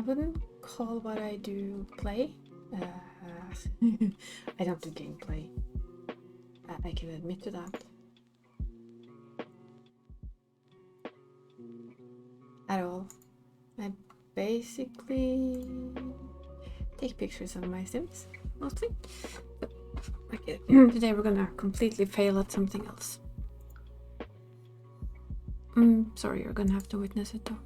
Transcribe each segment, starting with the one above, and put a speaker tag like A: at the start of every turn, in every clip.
A: wouldn't call what I do play. I don't do gameplay. I can admit to that. At all. I basically take pictures of my Sims, mostly. But okay, today we're gonna completely fail at something else. Sorry, you're gonna have to witness it though.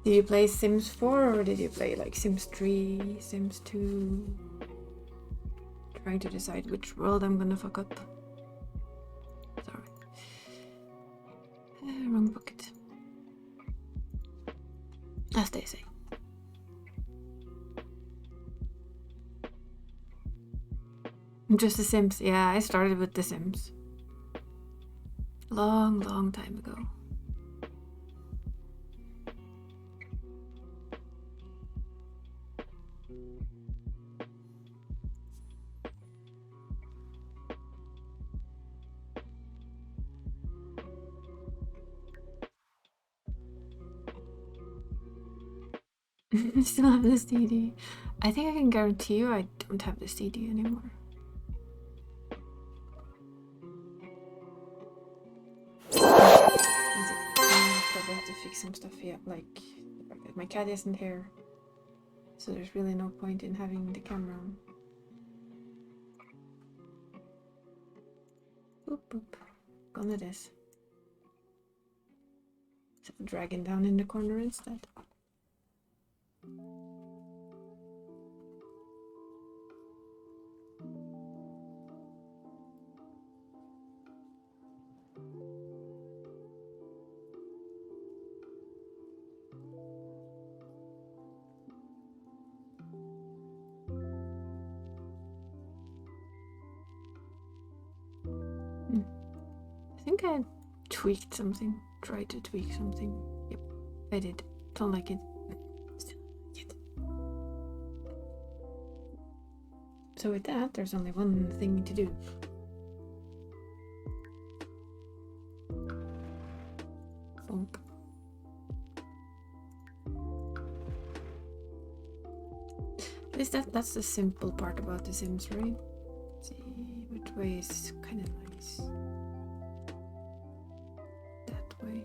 A: Did you play Sims 4 or did you play like Sims 3, Sims 2? Trying to decide which world I'm gonna fuck up. Sorry. Wrong bucket. As they say. Just The Sims. Yeah, I started with The Sims. Long time ago. Still have the CD. I think I can guarantee you I don't have the CD anymore. I probably have to fix some stuff here, like my cat isn't here, so there's really no point in having the camera on. Boop boop. Gonna this. Set the dragon down in the corner instead. I think I tweaked something. Tried to tweak something. Yep, I did. Don't like it. Still like it. So with that, there's only one thing to do. Bonk. At least that's the simple part about The Sims, right? Let's see which way is kind of nice. That way.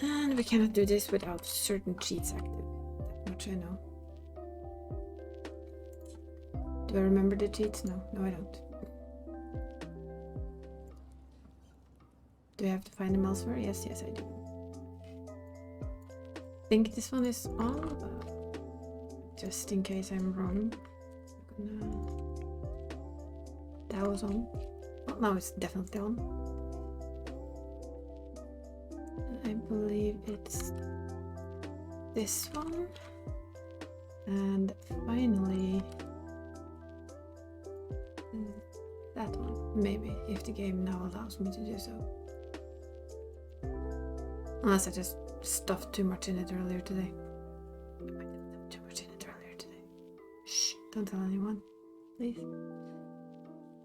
A: And we cannot do this without certain cheats active. That much I know. Do I remember the cheats? No, I don't. Do I have to find them elsewhere? Yes, I do. I think this one is on, but just in case I'm wrong. That was on. Well, now it's definitely on. I believe it's this one. And finally that one. Maybe, if the game now allows me to do so. Unless I just stuffed too much in it earlier today. I didn't have too much in it earlier today. Shh, don't tell anyone, please.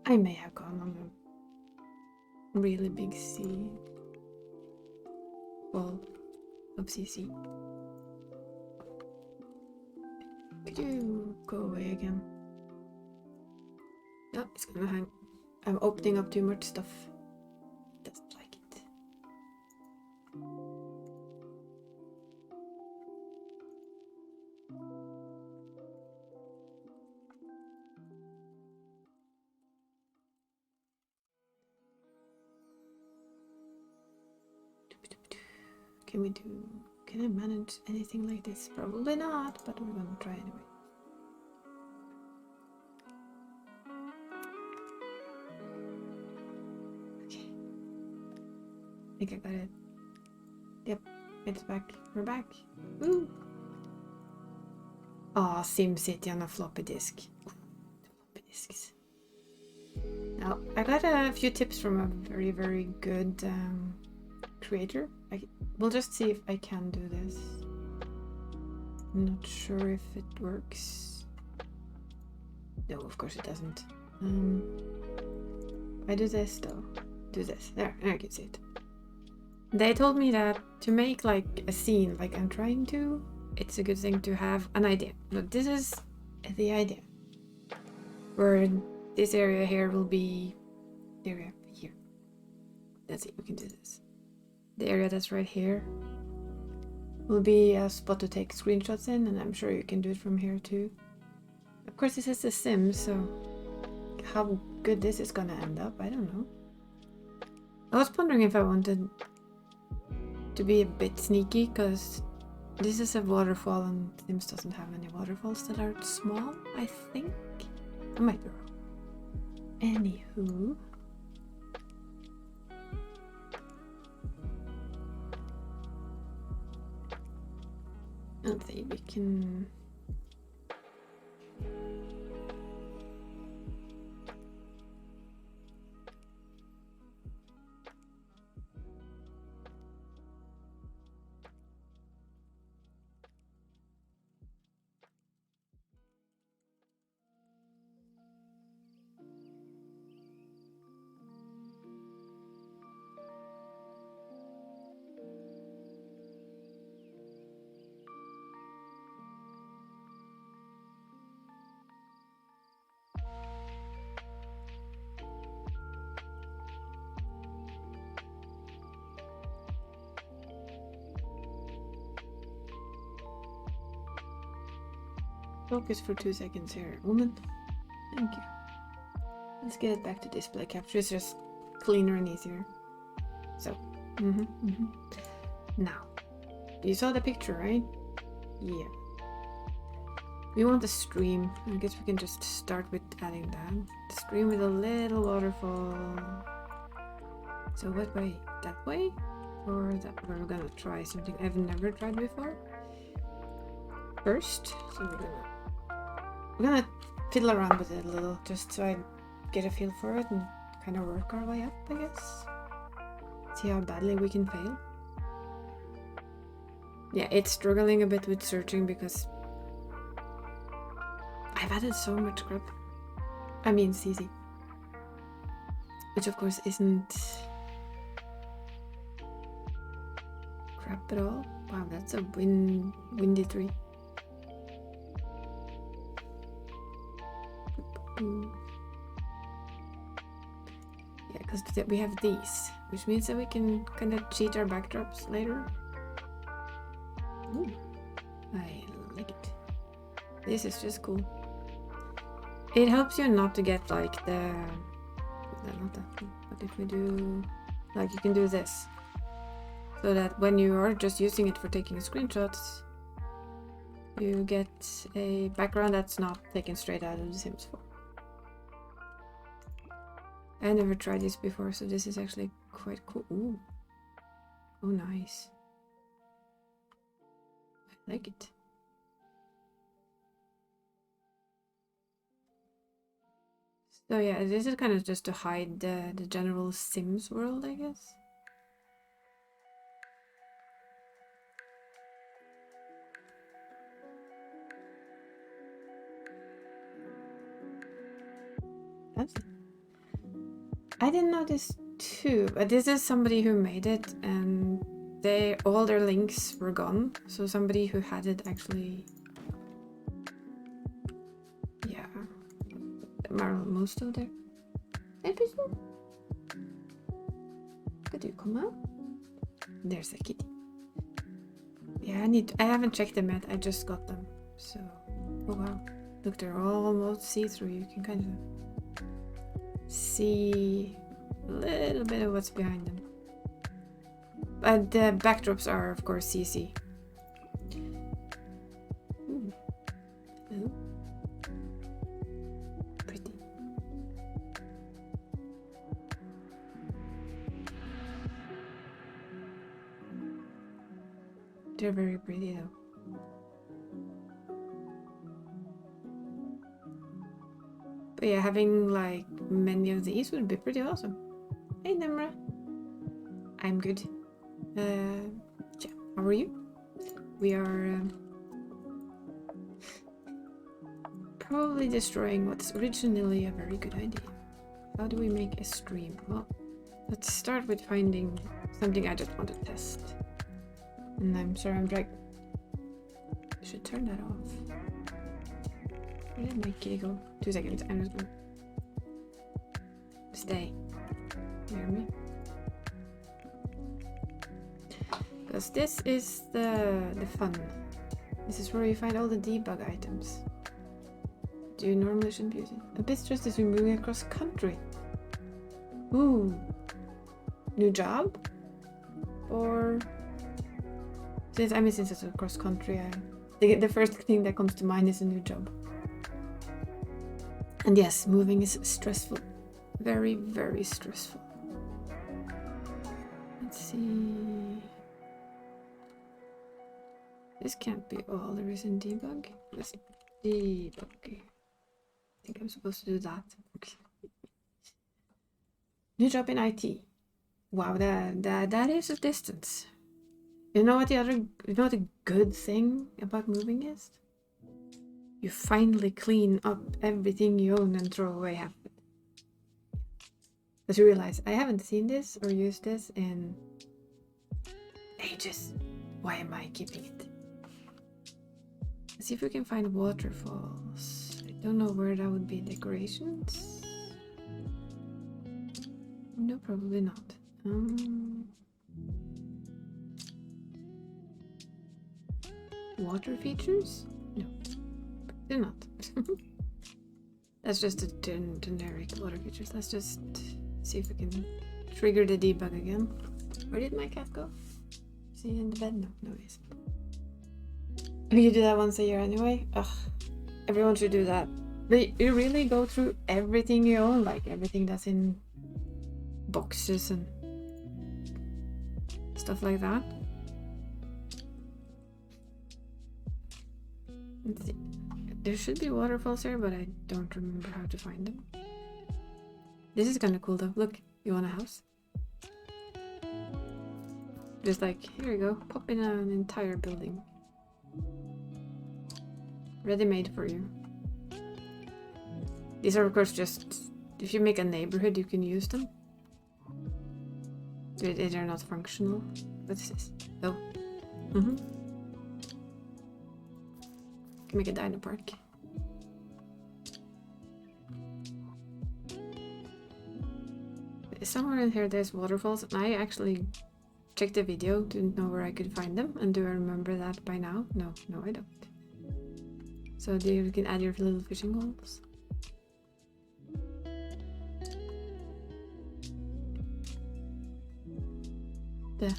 A: I may have gone on a really big sea ball of CC. Could you go away again? No, it's gonna hang. I'm opening up too much stuff. Doesn't like it. Can I manage anything like this? Probably not, but we're gonna try anyway. Okay. I think I got it. Yep, it's back. We're back. Woo! Aw, SimCity on a floppy disk. Floppy disks. Now, I got a few tips from a very good creator. We'll just see if I can do this. I'm not sure if it works. No, of course it doesn't. I do this though. Do this. There, I can see it. They told me that to make like a scene like I'm trying to, it's a good thing to have an idea. But this is the idea. Where this area here will be the area here. Let's see, we can do this. The area that's right here will be a spot to take screenshots in, and I'm sure you can do it from here too. Of course, this is The Sims, so how good this is gonna end up, I don't know. I was wondering if I wanted to be a bit sneaky, because this is a waterfall and Sims doesn't have any waterfalls that are small, I think. I might be wrong. Anywho. Let's see, we can... Focus for 2 seconds here, woman. Thank you. Let's get it back to display capture. It's just cleaner and easier. So, now, you saw the picture, right? Yeah. We want a stream. I guess we can just start with adding that. The stream with a little waterfall. So what way? That way? Or that way? We're gonna try something I've never tried before. First, so we're gonna fiddle around with it a little, just so I get a feel for it and kind of work our way up, I guess. See how badly we can fail. Yeah, it's struggling a bit with searching because I've added so much crap. I mean CC. Which of course isn't crap at all. Wow, that's a windy tree. Yeah, because we have these, which means that we can kind of cheat our backdrops later. Ooh, I like it. This is just cool. It helps you not to get like not that one, but if we do, like you can do this, so that when you are just using it for taking screenshots, you get a background that's not taken straight out of The Sims 4. I never tried this before, so this is actually quite cool. Ooh. Oh, nice. I like it. So yeah, this is kind of just to hide the general Sims world, I guess. That's it. I didn't know this too, but this is somebody who made it, and all their links were gone. So somebody who had it actually, yeah, most of their episode. Could you come out? There's a kitty. Yeah, I haven't checked them yet. I just got them. So, oh wow, look, they're almost see-through. You can kind of see a little bit of what's behind them. But the backdrops are, of course, CC. Ooh. Ooh. Pretty. They're very pretty though. But yeah, having like many of these would be pretty awesome. Hey Nemra. I'm good. Yeah, how are you? We are probably destroying what's originally a very good idea. How do we make a stream? Well, let's start with finding something I just want to test. And I'm sorry, I'm like, I should turn that off. Where did my kitty go? 2 seconds. I'm just gonna stay. You hear me? Because this is the fun. This is where you find all the debug items. Do you normally shouldn't be using? A bit stressed as we're moving across country. Ooh. New job? Or since it's across country, the first thing that comes to mind is a new job. And yes, moving is stressful. Very, very stressful. Let's see. This can't be all there is in debug. Let's debug. I think I'm supposed to do that. New job in IT. Wow, that is a distance. You know what the good thing about moving is? You finally clean up everything you own and throw away half of it. But you realize I haven't seen this or used this in ages. Why am I keeping it? Let's see if we can find waterfalls. I don't know where that would be. Decorations? No, probably not. Water features? No, they're not. That's just a generic water features. Let's just see if we can trigger the debug again. Where did my cat go? Is he in the bed? No, he isn't. You do that once a year anyway? Ugh, everyone should do that. But you really go through everything you own, like everything that's in boxes and stuff like that. Let's see. There should be waterfalls here, but I don't remember how to find them. This is kind of cool though. Look, you want a house? Just like, here you go, pop in an entire building. Ready-made for you. These are of course just, if you make a neighborhood you can use them. They're not functional. What's this? Oh. Can make a dino park. Somewhere in here there's waterfalls, and I actually checked the video, didn't know where I could find them. And do I remember that by now? No, I don't. So you can add your little fishing holes. There.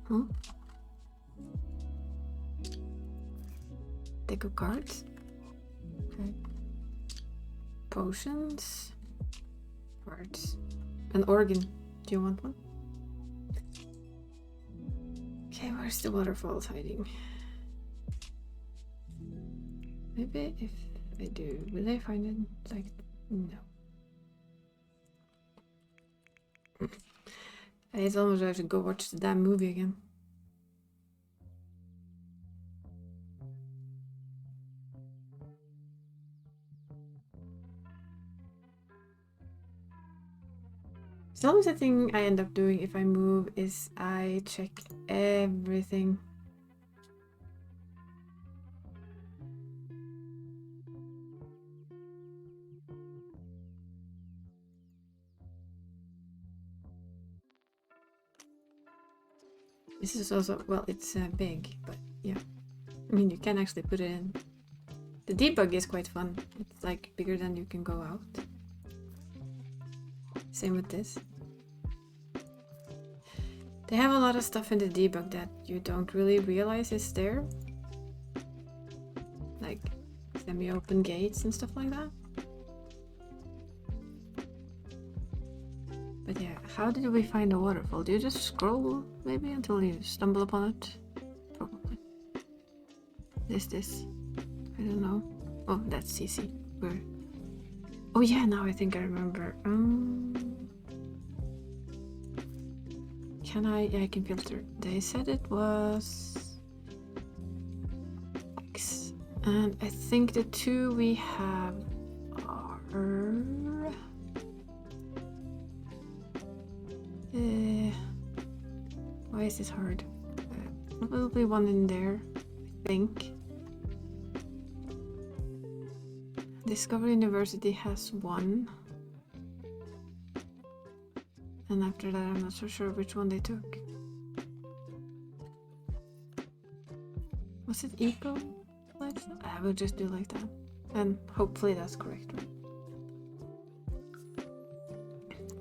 A: Huh? Deco cards. Okay. Potions. Cards. An organ. Do you want one? Okay, where's the waterfalls hiding? Maybe if I do, will I find it? Like, no. It's almost like I should go watch the damn movie again. It's always the thing I end up doing if I move is I check everything. This is also, well, it's big, but yeah. I mean, you can actually put it in. The debug is quite fun. It's like bigger than you can go out. Same with this. They have a lot of stuff in the debug that you don't really realize is there. Like semi-open gates and stuff like that. But yeah, how did we find a waterfall? Do you just scroll maybe until you stumble upon it? Probably. This? I don't know. Oh, that's CC. Where? Oh yeah, now I think I remember. Can I? Yeah, I can filter. They said it was X. And I think the two we have are... why is this hard? There will be one in there, I think. Discovery University has one. And after that, I'm not so sure which one they took. Was it Eco? I will just do like that. And hopefully that's correct, right?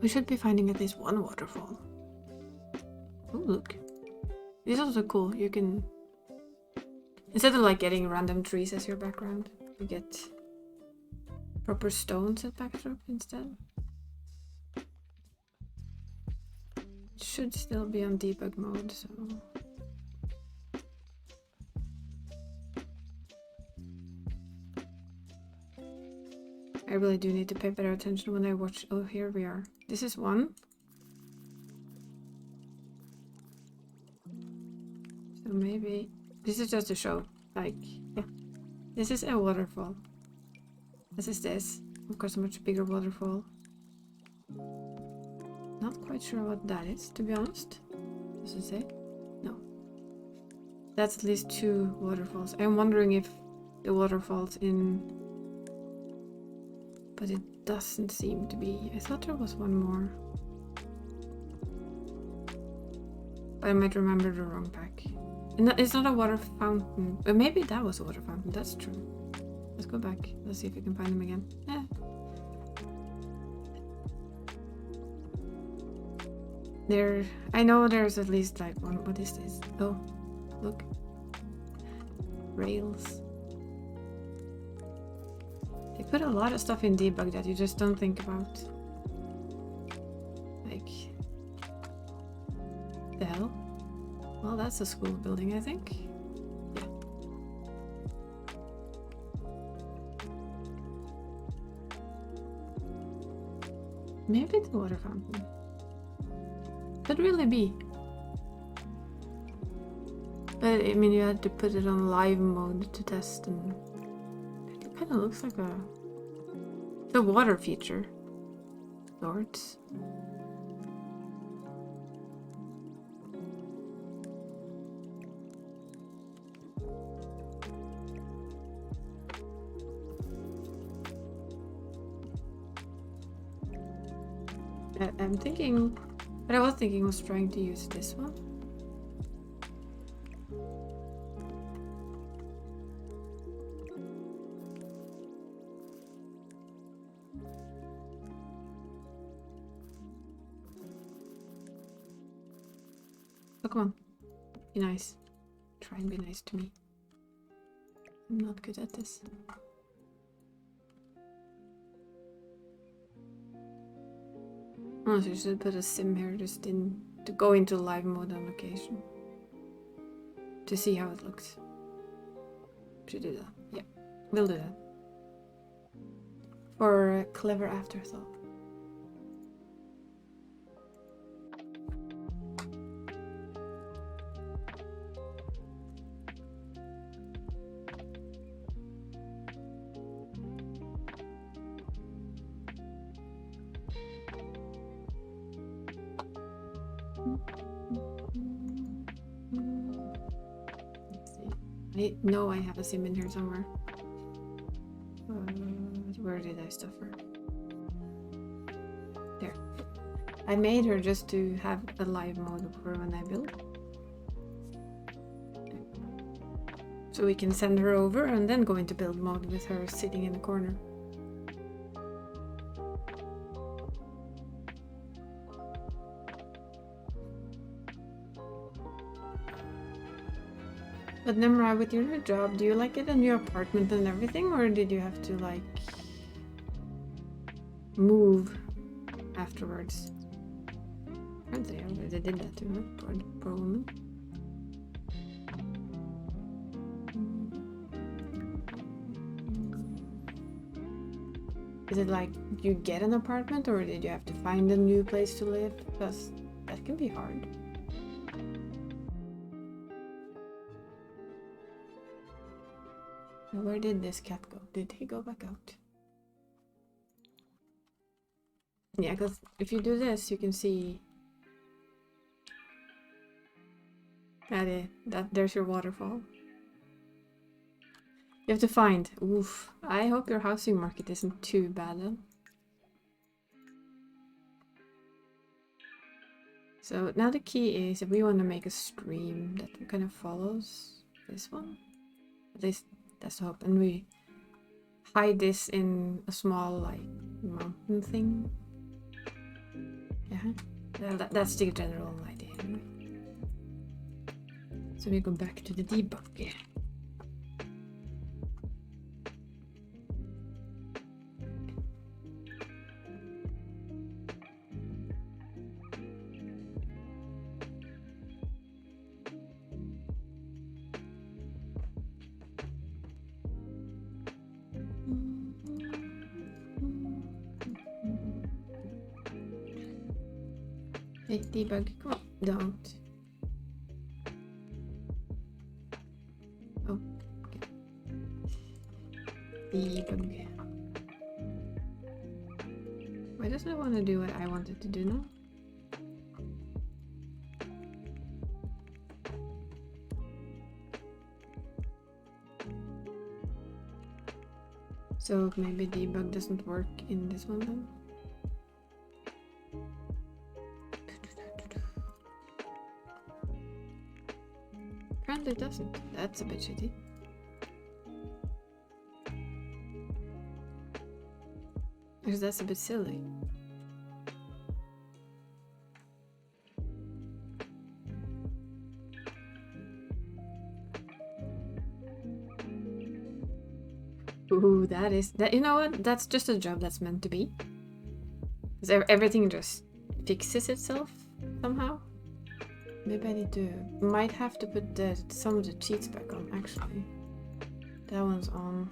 A: We should be finding at least one waterfall. Oh, look. This is also cool. You can... Instead of like getting random trees as your background, you get proper stones as backdrop instead. It should still be on debug mode, so... I really do need to pay better attention when I watch. Oh, here we are. This is one. So maybe this is just a show. Like, yeah. This is a waterfall. This is this. Of course, a much bigger waterfall. Not quite sure what that is, to be honest. Does it say? No. That's at least two waterfalls. I'm wondering if the waterfalls in... But it doesn't seem to be. I thought there was one more. But I might remember the wrong pack. And it's not a water fountain. But maybe that was a water fountain. That's true. Let's go back. Let's see if we can find them again. Yeah. There. I know there's at least like one. What is this? Oh, look. Rails. They put a lot of stuff in debug that you just don't think about. Like, the hell? Well, that's a school building, I think. Yeah. Maybe it's a water fountain. Could really be. But I mean, you had to put it on live mode to test, and it kind of looks like the water feature. Lords. I'm thinking, what I was thinking was trying to use this one. Oh, come on. Be nice. Try and be nice to me. I'm not good at this. Oh, so you should put a sim here just in to go into live mode on location. To see how it looks. Should do that. Yeah, we'll do that. For a clever afterthought. I know I have a sim in here somewhere. Where did I stuff her? There. I made her just to have a live mode for when I build. So we can send her over and then go into build mode with her sitting in the corner. But Nimra, with your new job, do you like it in your apartment and everything, or did you have to like move afterwards? Apparently I already did that to her, poor woman. Is it like you get an apartment, or did you have to find a new place to live? Because that can be hard. Now, where did this cat go? Did he go back out? Yeah, because if you do this, you can see that there's your waterfall. You have to find. Oof. I hope your housing market isn't too bad then. So now the key is if we want to make a stream that kind of follows this one. At least that's the hope. And we hide this in a small like mountain thing. Yeah. Well, that's the general idea anyway. So we go back to the debug. Yeah. Hey, debug, come on, don't. Oh, okay. Debug. Why doesn't it want to do what I wanted to do now? So maybe debug doesn't work in this one then? Apparently it doesn't. That's a bit shitty. Because that's a bit silly. Ooh, that is that. You know what? That's just a job that's meant to be. Because everything just fixes itself somehow. Maybe I need to. Might have to put some of the cheats back on. Actually, that one's on.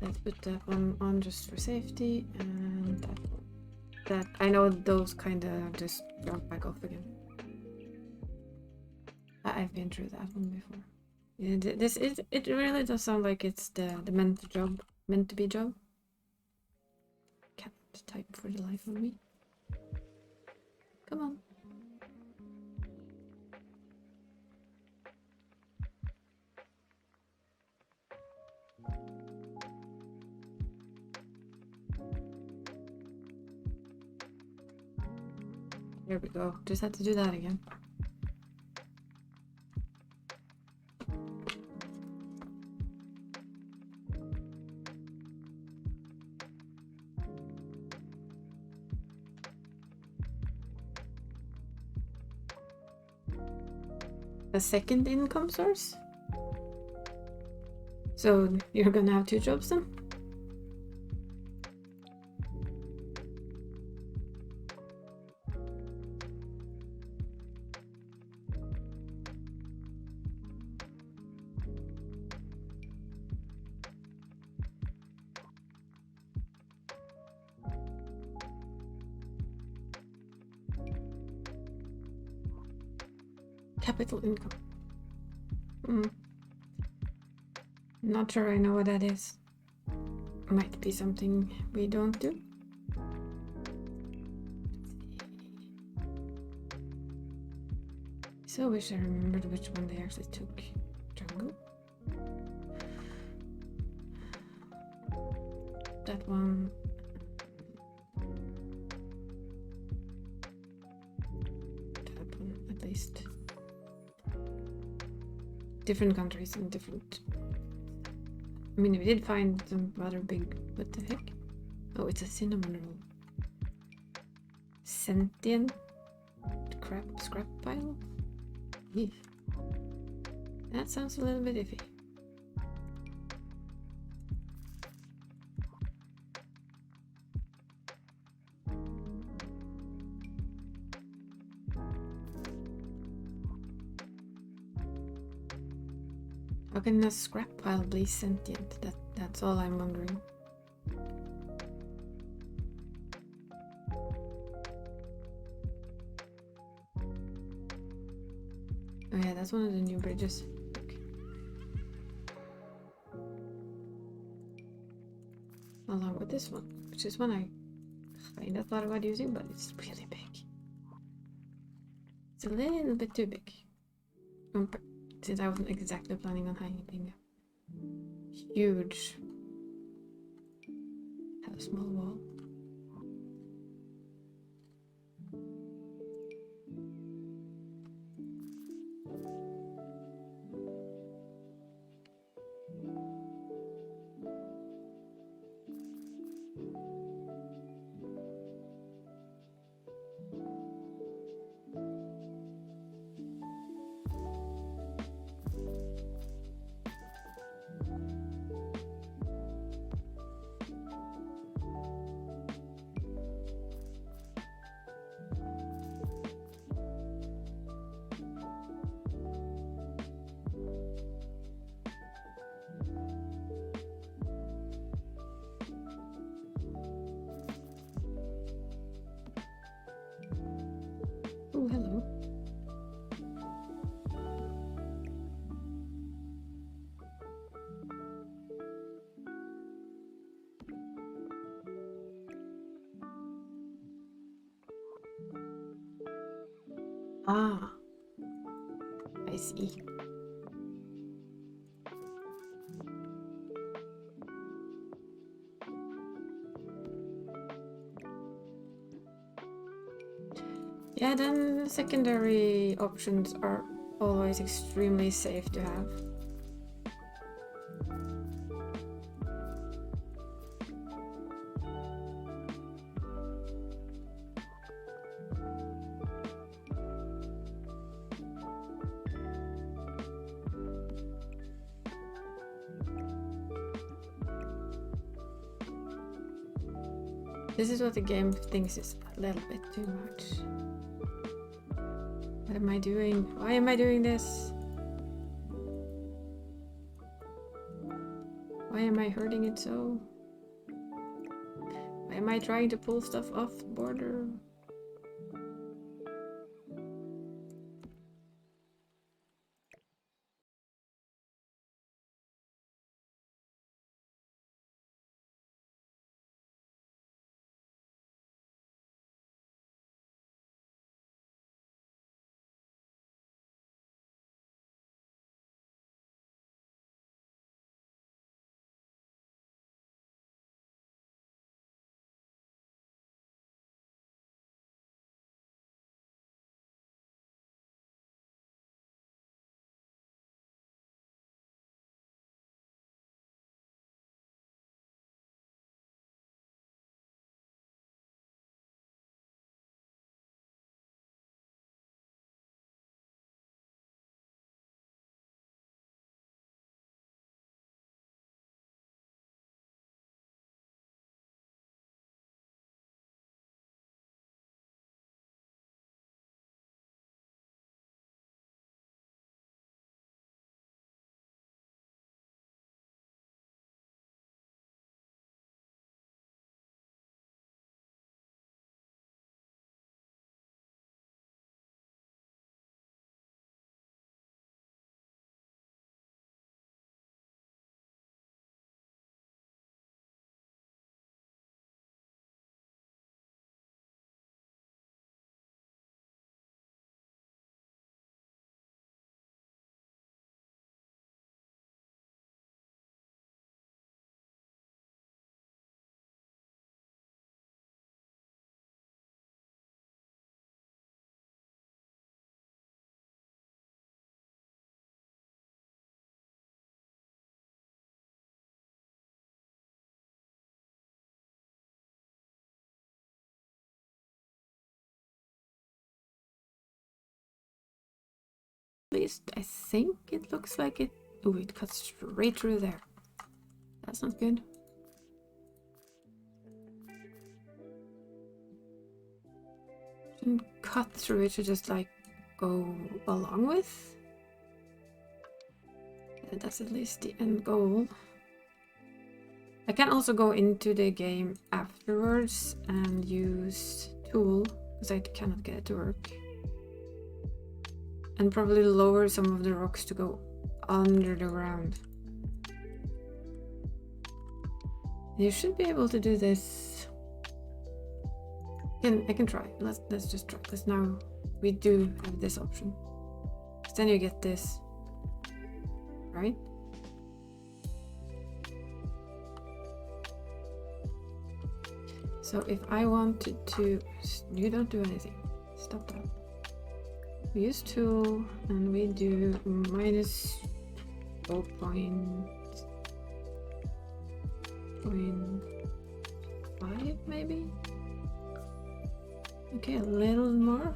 A: Let's put that one on just for safety, and that one. That I know those kind of just jump back off again. I've been through that one before. Yeah, this is. It really does sound like it's the meant to be job. Can't type for the life of me. Come on. There we go. Just had to do that again. A second income source? So you're gonna have 2 jobs then? Capital income. Not sure I know what that is. Might be something we don't do. So wish I remembered which one they actually took. Jungle. That one. That one, at least. Different countries and different. I mean, we did find some rather big. What the heck? Oh, it's a cinnamon roll. Sentient scrap pile? Yeah. That sounds a little bit iffy. How can a scrap pile be sentient? That's all I'm wondering. Oh yeah, that's one of the new bridges. Okay. along with this one, which is one I kind of thought about using, but it's really big. It's a little bit too big. Since I wasn't exactly planning on hanging a huge, have a small wall. Oh, hello. Ah, I see. Yeah, then secondary options are always extremely safe to have. This is what the game thinks is a little bit too much. What am I doing? Why am I doing this? Why am I hurting it so? Why am I trying to pull stuff off the border? At least I think it looks like it. Oh, it cuts straight through there. That's not good. Shouldn't cut through it, should just like go along with. That's at least the end goal. I can also go into the game afterwards and use tool because I cannot get it to work. And probably lower some of the rocks to go under the ground. You should be able to do this. I can try. Let's just try this now. We do have this option. Then you get this, right? So if I wanted to, you don't do anything. Stop that. We use tool and we do minus 0.5 maybe. Okay, a little more.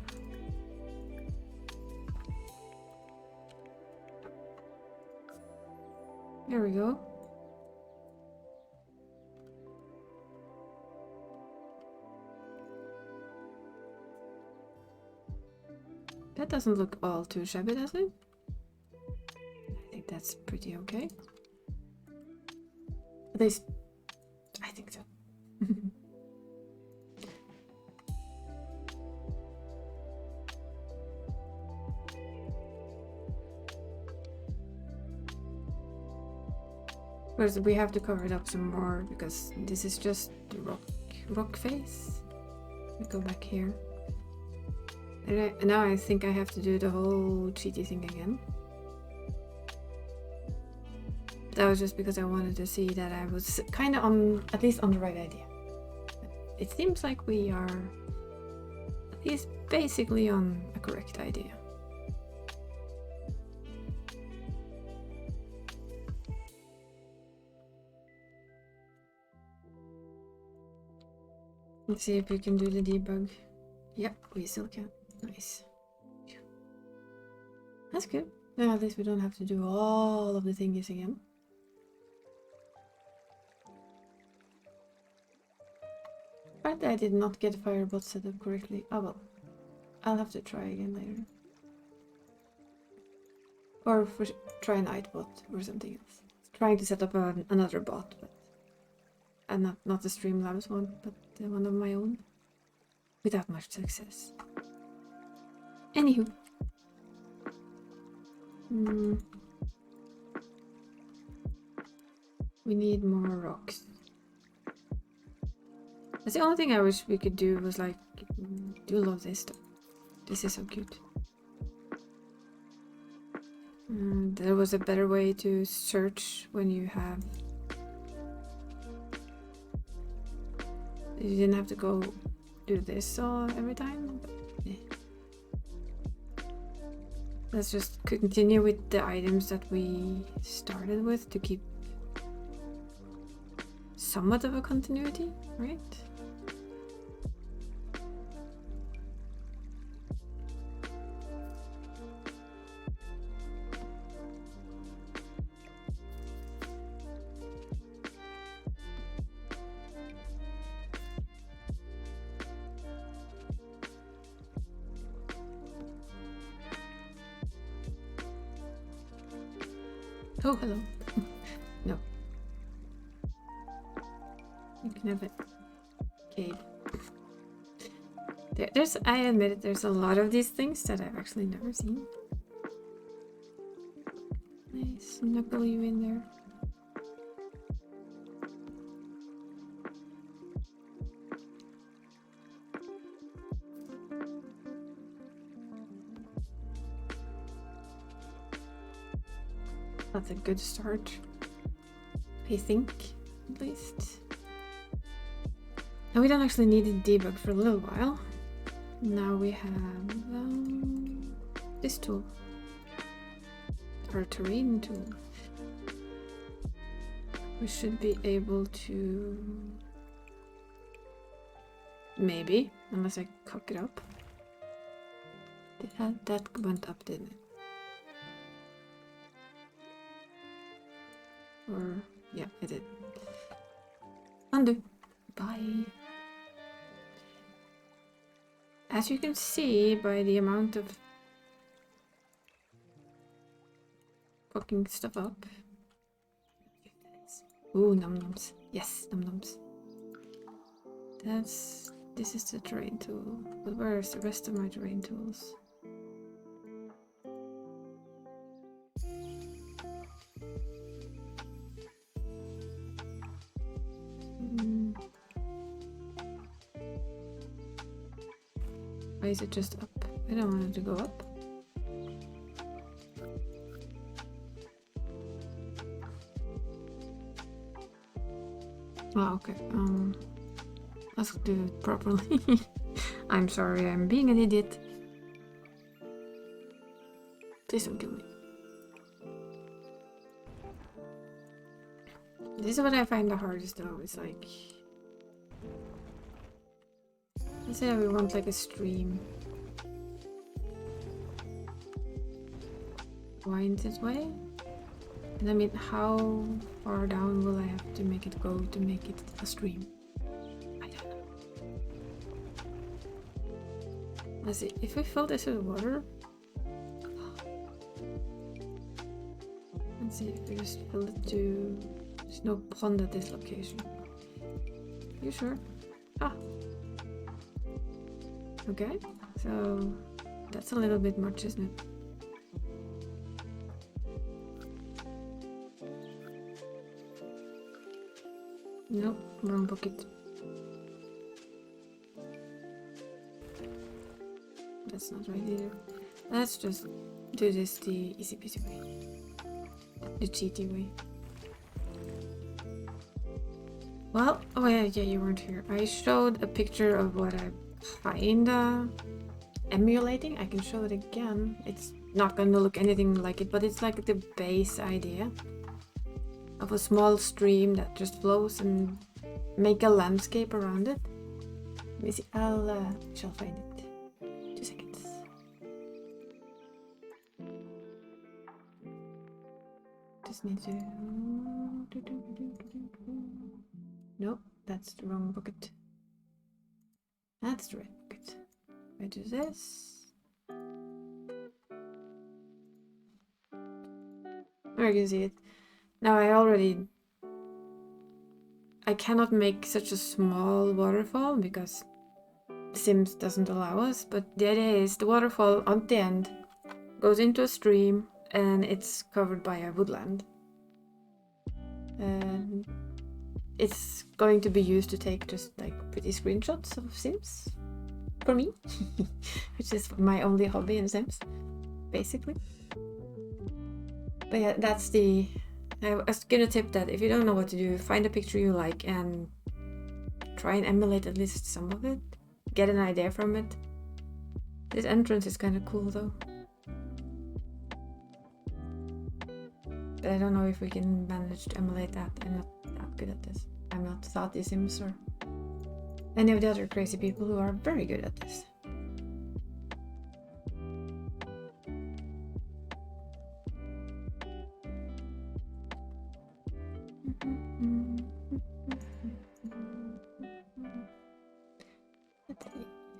A: There we go. That doesn't look all too shabby, does it? I think that's pretty okay. At least, I think so. First, we have to cover it up some more because this is just the rock face. We go back here. And now I think I have to do the whole cheaty thing again. That was just because I wanted to see that I was kind of at least on the right idea. It seems like we are at least basically on a correct idea. Let's see if we can do the debug. Yep, we still can. Nice. That's good. Now at least we don't have to do all of the things again. But I did not get Firebot set up correctly. Oh well. I'll have to try again later. Or try Nightbot or something else. Trying to set up another bot, but not the Streamlabs one, but one of my own. Without much success. Anywho. We need more rocks. That's the only thing I wish we could do was like do love this stuff. This is so cute. There was a better way to search when you have. You didn't have to go do this every time. Yeah. Let's just continue with the items that we started with to keep somewhat of a continuity, right? Oh, hello. No. You can have it. Cave. I admit it, there's a lot of these things that I've actually never seen. Nice. Knuckle you in there. That's a good start, I think, at least. And we don't actually need a debug for a little while. Now we have this tool, our terrain tool. We should be able to, maybe, unless I cock it up. That went up, didn't it? Or, yeah, it did. Undo. Bye. As you can see by the amount of fucking stuff up. Ooh, num nums. Yes, num nums. This is the terrain tool. But where's the rest of my terrain tools? Why is it just up? I don't want it to go up. Oh, okay. Let's do it properly. I'm sorry, I'm being an idiot. Please don't kill me. This is what I find the hardest though. It's like, let's say we want like a stream. Wind this way. And I mean, how far down will I have to make it go to make it a stream? I don't know. Let's see, if we fill this with water. Let's see if we just fill it to... There's no pond at this location. You sure? Ah. Okay, so that's a little bit much, isn't it? Nope, wrong bucket. That's not right either. Let's just do this the easy peasy way. The cheaty way. Well, oh yeah, you weren't here. I showed a picture of what I'm kinda emulating. I can show it again. It's not gonna look anything like it, but it's like the base idea of a small stream that just flows and make a landscape around it. Let me see. Shall find it. 2 seconds. Just need to. Nope, that's the wrong bucket. That's the right bucket. I do this. There you can see it. Now I cannot make such a small waterfall because Sims doesn't allow us, but the idea is the waterfall at the end goes into a stream and it's covered by a woodland. And it's going to be used to take just like pretty screenshots of Sims for me, which is my only hobby in Sims, basically. But yeah, that's the... I was gonna tip that if you don't know what to do, find a picture you like and try and emulate at least some of it. Get an idea from it. This entrance is kind of cool though. But I don't know if we can manage to emulate that. I'm not that good at this. I'm not Thoughty Sims or any of the other crazy people who are very good at this.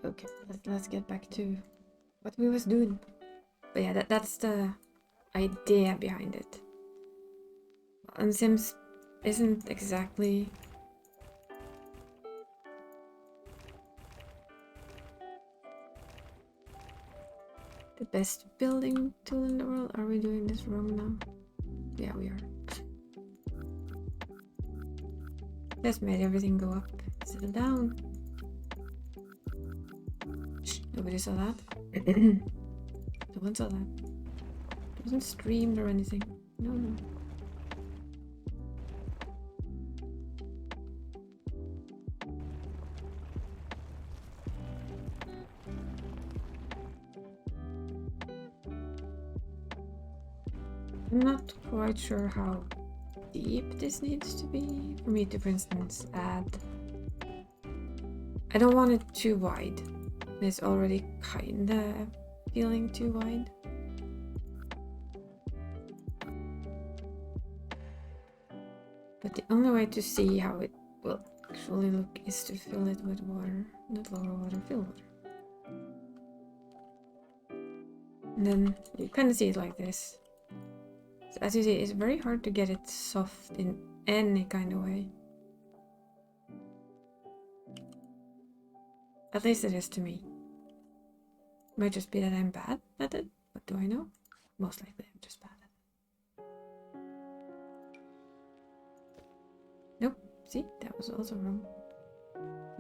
A: Okay, let's get back to what we was doing. But yeah, that's the idea behind it. And Sims isn't exactly the best building tool in the world. Are we doing this wrong now? Yeah, we are. Just made everything go up instead of down. Shh, nobody saw that. No one saw that. It wasn't streamed or anything. No. I'm not quite sure how deep this needs to be for me to, for instance, add. I don't want it too wide. It's already kinda feeling too wide. But the only way to see how it will actually look is to fill it with water. Not lower water, fill water. And then you kind of see it like this. So as you see, it's very hard to get it soft in any kind of way. At least it is to me. Might just be that I'm bad at it. What do I know? Most likely I'm just bad at it. Nope. See? That was also wrong.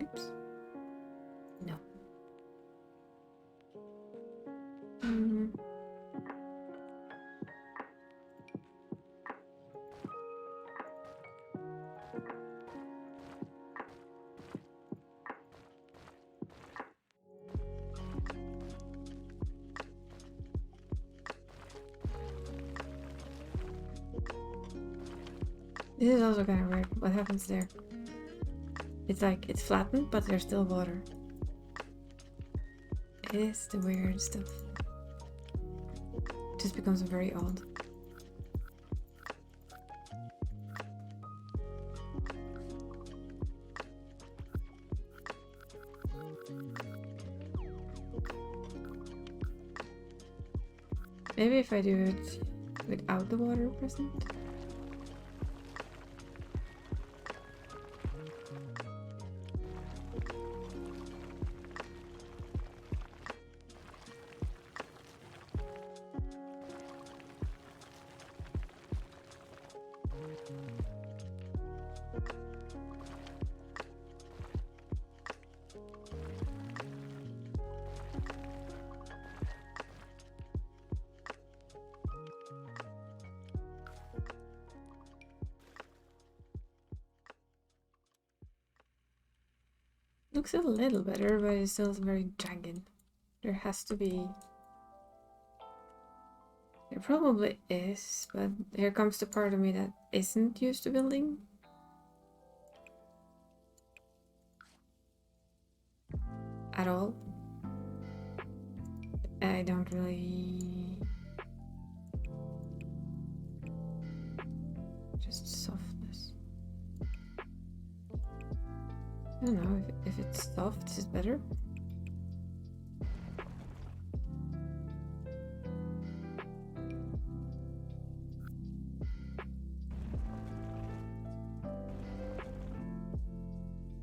A: Oops. No. This is also kind of weird. What happens there? It's like it's flattened, but there's still water. It is the weird stuff. It just becomes very odd. Maybe if I do it without the water present. Looks a little better, but it's still very jagged. There has to be... There probably is, but here comes the part of me that isn't used to building. At all. I don't really... Just softness. I don't know, if it's soft, is it better?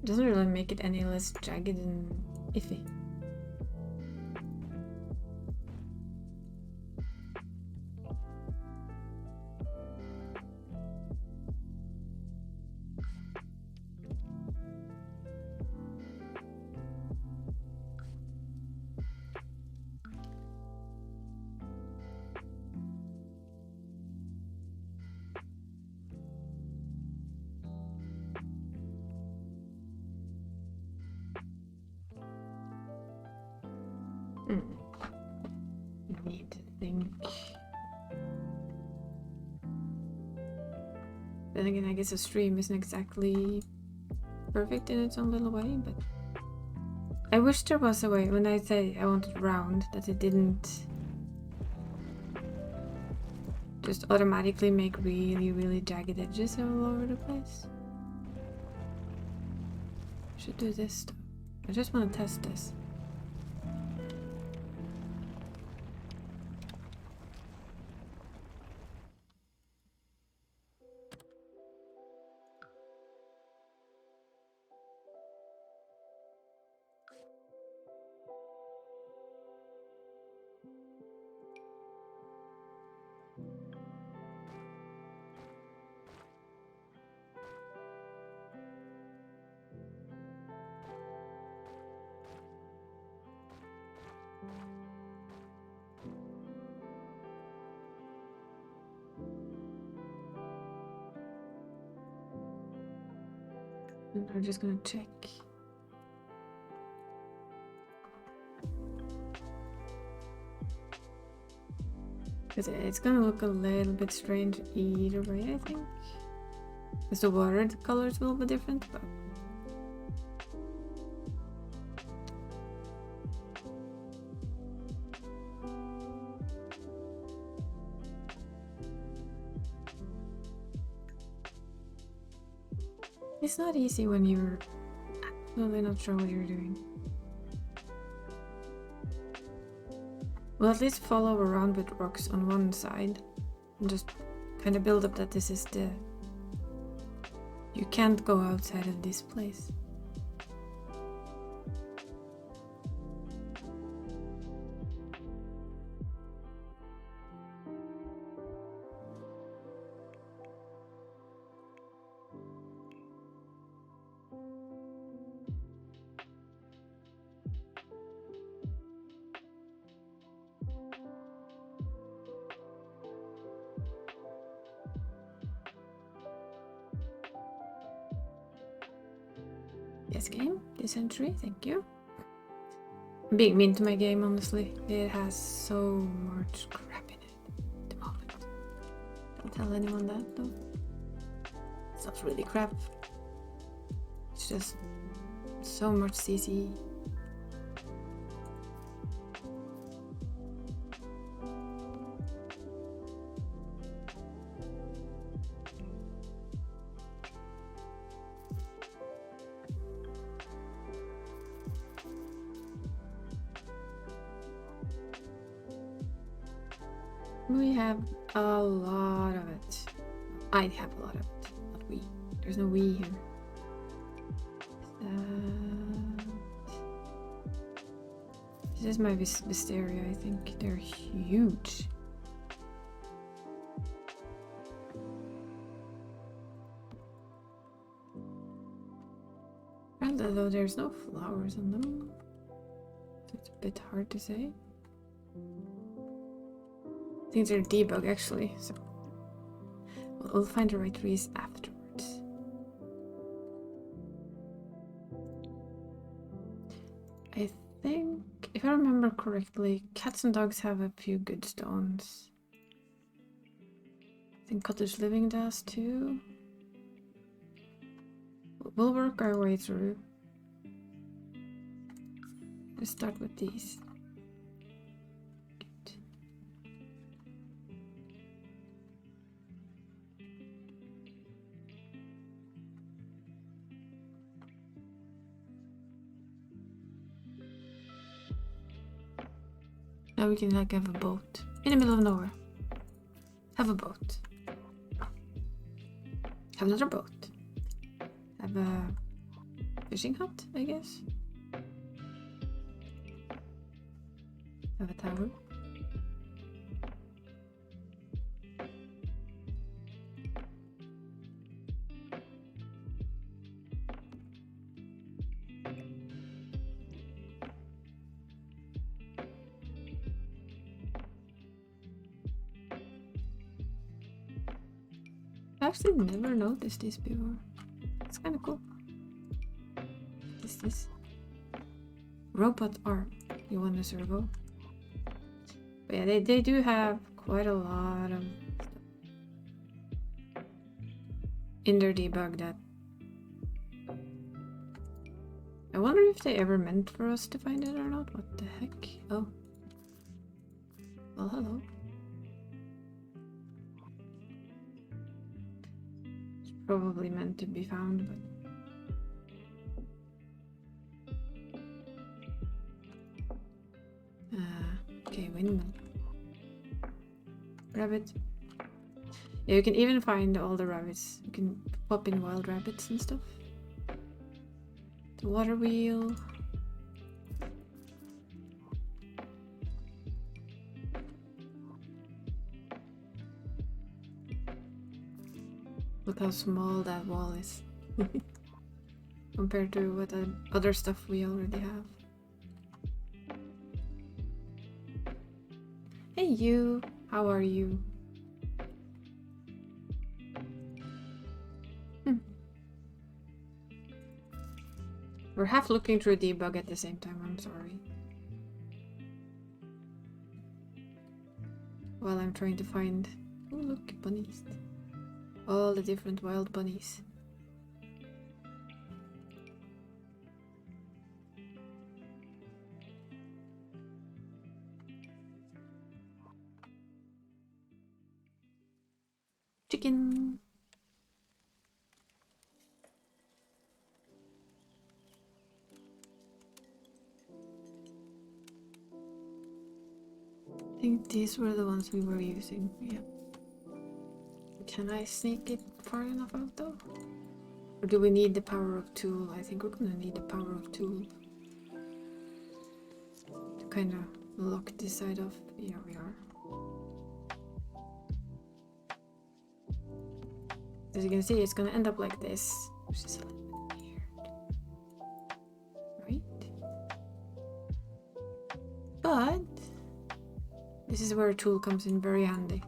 A: Doesn't really make it any less jagged and iffy. I need to think. Then again, I guess a stream isn't exactly perfect in its own little way, but I wish there was a way, when I say I want it round, that it didn't just automatically make really, really jagged edges all over the place. Should do this though. I just want to test this. And I'm just gonna check. Because it's gonna look a little bit strange either way, I think. Because the water colors will be different, but... It's not easy when you're absolutely not sure what you're doing. Well, at least follow around with rocks on one side and just kind of build up that this is the... You can't go outside of this place. Yes, game. This entry, thank you. I'm being mean to my game, honestly. It has so much crap in it at the moment. Don't tell anyone that, though. It's not really crap. It's just so much CC. We have a lot of it. I have a lot of it, not we. There's no we here. This is my Wisteria, I think. They're huge. Although there's no flowers on them, so it's a bit hard to say. I think they're debug actually, so we'll find the right trees afterwards. I think, if I remember correctly, cats and dogs have a few good stones. I think cottage living does too. We'll work our way through. Let's start with these. Good. Now we can like have a boat in the middle of nowhere. Have a boat. Have another boat. Have a fishing hut, I guess. Have a tower. I've actually never noticed this before. It's kind of cool. What is this? Robot arm. You want a servo? But yeah, they do have quite a lot of stuff in their debug that I wonder if they ever meant for us to find it or not. What the heck? Oh. Well, hello. It's probably meant to be found, but okay, windmill. Rabbit. Yeah, you can even find all the rabbits. You can pop in wild rabbits and stuff. The water wheel. Look how small that wall is compared to what other stuff we already have. Hey you, how are you? We're half looking through debug at the same time, I'm sorry. While I'm trying to find... Oh look, bunnies. All the different wild bunnies. Chicken. I think these were the ones we were using, yeah. Can I sneak it far enough out though? Or do we need the power of tool? I think we're gonna need the power of tool to kind of lock this side off. Here we are. As you can see, it's gonna end up like this, which is a little bit weird, right? But this is where a tool comes in very handy.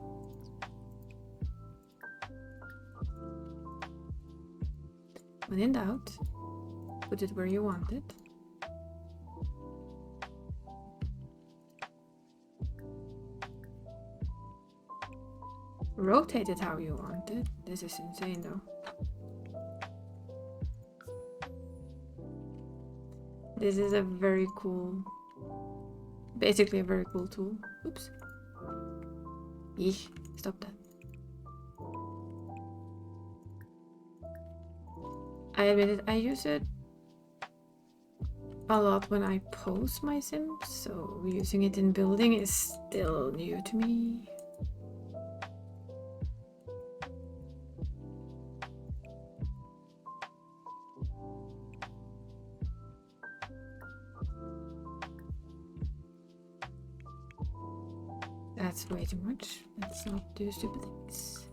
A: When in doubt, put it where you want it. Rotate it how you want it. This is insane though. This is a very cool, basically a very cool tool. Oops. Eesh, stop that. I admit it, I use it a lot when I pose my sims, so using it in building is still new to me. That's way too much. Let's not do stupid things.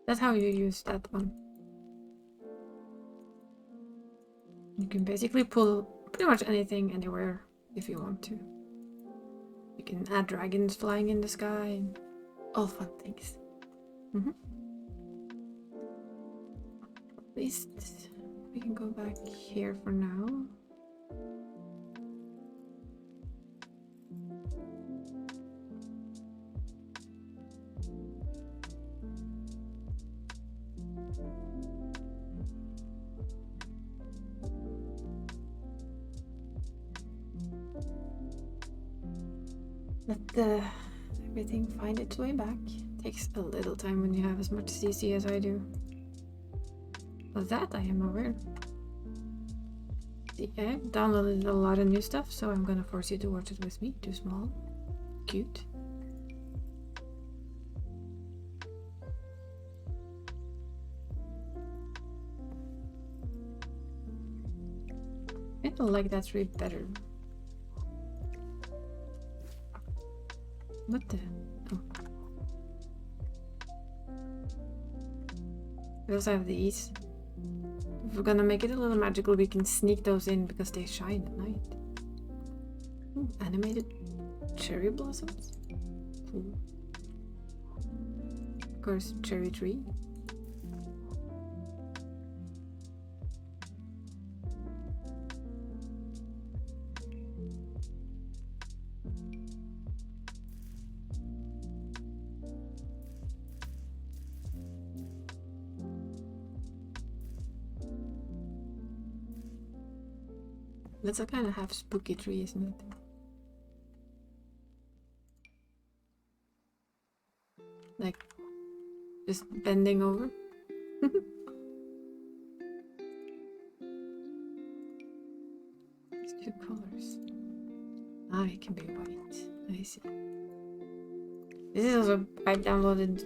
A: That's how you use that one. You can basically pull pretty much anything anywhere if you want to. You can add dragons flying in the sky and all fun things. At least we can go back here for now. Let everything find its way back. Takes a little time when you have as much CC as I do. Of that I am aware. See, I downloaded a lot of new stuff, so I'm gonna force you to watch it with me. Too small. Cute. I don't like that tree better. What the? Oh. We also have these. If we're gonna make it a little magical, we can sneak those in because they shine at night. Ooh, animated cherry blossoms. Cool. Of course, cherry tree. That's a kind of half spooky tree, isn't it? Like, just bending over. These two colors. Ah, it can be white. I see. This is also, I downloaded,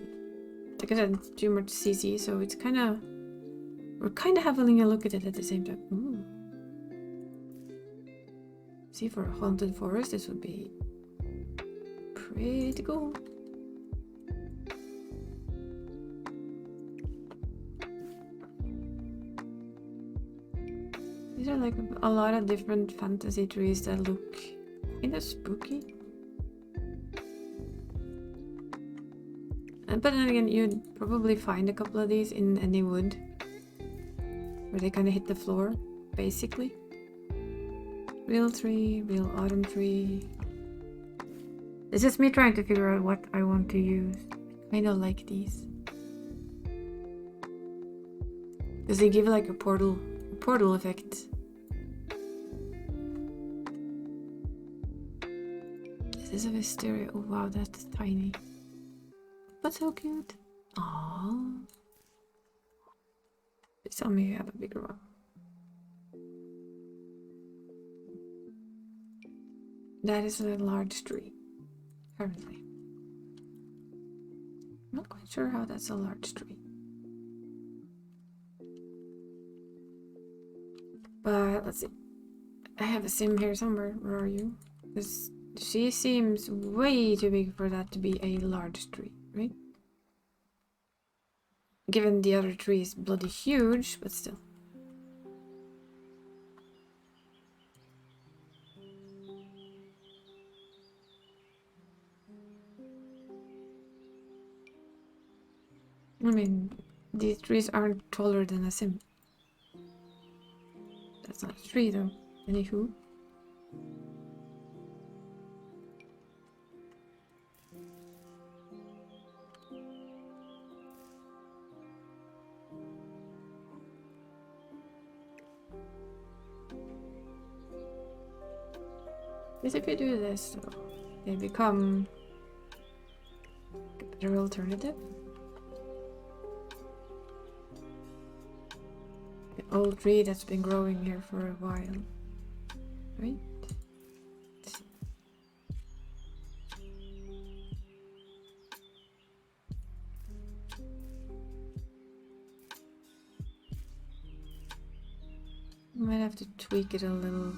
A: like I said, too much CC, so it's kind of, we're kind of having a look at it at the same time. Ooh. See, for a haunted forest, this would be pretty cool. These are like a lot of different fantasy trees that look kind of spooky. But then again, you'd probably find a couple of these in any wood where they kind of hit the floor, basically. Real tree, real autumn tree. This is me trying to figure out what I want to use. I kind of like these. Because they give like a portal effect. This is a wisteria. Oh wow, that's tiny. But so cute. Aww. Please tell me you have a bigger one. That is a large tree, currently. I'm not quite sure how that's a large tree. But let's see. I have a sim here somewhere. Where are you? Because she seems way too big for that to be a large tree, right? Given the other tree is bloody huge, but still. I mean, These trees aren't taller than a sim. That's not a tree though. Anywho. Because if you do this, they become a better alternative. An old tree that's been growing here for a while, right? Might have to tweak it a little.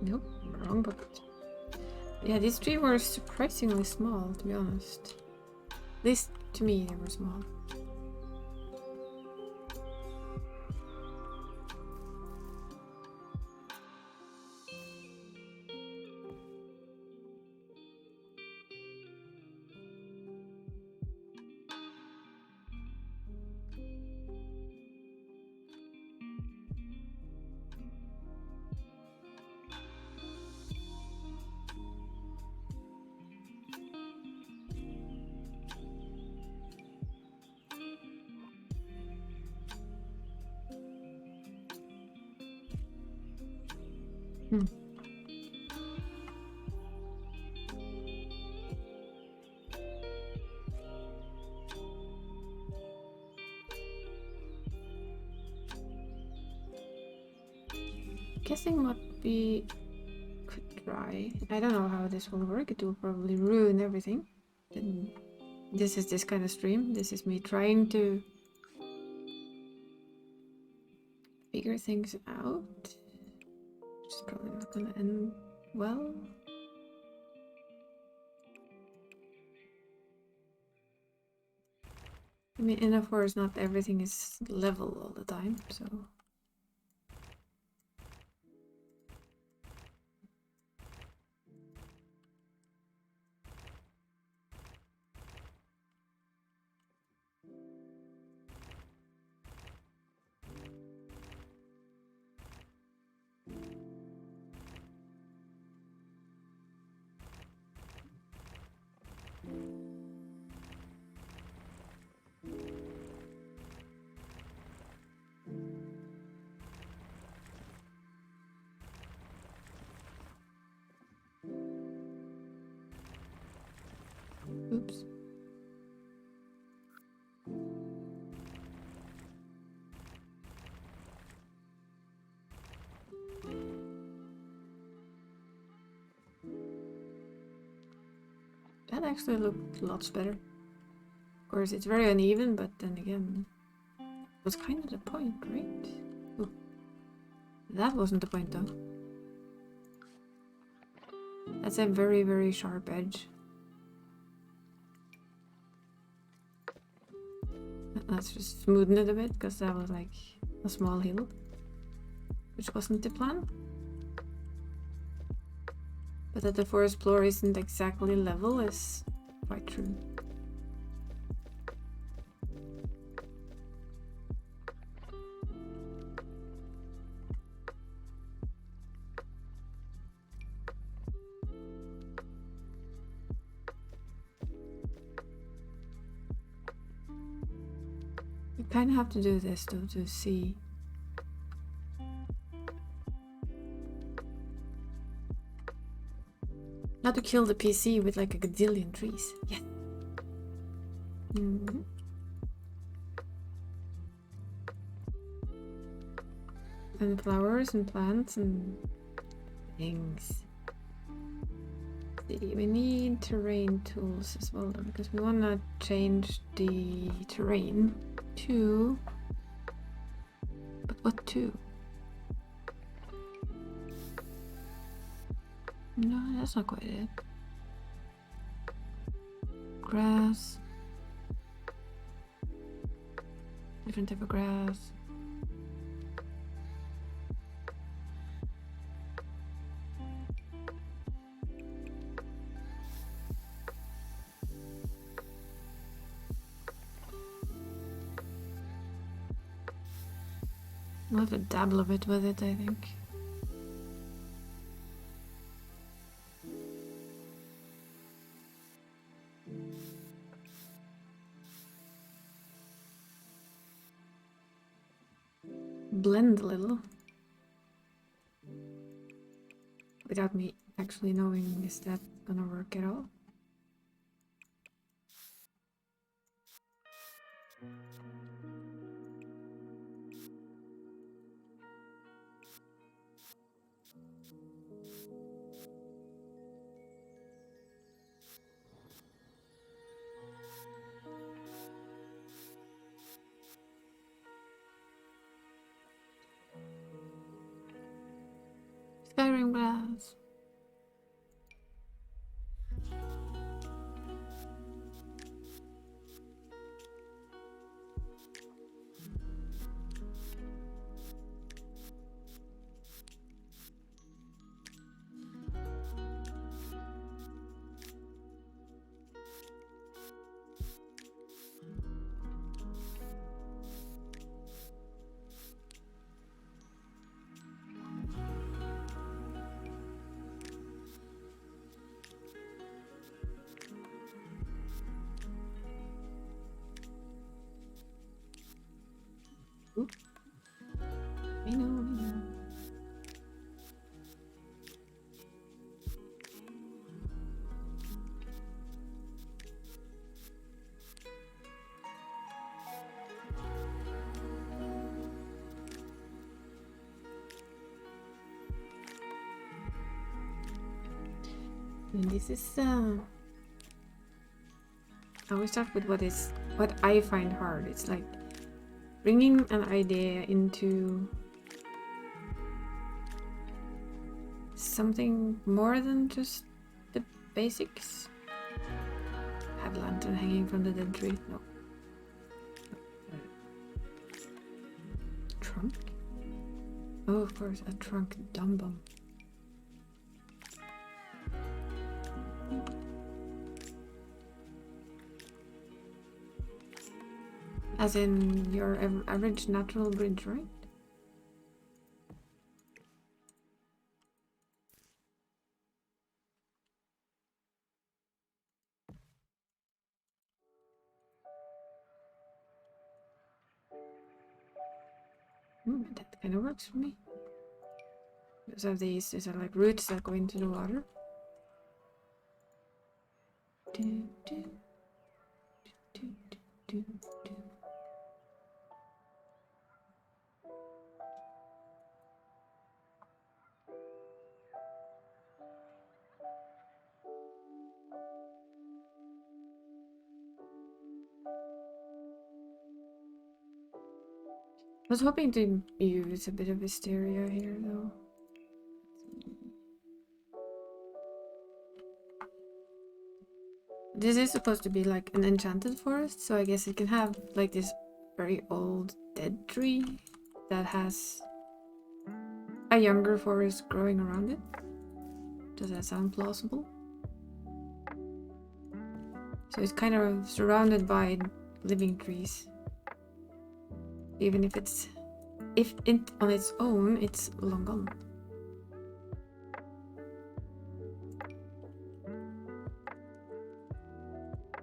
A: Nope, wrong bucket. Yeah, these trees were surprisingly small, to be honest. At least to me, they were small. Guessing what we could try. I don't know how this will work. It will probably ruin everything. And this is this kind of stream. This is me trying to figure things out. Which is probably not gonna end well. I mean, in of course, not everything is level all the time, so. Oops. That actually looked lots better. Of course, it's very uneven, but then again, it was kind of the point, right? Ooh. That wasn't the point, though. That's a very, very sharp edge. Let's just smoothen it a bit, because that was like a small hill, which wasn't the plan. But that the forest floor isn't exactly level is quite true. You kind of have to do this though to see. Not to kill the PC with like a gazillion trees. Yeah. And flowers and plants and things. We need terrain tools as well, though, because we want to change the terrain to. But what to? No, that's not quite it. Grass. Different type of grass. I'll have to dabble a bit with it, I think. Blend a little. Without me actually knowing is that gonna work at all. Skyrim glass. Ooh. I know. And this is I always start with what I find hard. It's like bringing an idea into something more than just the basics. Have lantern hanging from the dead tree. No. Trunk? Oh, of course, a trunk dumb bum. As in your average natural bridge, right? That kind of works for me. Because of these are like roots that go into the water. Do, do, do, do, do, do. I was hoping to use a bit of Wisteria here, though. This is supposed to be like an enchanted forest, so I guess it can have like this very old dead tree that has a younger forest growing around it. Does that sound plausible? So it's kind of surrounded by living trees. Even if on its own, it's long gone.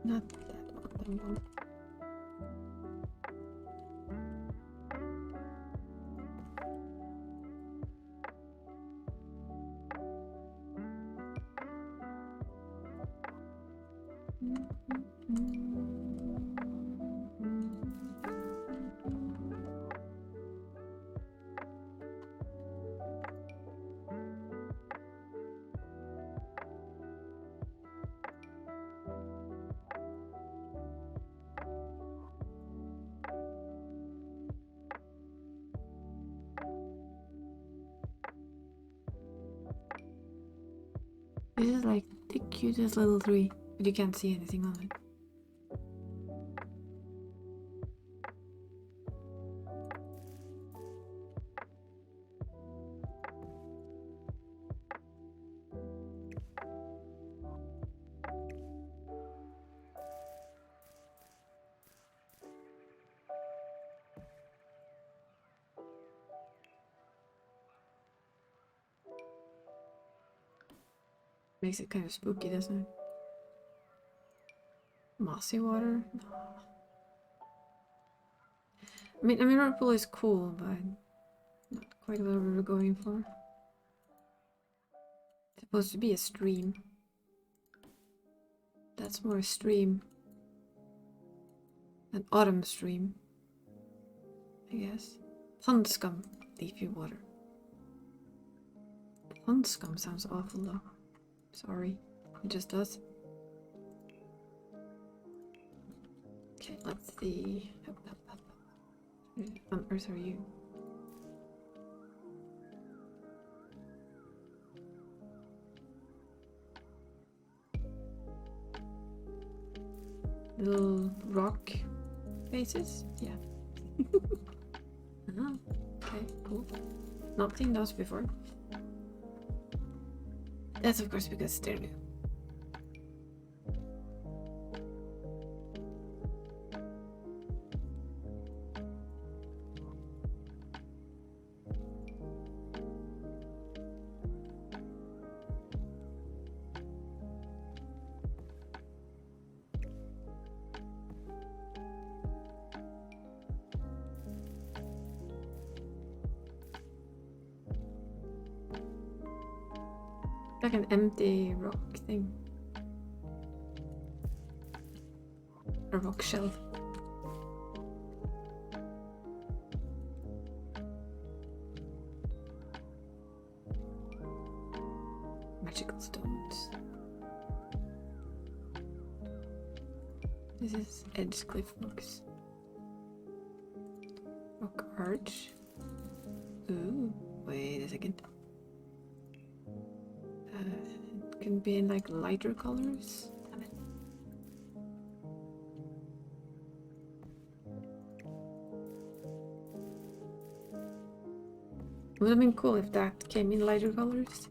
A: Not that long gone. This is like the cutest little tree, but you can't see anything on it. Makes it kind of spooky, doesn't it? Mossy water? No. I mean, a mirror pool is cool, but not quite what we were going for. It's supposed to be a stream. That's more a stream. An autumn stream, I guess. Pond scum, leafy water. Pond scum sounds awful though. Sorry, it just does. Okay, let's see. On earth are you? Little rock faces? Yeah. Okay, cool. Not seen those before. That's of course because they're new. Like an empty rock thing. A rock shelf. Magical stones. This is Edge Cliff Rocks. Rock Arch. Ooh, wait a second. It can be in like lighter colors. Damn it. Would have been cool if that came in lighter colors.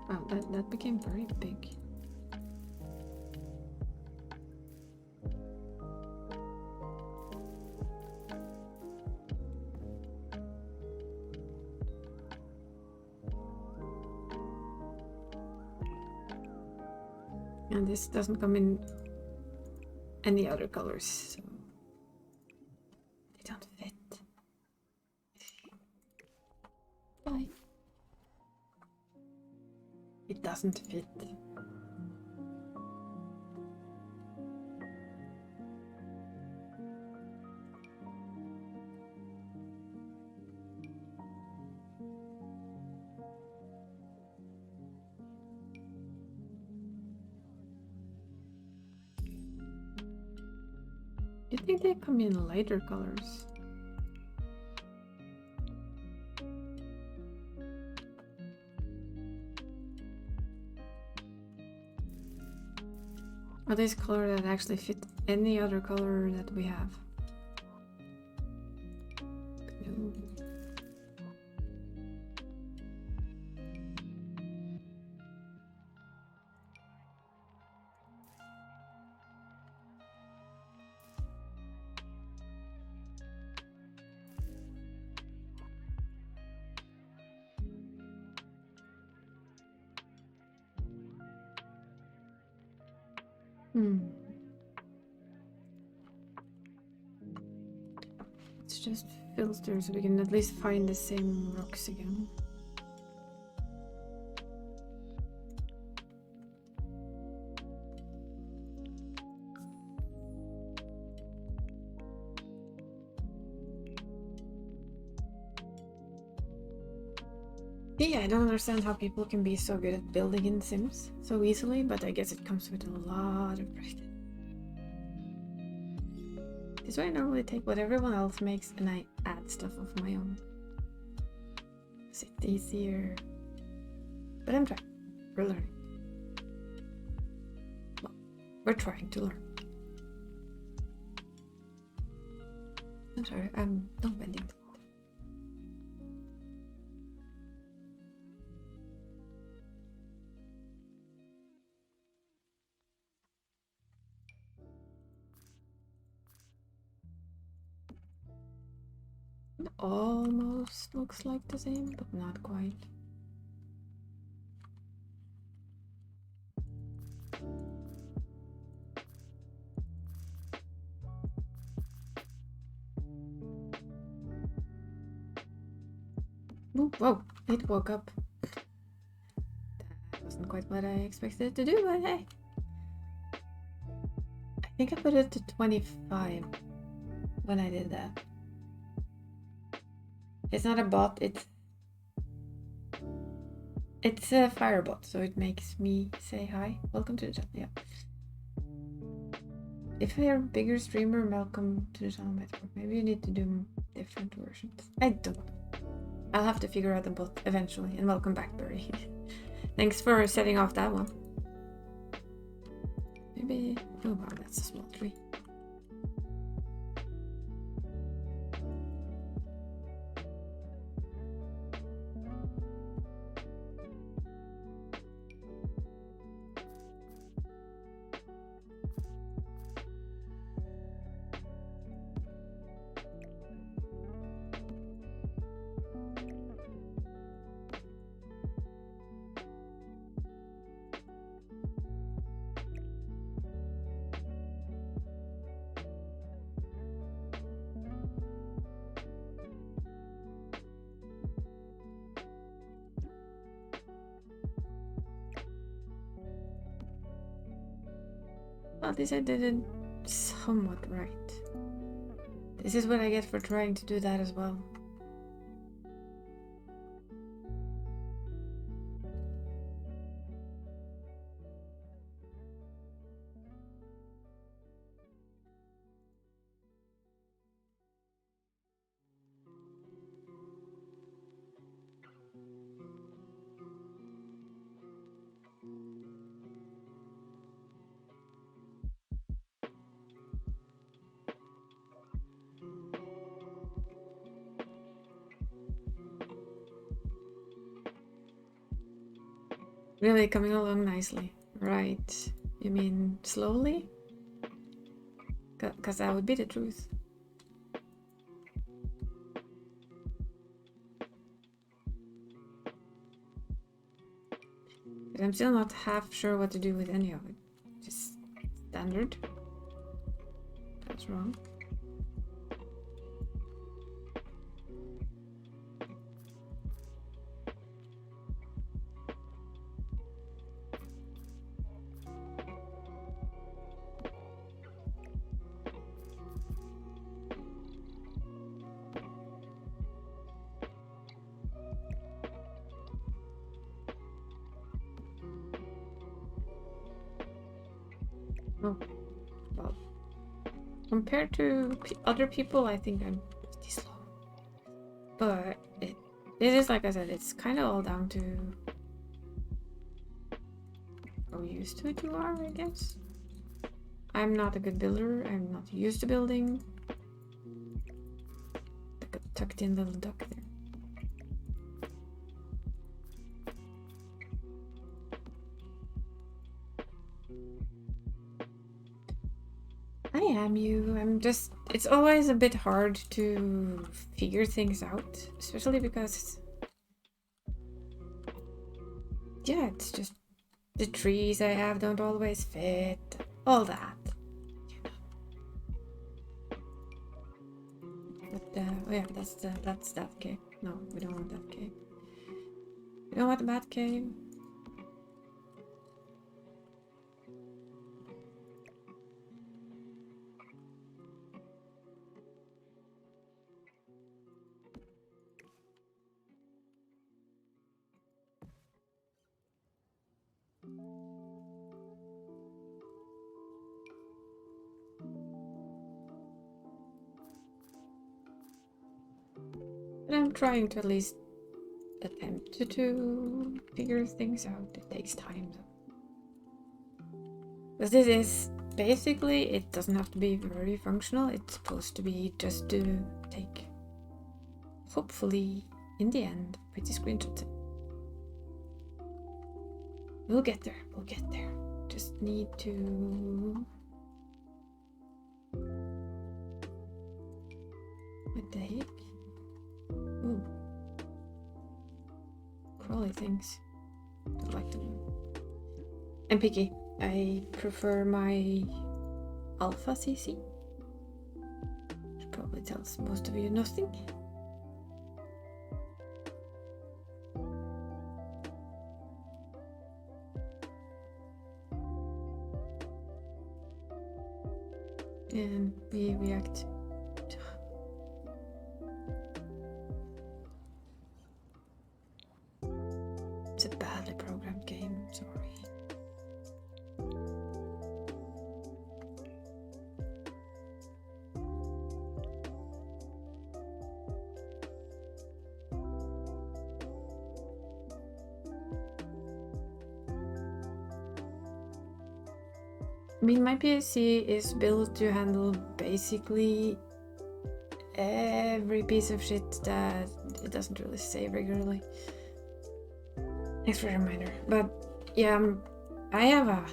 A: Wow, that became very big. And this doesn't come in any other colors, so they don't fit. Bye. It doesn't fit. You think they come in lighter colors? Are these colors that actually fit any other color that we have? No. Let's just filter so we can at least find the same rocks again. Yeah, I don't understand how people can be so good at building in Sims so easily, but I guess it comes with a lot of practice. This way I normally take what everyone else makes and I add stuff of my own. Is it easier? But I'm trying. We're learning. Well, we're trying to learn. I'm sorry, I'm not bending. almost looks like the same, but not quite. Ooh, whoa, it woke up. That wasn't quite what I expected it to do, but hey. I think I put it to 25 when I did that. It's not a bot, it's a firebot, so it makes me say hi. Welcome to the channel, yeah. If you're a bigger streamer, welcome to the channel. Maybe you need to do different versions. I don't know. I'll have to figure out the bot eventually. And welcome back, Barry. Thanks for setting off that one. Maybe... Oh wow, that's a small tree. Well, at least I did it somewhat right. This is what I get for trying to do that as well. Really coming along nicely. Right. You mean slowly? Because that would be the truth. But I'm still not half sure what to do with any of it. Just standard. That's wrong. Oh, well, compared to other people, I think I'm pretty slow. But it is, like I said, it's kind of all down to how used to it you are, I guess. I'm not a good builder. I'm not used to building. Like a tucked in little duck there. I am you. I'm just... It's always a bit hard to figure things out. Especially because... Yeah, it's just... The trees I have don't always fit. All that. But, oh yeah, that's that cave. No, we don't want that cave. We don't want the bat cave. But I'm trying to at least attempt to figure things out. It takes time though. Because this is basically, it doesn't have to be very functional. It's supposed to be just to take, hopefully, in the end, pretty screenshots. We'll get there. We'll get there. Just need to... What the heck? Ooh. Crawly things. Don't like them. I'm picky. I prefer my Alpha CC. Which probably tells most of you nothing. And we react. It's a badly programmed game, sorry. I mean, my PC is built to handle basically every piece of shit that it doesn't really say regularly. Thanks for a reminder. But yeah, I have a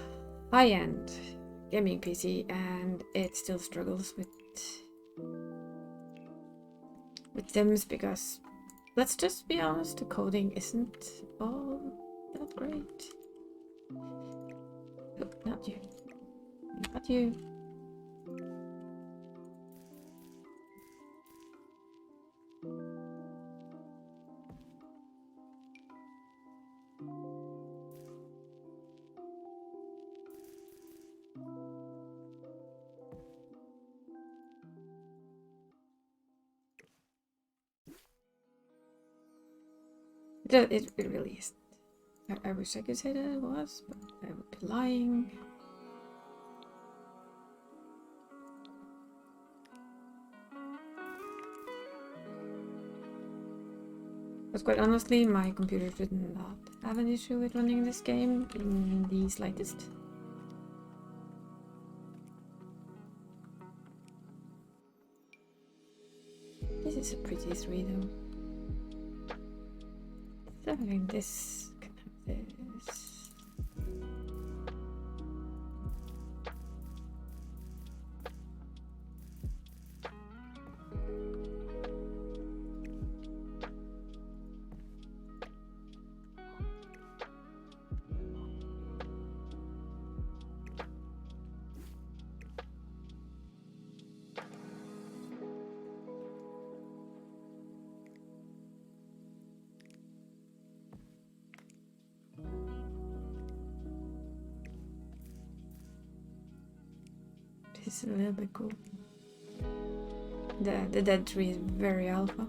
A: high-end gaming PC and it still struggles with thems because, let's just be honest, the coding isn't all that great. Oh, not you. Not you. It really isn't. I wish I could say that it was, but I would be lying. But quite honestly, my computer should not have an issue with running this game in the slightest. This is a pretty 3 though. So having this can have this. This is a little bit cool. The dead tree is very alpha.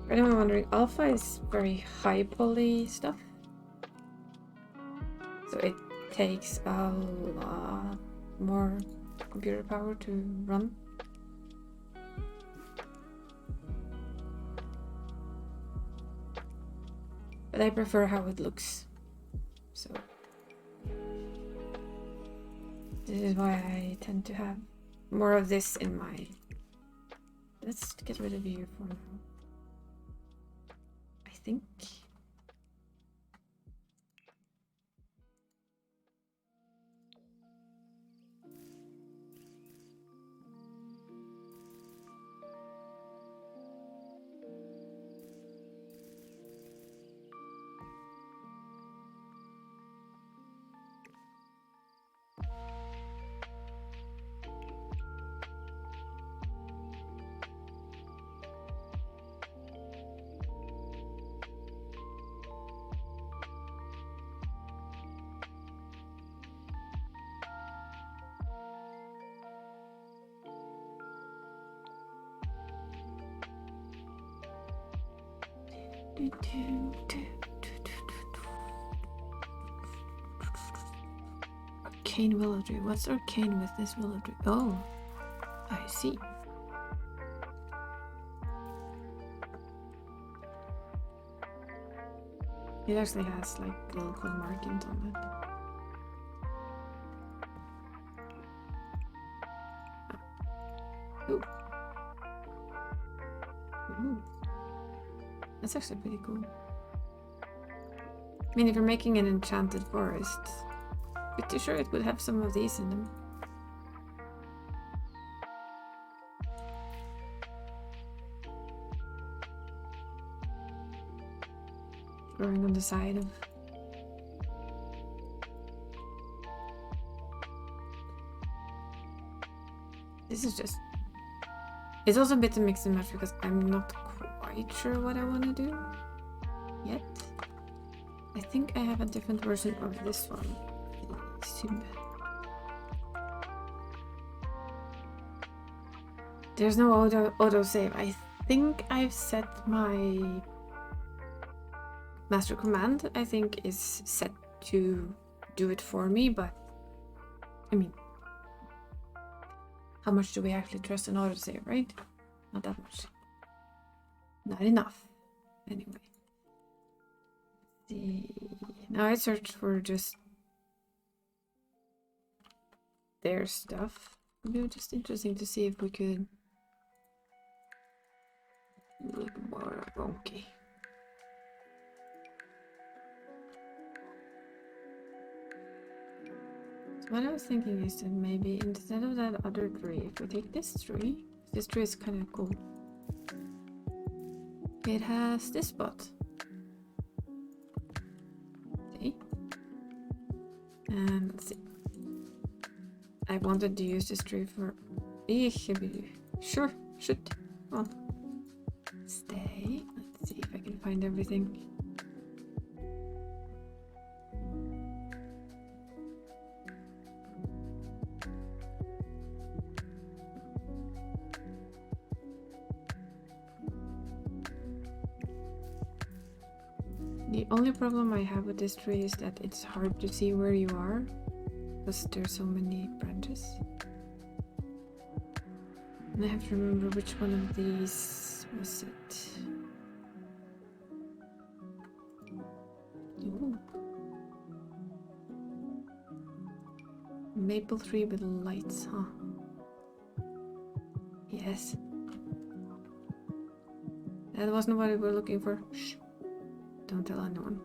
A: For anyone wondering, alpha is very high poly stuff. So it takes a lot more computer power to run. But I prefer how it looks. So this is why I tend to have more of this in my... Let's get rid of you for now. I think. Arcane Willow-Tree. What's arcane with this Willow-Tree? Oh, I see. It actually has like little cool markings on it. Ooh. Ooh. That's actually pretty cool. I mean, if you're making an enchanted forest, pretty sure it would have some of these in them. growing on the side of. This is just. It's also a bit of mix and match because I'm not quite sure what I want to do yet. I think I have a different version of this one. There's no auto save. I think I've set my master command. I think is set to do it for me, but I mean, how much do we actually trust an autosave, right? Not that much. Not enough. Anyway. See. Now I searched for just their stuff. It would be just interesting to see if we could look more wonky. What I was thinking is that maybe instead of that other tree, if we take this tree is kind of cool. It has this spot. See? And let's see. I wanted to use this tree for... Sure, shoot. Come on. Stay. Let's see if I can find everything. The only problem I have with this tree is that it's hard to see where you are because there's so many branches. And I have to remember which one of these was it. Ooh. Maple tree with lights, huh? Yes. That wasn't what we were looking for. Shh. Don't tell anyone.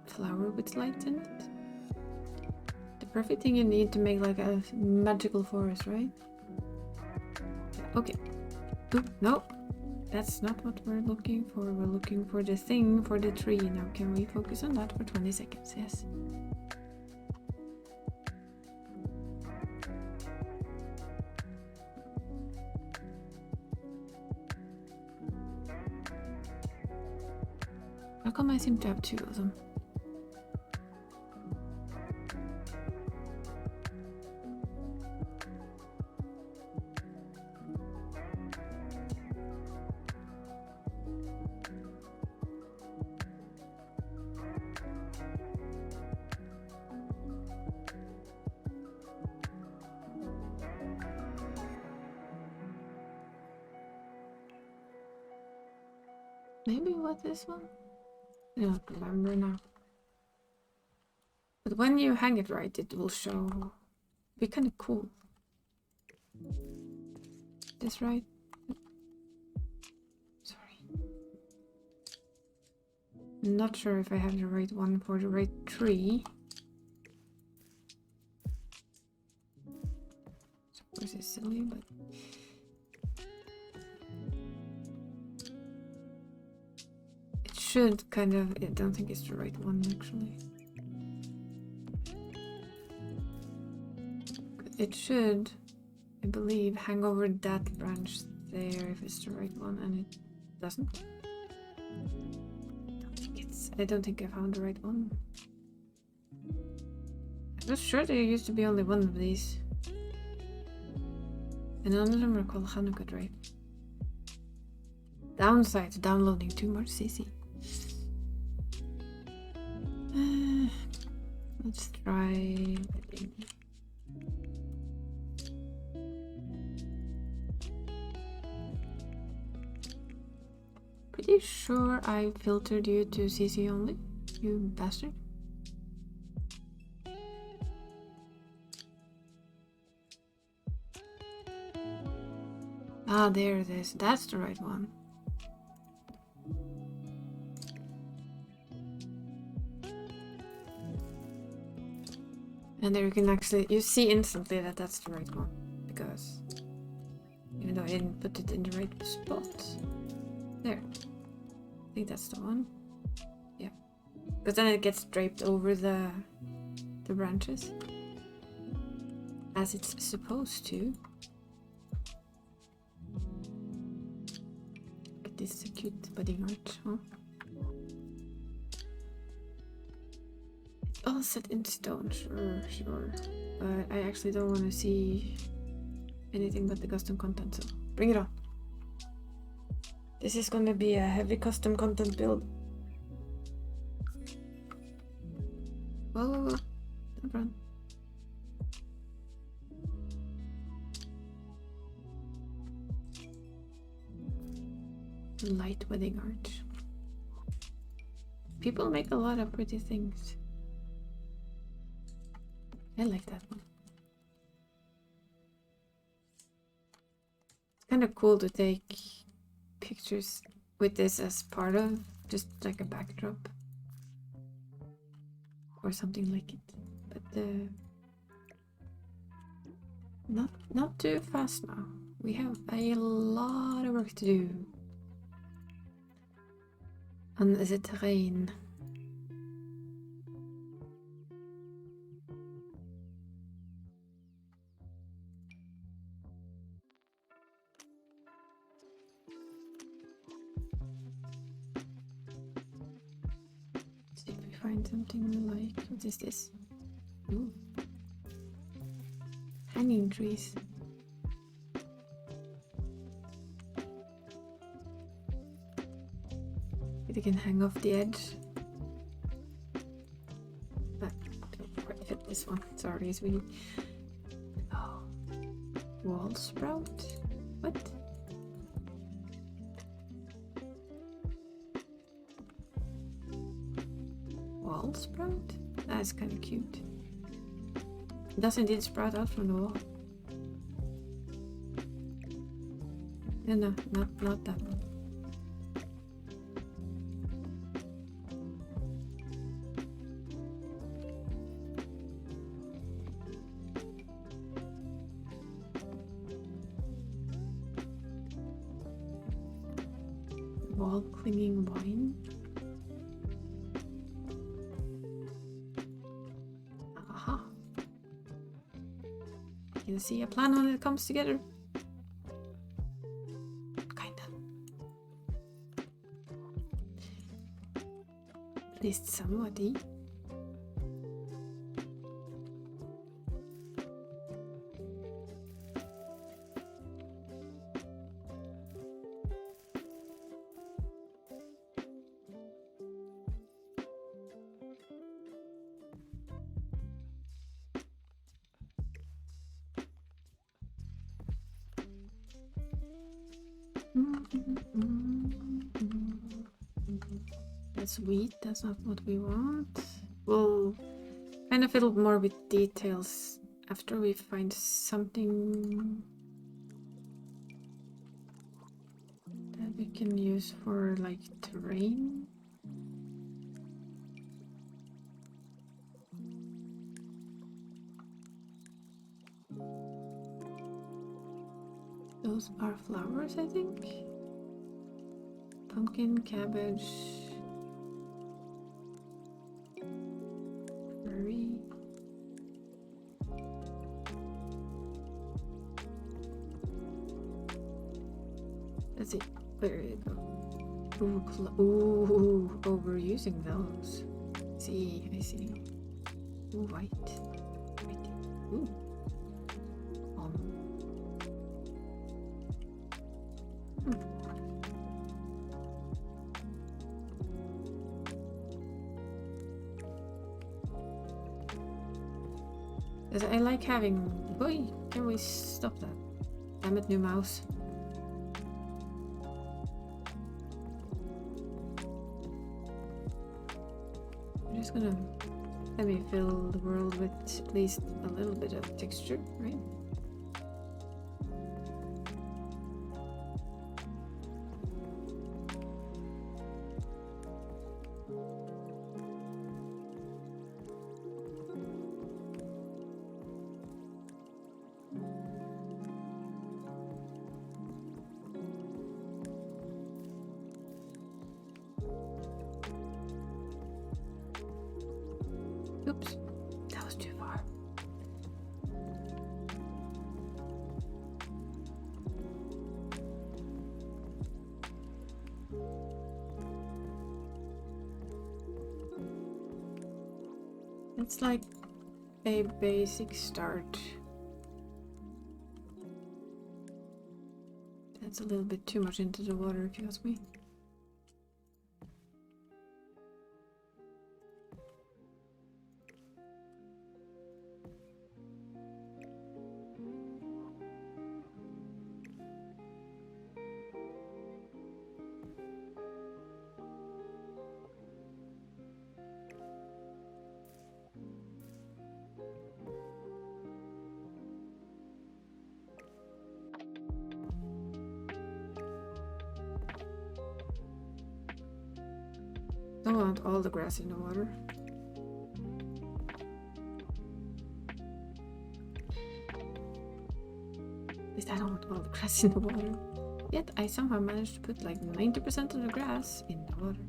A: Flower with light in it. The perfect thing you need to make like a magical forest, right? Okay. Oop, no. That's not what we're looking for. We're looking for the thing for the tree. Now can we focus on that for 20 seconds? Yes. How come I seem to have two of them? Maybe what this one? I don't remember now. But when you hang it right, it will show. Be kind of cool. This right? Sorry. I'm not sure if I have the right one for the right tree. This is silly, but. Should kind of, I don't think it's the right one actually. It should, I believe, hang over that branch there if it's the right one, and it doesn't. I don't think I found the right one. I was sure there used to be only one of these. And none of them are called Hanukkah, right? Downside to downloading too much CC. Let's try. Pretty sure I filtered you to CC only, you bastard. Ah, there it is. That's the right one. And there you can actually, you see instantly that that's the right one, because even though I didn't put it in the right spot, there. I think that's the one. Yeah. Because then it gets draped over the branches. As it's supposed to. But this is a cute budding arch, huh? It's all set in stone, sure. But I actually don't want to see anything but the custom content, so bring it on. This is gonna be a heavy custom content build. Whoa. Don't run. Light wedding arch. People make a lot of pretty things. I like that one. It's kind of cool to take pictures with this as part of just like a backdrop or something like it, but not too fast now. We have a lot of work to do on the terrain. See if we find something we like. What is this? Ooh. Hanging trees. It can hang off the edge. But don't quite fit this one. Sorry, it's weird. Oh. Wall sprout? What? Wall sprout? That's kind of cute. It does indeed sprout out from the wall. No, not that one. Wall clinging vine. Aha. You can see a plan when it comes together. Kinda. At least somebody. That's wheat, that's not what we want. We'll kind of fiddle more with details after we find something that we can use for like terrain. Those are flowers, I think. Pumpkin, cabbage, curry. That's it. There you go. Ooh, overusing those. I see. Ooh, white. Ooh. I like having... Boy, can we stop that? Damn it, new mouse. I'm just gonna... Let me fill the world with at least a little bit of texture, right? It's like a basic start. That's a little bit too much into the water, if you ask me. Don't want all the grass in the water. At least I don't want all the grass in the water. Yet I somehow managed to put like 90% of the grass in the water.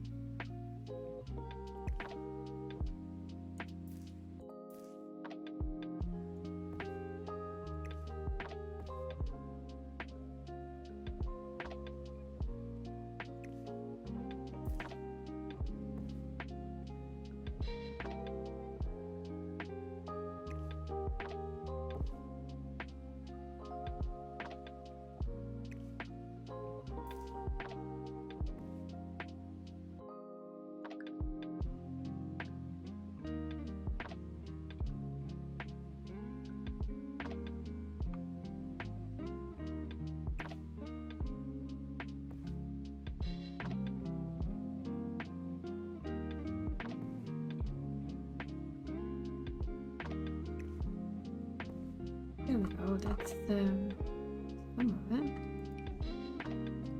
A: There we go, that's some of it.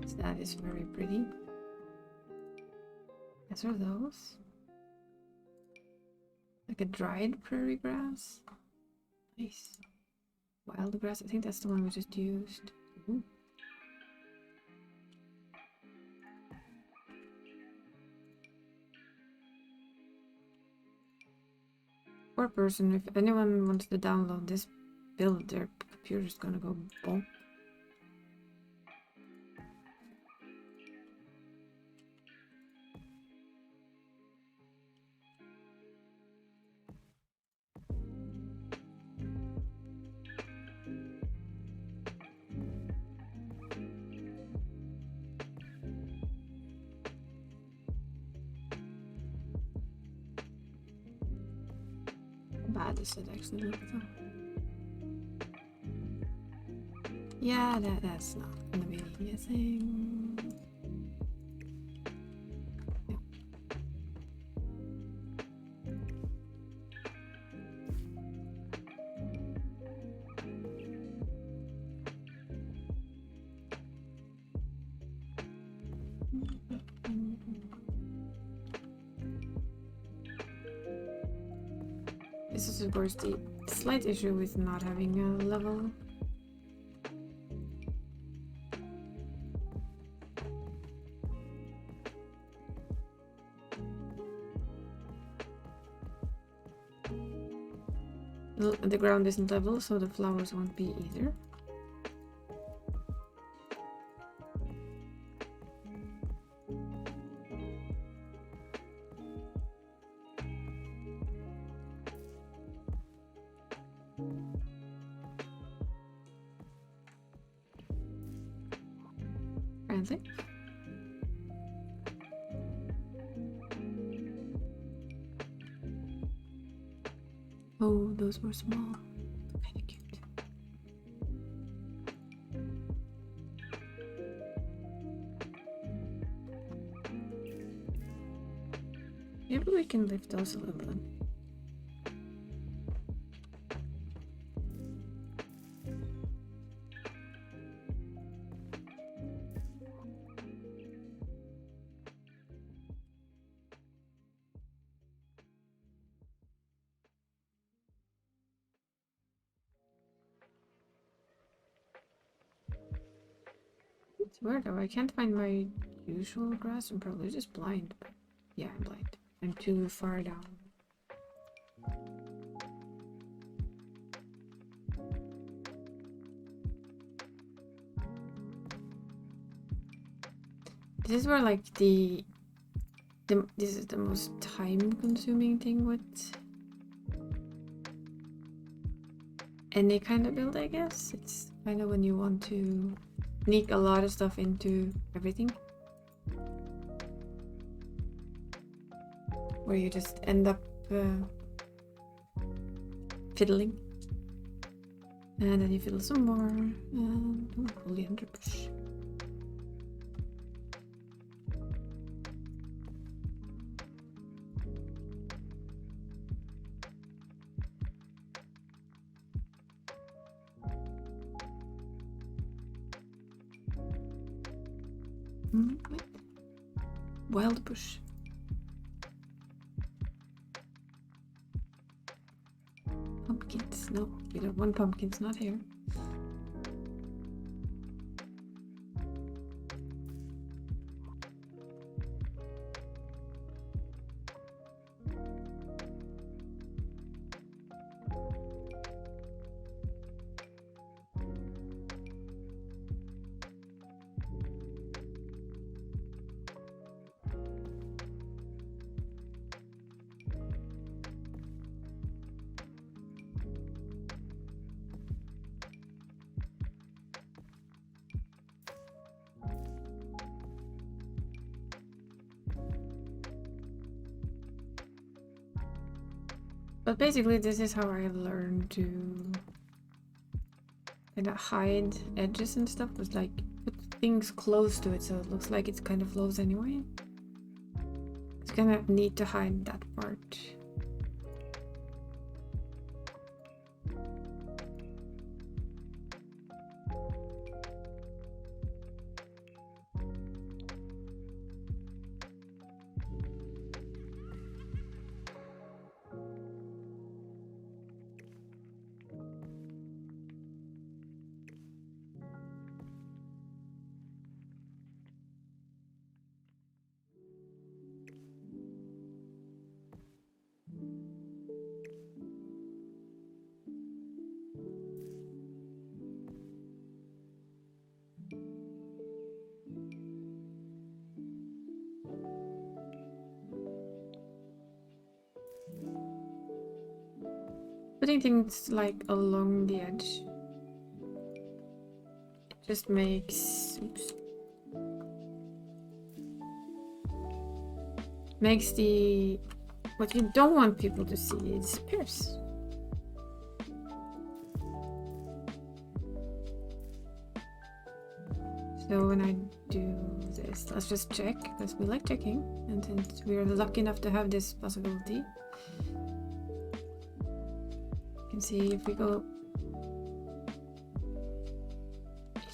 A: So that is very pretty. As are those. Like a dried prairie grass. Nice. Wild grass, I think that's the one we just used. Ooh. Poor person, if anyone wants to download this build, their computer's gonna go bonk. Bad is it actually look though? Yeah, that's not gonna be a thing. Yeah. This is of course the slight issue with not having a level. The ground isn't level, so the flowers won't be either. Apparently. Oh, those were small. Kind of cute. Maybe we can lift those a little bit. It's weird though, I can't find my usual grass. I'm probably just blind, but yeah, I'm blind. I'm too far down. This is where like this is the most time consuming thing with any kind of build, I guess. It's kind of when you want to sneak a lot of stuff into everything. Where you just end up fiddling. And then you fiddle some more. And holy underbush. Wait. Wild bush. Pumpkins. No, we don't want pumpkins, not here. But basically this is how I learned to kind of hide edges and stuff, was like put things close to it so it looks like it's kind of flows anyway. It's kind of neat to hide that part. Putting things like along the edge, it just makes, oops, makes the, what you don't want people to see disappears. So when I do this, let's just check, because we like checking, and since we're lucky enough to have this possibility, you can see if we go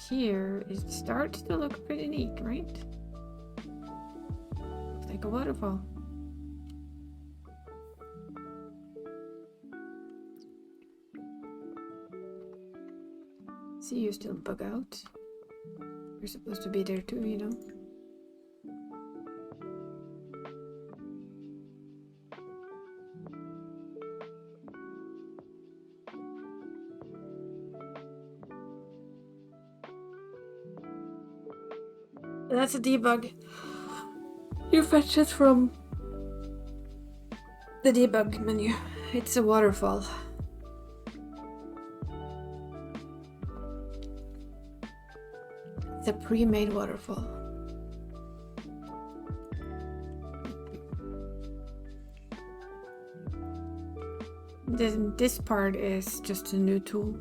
A: here, it starts to look pretty neat, right? Looks like a waterfall. See, you still bug out. You're supposed to be there too, you know. That's a debug. You fetch it from the debug menu. It's a waterfall. It's a pre-made waterfall. This part is just a new tool.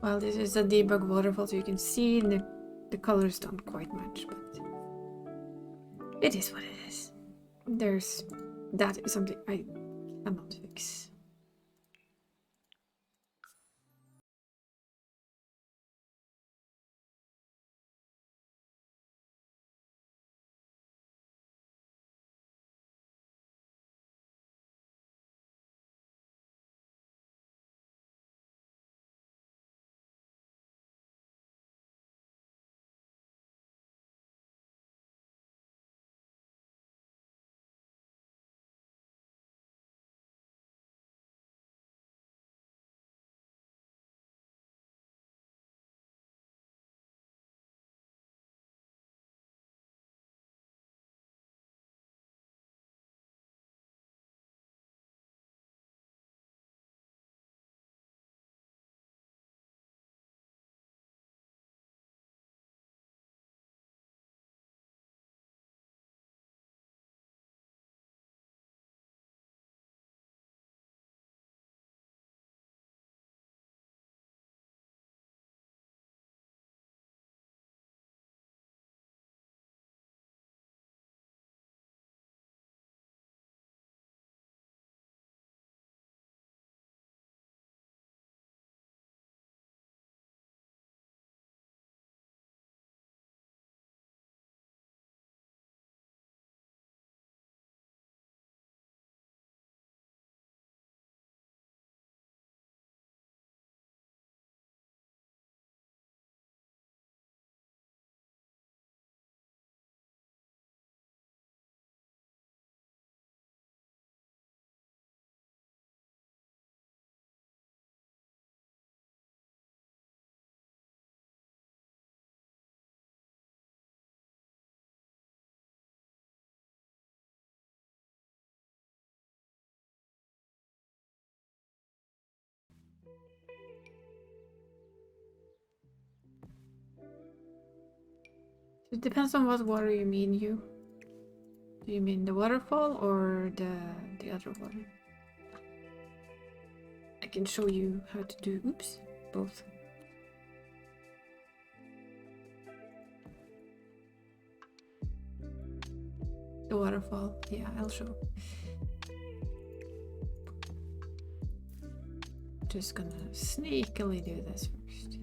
A: Well, this is a debug waterfall, so you can see the colors don't quite match, but it is what it is. That is something I cannot fix. It depends on what water you mean, you. Do you mean the waterfall or the other water? I can show you how to do, oops, both. The waterfall, yeah, I'll show. Just gonna sneakily do this first.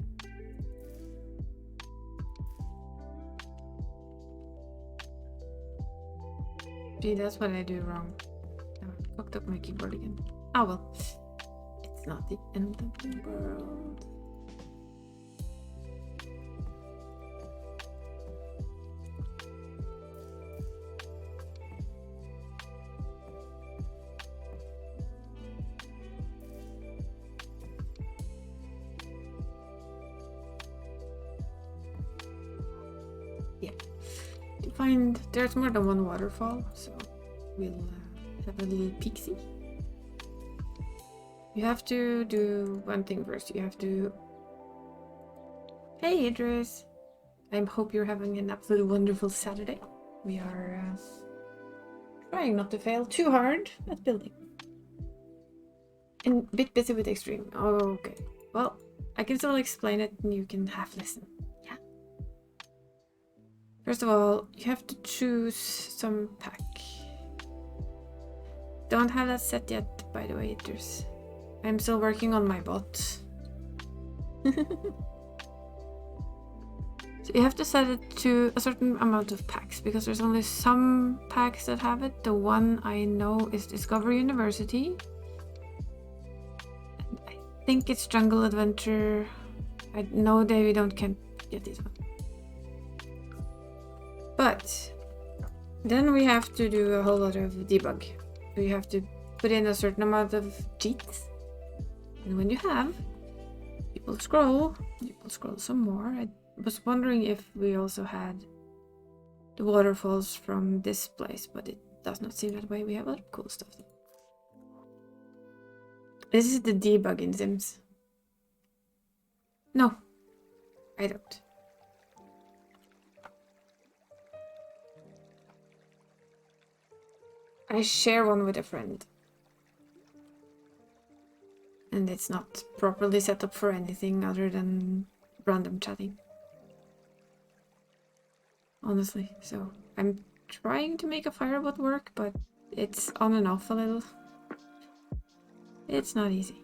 A: Gee, that's what I do wrong. I fucked up my keyboard again. Oh well. It's not the end of the world. Yeah. To find, there's more than one waterfall, so we'll have a little peek-see. You have to do one thing first. You have to... Hey, Idris! I hope you're having an absolutely wonderful Saturday. We are trying not to fail too hard at building. And a bit busy with extreme. Okay. Well, I can still explain it and you can half listen. Yeah. First of all, you have to choose some pack. Don't have that set yet, by the way, Idris. I'm still working on my bot. So you have to set it to a certain amount of packs because there's only some packs that have it. The one I know is Discovery University. And I think it's Jungle Adventure. I know they can't get this one. But then we have to do a whole lot of debug. So you have to put in a certain amount of cheats. And when you have, you will scroll some more. I was wondering if we also had the waterfalls from this place, but it does not seem that way. We have a lot of cool stuff. This is the debug in Sims. No, I don't. I share one with a friend. And it's not properly set up for anything other than random chatting. Honestly, so I'm trying to make a firebot work, but it's on and off a little. It's not easy.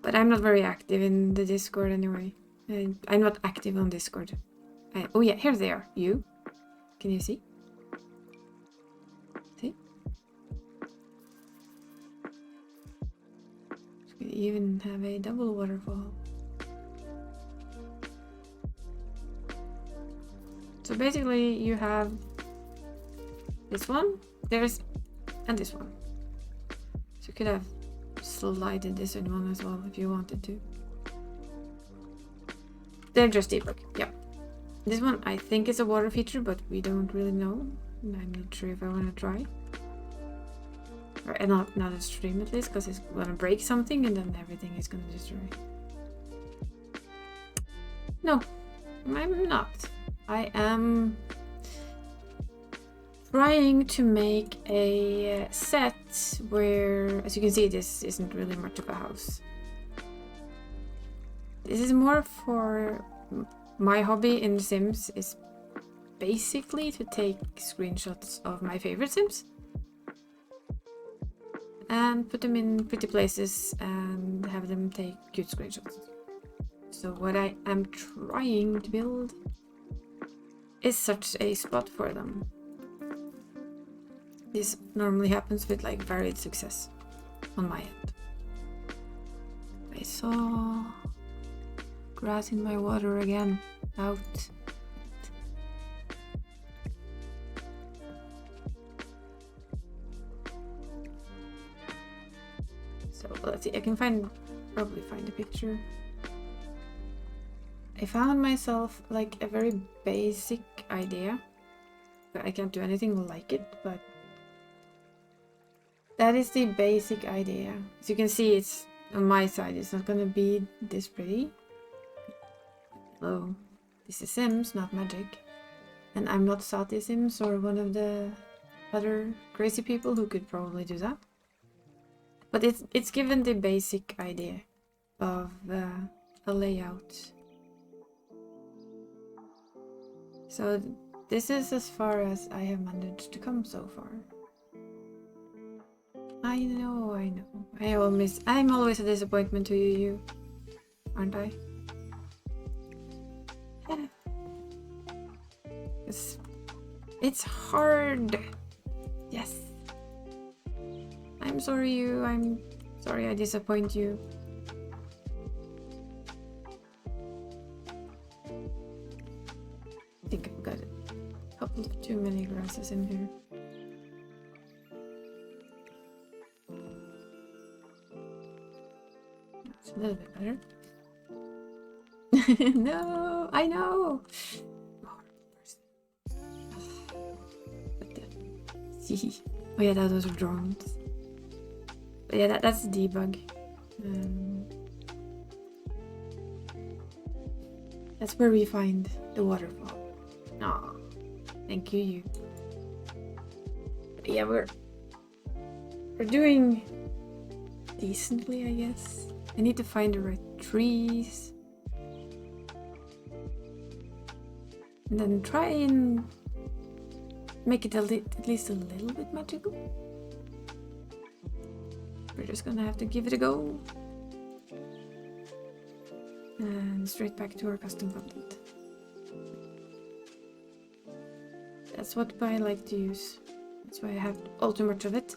A: But I'm not very active in the Discord anyway. I'm not active on Discord. Oh yeah, here they are. You? Can you see? See? We even have a double waterfall. So basically you have this one, and this one. So you could have slided this in one as well if you wanted to. They're just debug, yeah. This one I think is a water feature, but we don't really know. I'm not sure if I want to try. Or not at stream at least, because it's gonna break something and then everything is gonna destroy. No, I'm not. I am trying to make a set where, as you can see, this isn't really much of a house. This is more for my hobby in Sims is basically to take screenshots of my favorite Sims and put them in pretty places and have them take cute screenshots. So what I am trying to build is such a spot for them. This normally happens with like varied success on my end. I saw grass in my water again. Out. So let's see, I can probably find a picture. I found myself like a very basic idea. I can't do anything like it, but that is the basic idea. As you can see, it's on my side. It's not gonna be this pretty. Hello. This is Sims, not magic. And I'm not Sati Sims or one of the other crazy people who could probably do that. But it's given the basic idea of a layout. So this is as far as I have managed to come so far. I know. I'm always a disappointment to you, aren't I? It's hard. Yes. I'm sorry I'm sorry I disappoint you. I think I've got a couple of too many grasses in here. That's a little bit better. No, I know. Oh yeah, those are drones. But yeah, that's the debug. That's where we find the waterfall. Aw, thank you. But yeah, we're doing decently, I guess. I need to find the right trees. And then try and make it at least a little bit magical. We're just gonna have to give it a go. And straight back to our custom content. That's what I like to use. That's why I have all too much of it.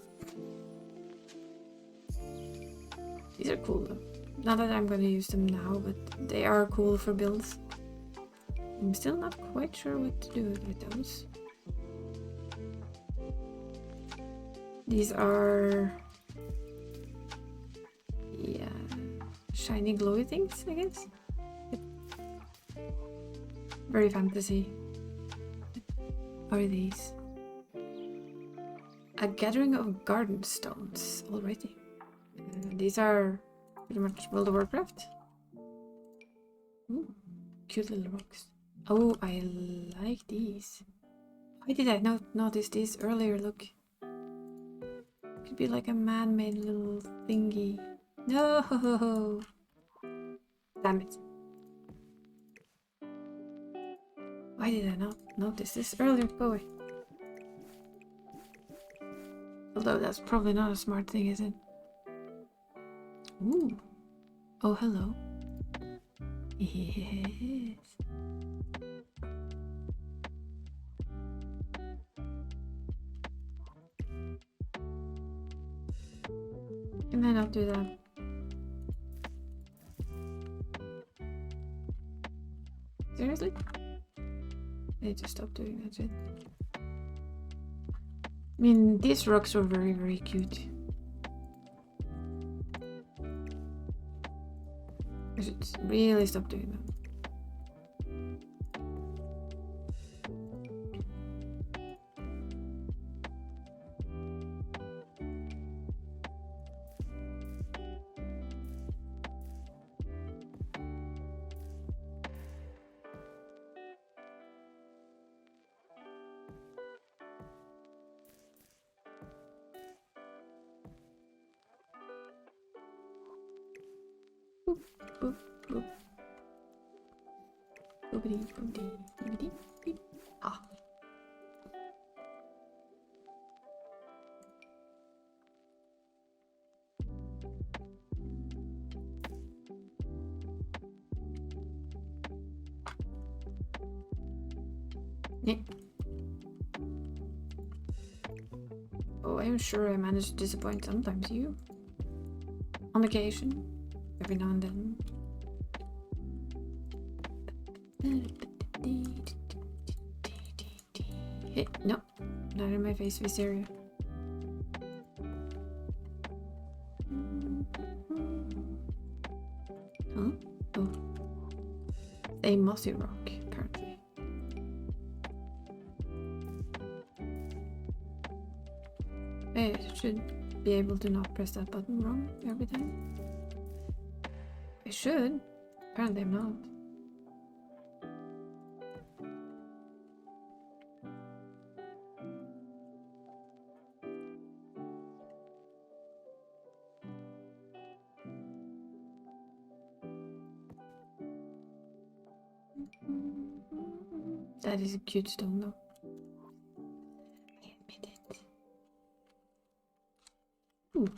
A: These are cool though. Not that I'm gonna use them now, but they are cool for builds. I'm still not quite sure what to do with those. These are, yeah, shiny glowy things, I guess. Very fantasy. What are these? A gathering of garden stones already. These are pretty much World of Warcraft. Ooh, cute little rocks. Oh, I like these. Why did I not notice these earlier? Look. Could be like a man-made little thingy. No! Damn it. Why did I not notice this earlier? Go away. Although that's probably not a smart thing, is it? Ooh. Oh, hello. Yes. Can I not do that? Seriously? I need to stop doing that shit. I mean, these rocks are very, very cute. I should really stop doing that. Boop, boop. Boopity, boopity, boopity, beep. Ah. Yeah. Oh, I'm sure I manage to disappoint sometimes you. On occasion. Every now and then. Hey, no, not in my face, Wisteria. Huh? Oh. A mossy rock, apparently. I should be able to not press that button wrong every time. I should. Apparently I'm not. That is a cute stone though. I admit it. Ooh.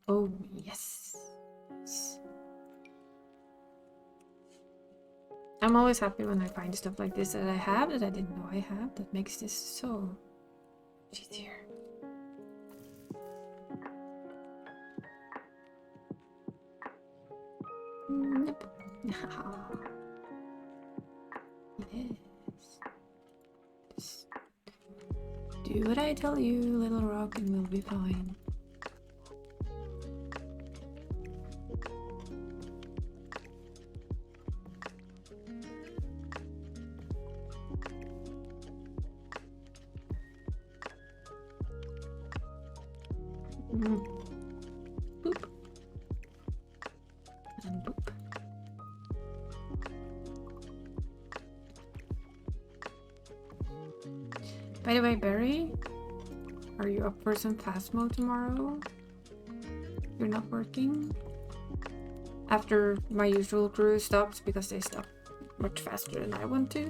A: Oh, yes. I'm always happy when I find stuff like this that I have that I didn't know I have. That makes this so easier. Nope. Yes. Just do what I tell you, little rock, and we'll be fine. Boop. And boop. By the way, Barry, are you up for some fast mode tomorrow? You're not working? After my usual crew stops, because they stop much faster than I want to.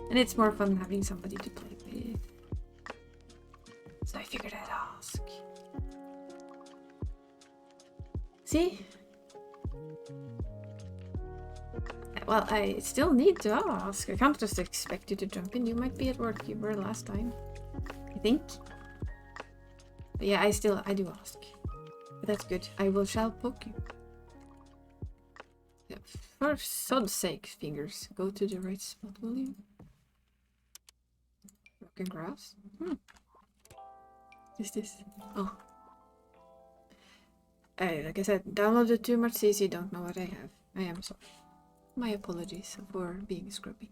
A: And it's more fun having somebody to play with. So I figured I'd ask. See? Well, I still need to ask. I can't just expect you to jump in. You might be at work. You were last time, I think. But yeah, I do ask. But that's good. I shall poke you. Yeah, for sod's sake, fingers, go to the right spot, will you? Broken grass? Is this? Oh. Like I said, downloaded too much CC, don't know what I have. I am sorry. My apologies for being scrubby.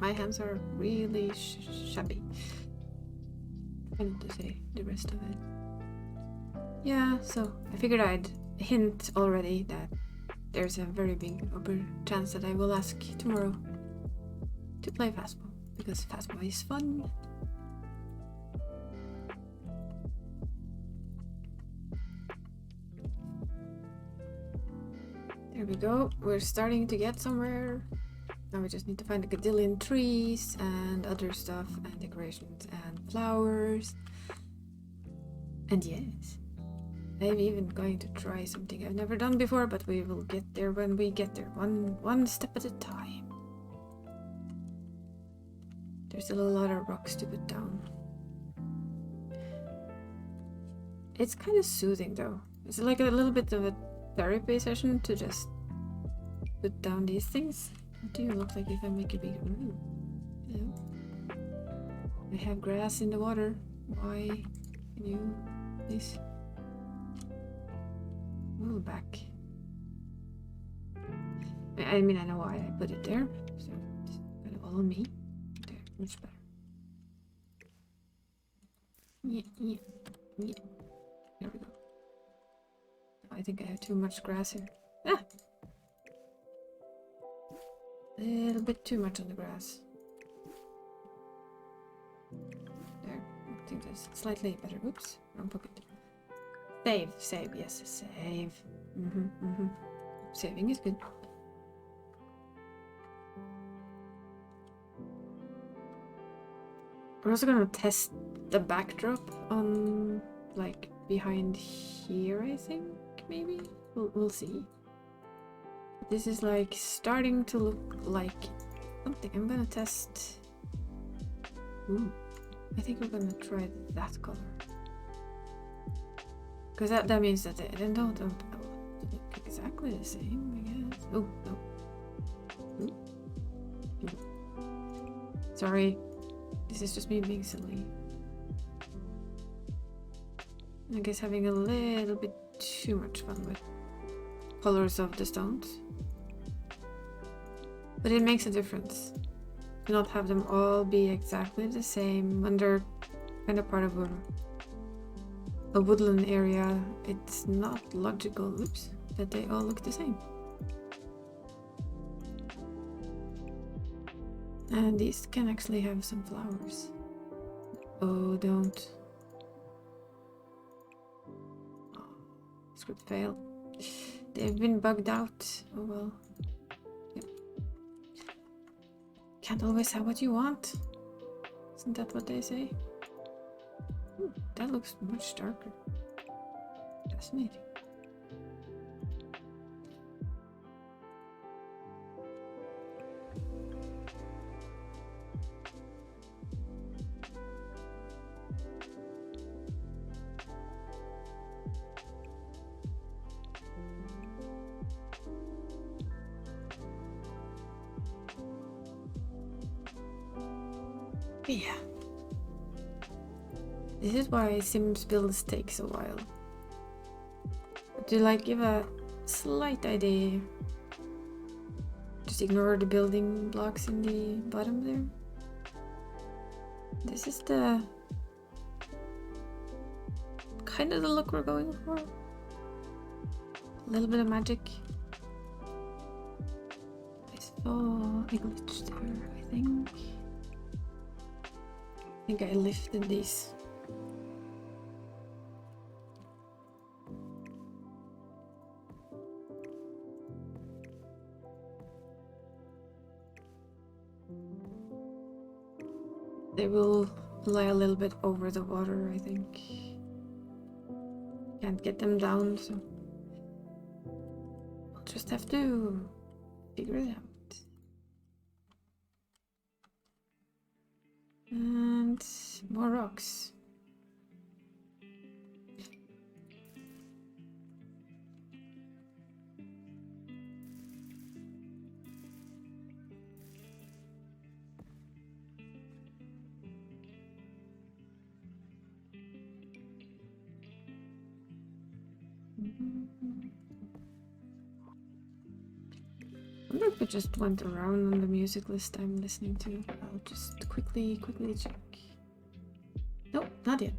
A: My hands are really shabby. I need to say the rest of it. Yeah, so I figured I'd hint already that there's a very big chance that I will ask tomorrow to play fastball, because fastball is fun. There we go, we're starting to get somewhere. Now we just need to find a gadillion trees and other stuff and decorations and flowers. And yes, I'm even going to try something I've never done before, but we will get there when we get there. One step at a time. There's still a lot of rocks to put down. It's kind of soothing though. It's like a little bit of a therapy session to just put down these things. What do you look like if I make it bigger? Hello. I have grass in the water. Why can you please move back? I mean, I know why I put it there, so it's kind of all on me. There, much better. Yeah. There we go. I think I have too much grass here. Ah! A little bit too much on the grass. There, I think that's slightly better. Oops, wrong pocket. Save, yes, save. Saving is good. We're also gonna test the backdrop on, like, behind here, I think, maybe? We'll see. This is like starting to look like something. I'm gonna test. Ooh, I think we're gonna try that color, because that means that they don't look exactly the same, I guess. Oh no. Sorry, this is just me being silly. I guess having a little bit too much fun with colors of the stones. But it makes a difference to not have them all be exactly the same when they're kind of part of a a woodland area, it's not logical, oops, that they all look the same. And these can actually have some flowers. Oh, don't. Oh, script fail. They've been bugged out. Oh well. Yeah. Can't always have what you want. Isn't that what they say? Ooh, that looks much darker. Fascinating. Yeah. This is why Sims builds takes a while. To like give a slight idea, just ignore the building blocks in the bottom there. This is the kind of the look we're going for. A little bit of magic. I saw a glitch there, I think. I think I lifted these. They will lie a little bit over the water, I think. Can't get them down, so we'll just have to figure it out. And more rocks. I wonder if it just went around on the music list I'm listening to. I'll just quickly check. Nope, not yet.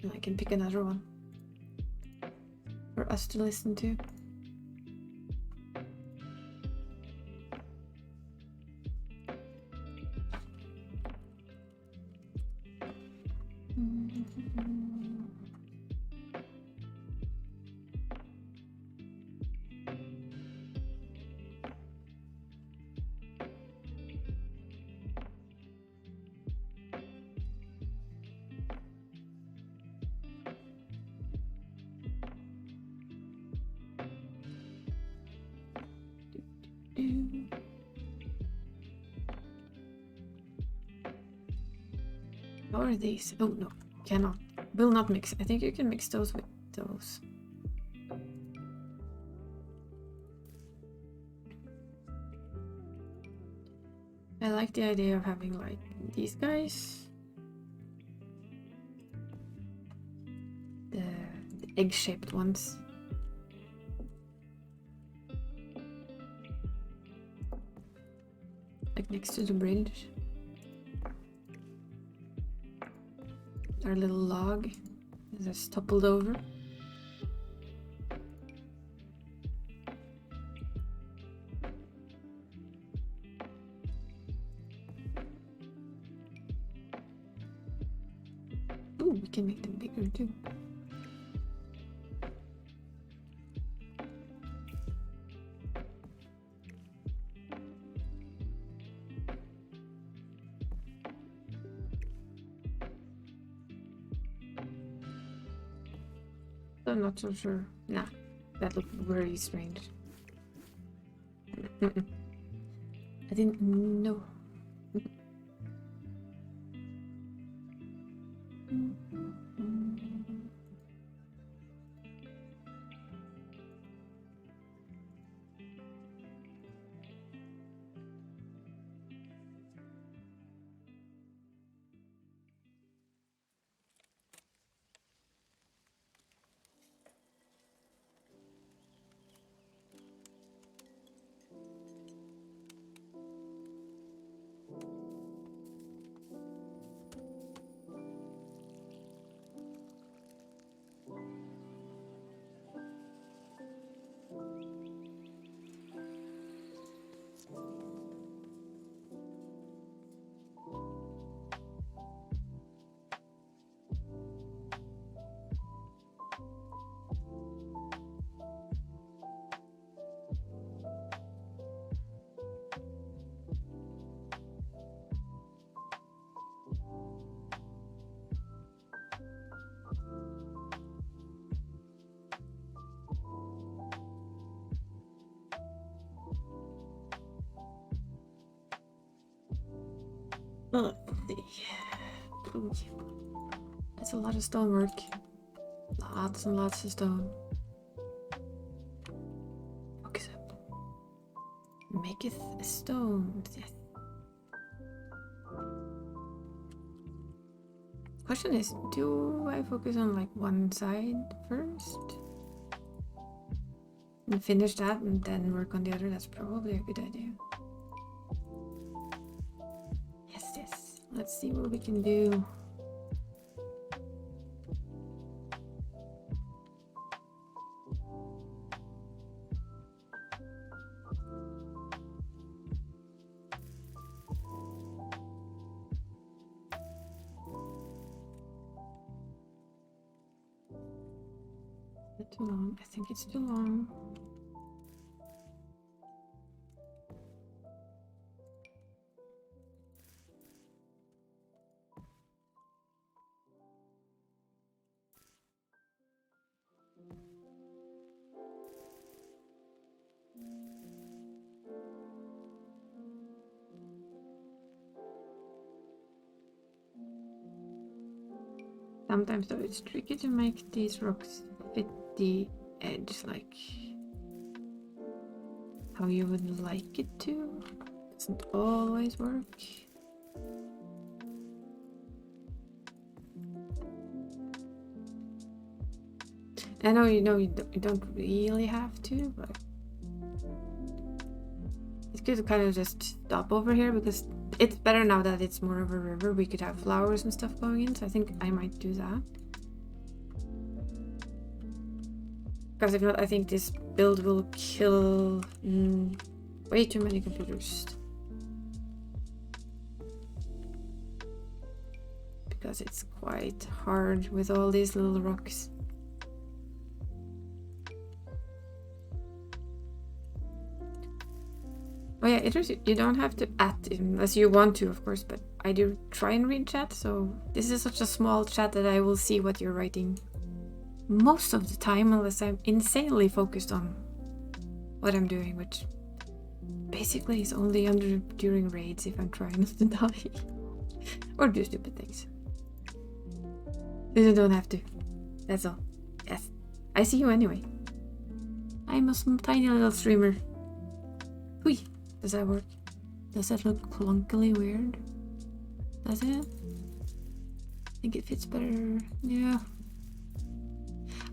A: And I can pick another one for us to listen to. How are these? Oh no, cannot. Will not mix. I think you can mix those with those. I like the idea of having like these guys. The egg-shaped ones. Like next to the bridge. Our little log is just toppled over. Ooh, we can make them bigger too. I'm not so sure. Nah, that looked very strange. I didn't know. Let's see. Ooh, that's a lot of stonework. Lots and lots of stone. Focus up. Maketh a stone. Yes. Question is, do I focus on like one side first? And finish that and then work on the other? That's probably a good idea. Yes, yes. Let's see what we can do. Too long. I think it's too long. Sometimes though it's tricky to make these rocks fit the edge like how you would like it to. Doesn't always work. I know you don't really have to, but it's good to kind of just stop over here because it's better now that it's more of a river. We could have flowers and stuff going in, so I think I might do that. Because if not, I think this build will kill way too many computers. Because it's quite hard with all these little rocks. Oh yeah, you don't have to add unless you want to, of course, but I do try and read chat, so this is such a small chat that I will see what you're writing most of the time, unless I'm insanely focused on what I'm doing, which basically is only during raids if I'm trying not to die or do stupid things. You don't have to. That's all. Yes, I see you anyway. I'm a tiny little streamer. Hui. Does that work? Does that look clunkily weird? Does it? I think it fits better. Yeah.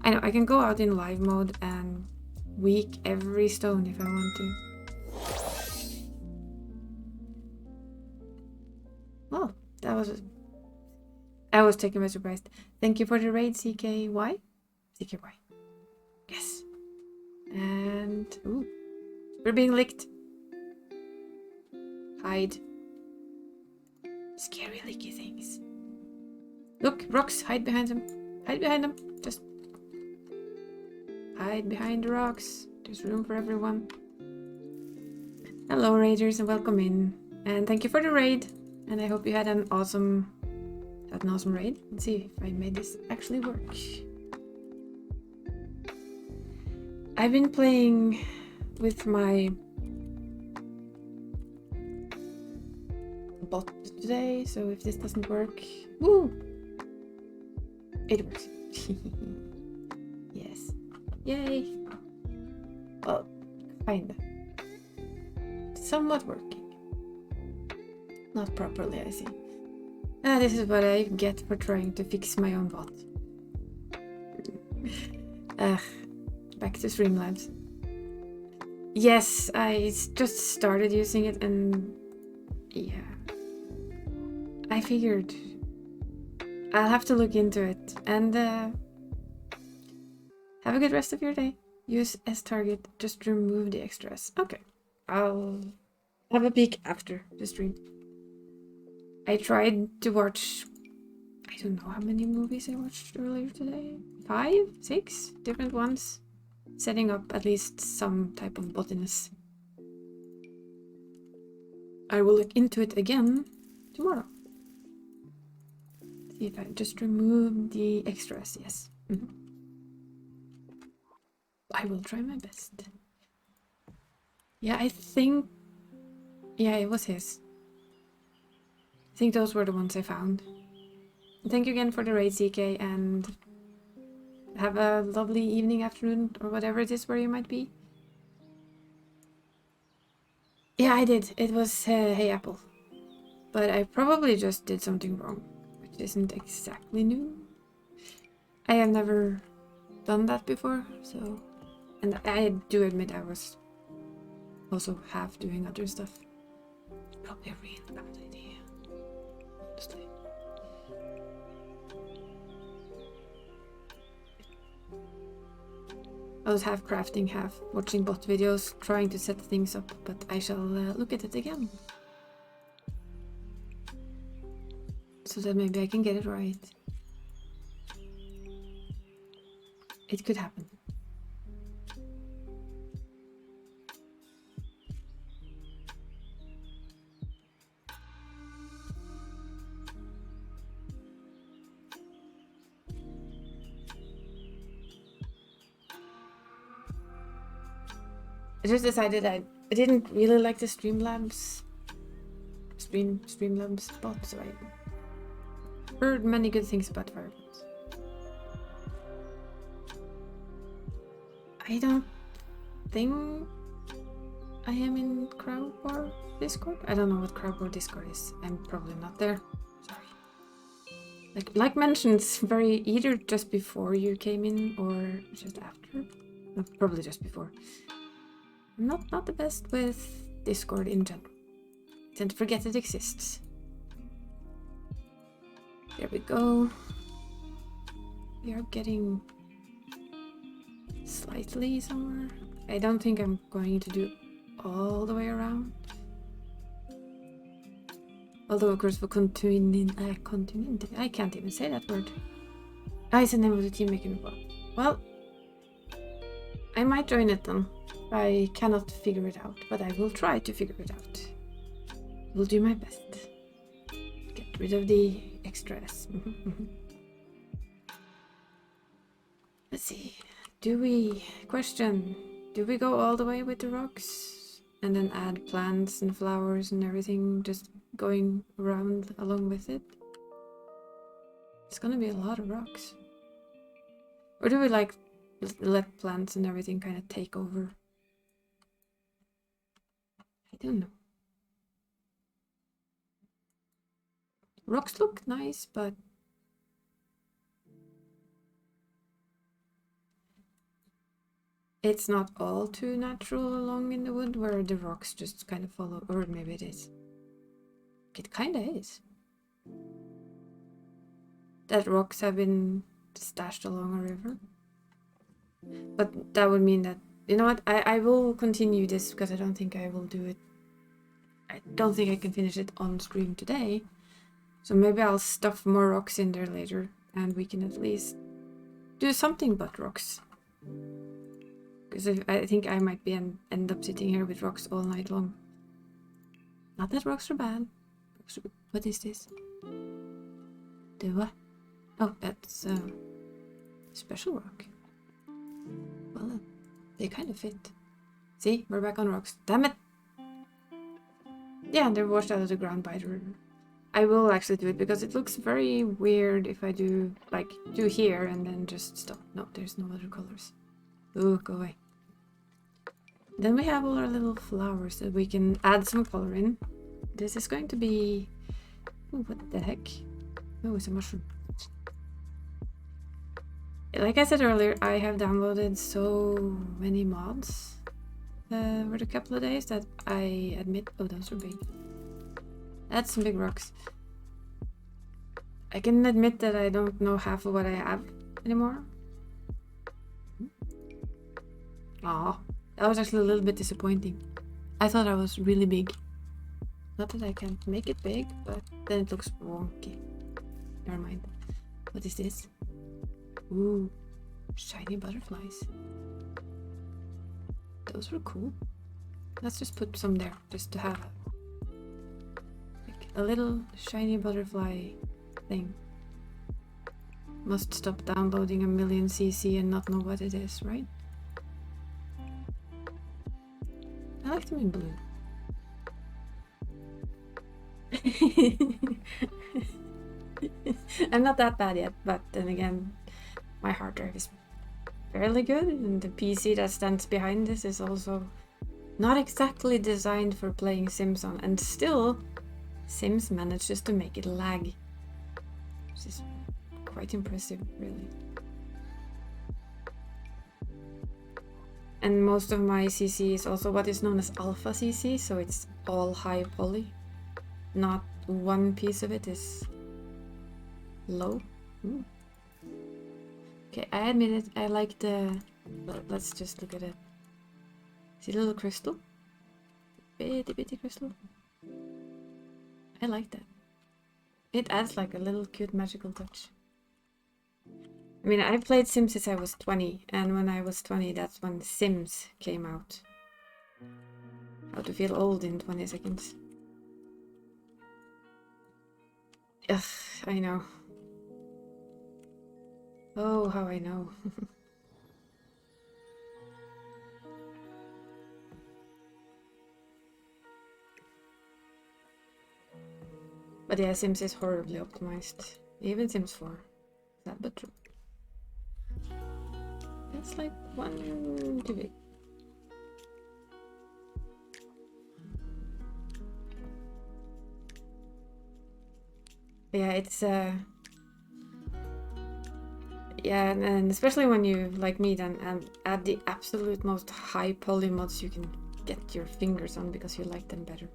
A: I know, I can go out in live mode and weak every stone if I want to. Oh, I was taken by surprise. Thank you for the raid, CKY. CKY. Yes. And ooh, we're being licked. Hide. Scary licky things. Look, rocks, hide behind them. Hide behind them. Just hide behind the rocks. There's room for everyone. Hello raiders and welcome in. And thank you for the raid. And I hope you had an awesome raid. Let's see if I made this actually work. I've been playing with my bot today, so if this doesn't work, woo! It works. Yes. Yay! Well, kinda. Somewhat working. Not properly, I see. This is what I get for trying to fix my own bot. Back to Streamlabs. Yes, I just started using it and yeah. I figured I'll have to look into it and have a good rest of your day. Use S target, just remove the extras. Okay, I'll have a peek after the stream. I tried to watch, I don't know how many movies I watched earlier today. 5, 6 different ones, setting up at least some type of botiness. I will look into it again tomorrow. See if I just remove the extras, yes. I will try my best. Yeah, I think... Yeah, it was his. I think those were the ones I found. Thank you again for the raid, CK, and have a lovely evening, afternoon, or whatever it is where you might be. Yeah, I did. It was Hey Apple. But I probably just did something wrong, which isn't exactly new. I have never done that before, so... And I do admit I was also half doing other stuff. Probably a really bad idea, honestly. I was half crafting, half watching bot videos, trying to set things up, but I shall look at it again. So that maybe I can get it right. It could happen. I just decided I didn't really like the Streamlabs bot, so I heard many good things about Firefox. I don't think I am in Crowbar Discord. I don't know what Crowbar Discord is. I'm probably not there. Sorry. Like mentioned, it's very either just before you came in or just after. No, probably just before. I'm not the best with Discord in general. I tend to forget it exists. There we go. We are getting slightly somewhere. I don't think I'm going to do all the way around. Although of course for continuity, I can't even say that word. It's the name of the team making a bot. Well, I might join it then. I cannot figure it out, but I will try to figure it out. Will do my best. Get rid of the extra S. Let's see. Do we go all the way with the rocks and then add plants and flowers and everything just going around along with it? It's gonna be a lot of rocks. Or do we like let plants and everything kind of take over? I don't know. Rocks look nice, but it's not all too natural along in the wood where the rocks just kind of follow, or maybe it is. It kind of is. That rocks have been stashed along a river. But that would mean that, you know what, I will continue this because I don't think I will do it. I don't think I can finish it on stream today. So maybe I'll stuff more rocks in there later and we can at least do something but rocks. Because I think I might be end up sitting here with rocks all night long. Not that rocks are bad. What is this? The what? Oh, that's special rock. Well, they kind of fit. See, we're back on rocks. Damn it! Yeah, they're washed out of the ground by the river. I will actually do it because it looks very weird if I do here and then just stop. No, there's no other colors. Ooh, go away. Then we have all our little flowers that we can add some color in. This is going to be... Ooh, what the heck? Oh, it's a mushroom. Like I said earlier, I have downloaded so many mods over the couple of days that I admit... Oh, those are big. That's some big rocks. I can admit that I don't know half of what I have anymore. Aw, that was actually a little bit disappointing. I thought I was really big. Not that I can't make it big, but then it looks wonky. Never mind. What is this? Ooh, shiny butterflies. Those were cool. Let's just put some there, just to have like a little shiny butterfly thing. Must stop downloading a million CC and not know what it is, right? I like them in blue. I'm not that bad yet, but then again, my hard drive is fairly good, and the PC that stands behind this is also not exactly designed for playing Sims on, and still, Sims manages to make it lag, which is quite impressive, really. And most of my CC is also what is known as alpha CC, so it's all high poly. Not one piece of it is low. Ooh. Okay, I admit it, I like the... Let's just look at it. See the little crystal? Bitty crystal? I like that. It adds like a little cute magical touch. I mean, I've played Sims since I was 20, and when I was 20, that's when Sims came out. How to feel old in 20 seconds. Ugh, I know. Oh, how I know. But yeah, Sims is horribly optimized. Even Sims 4. Sad but true. That's like one too big. Yeah, it's yeah, and especially when you, like me, then add the absolute most high poly mods you can get your fingers on because you like them better.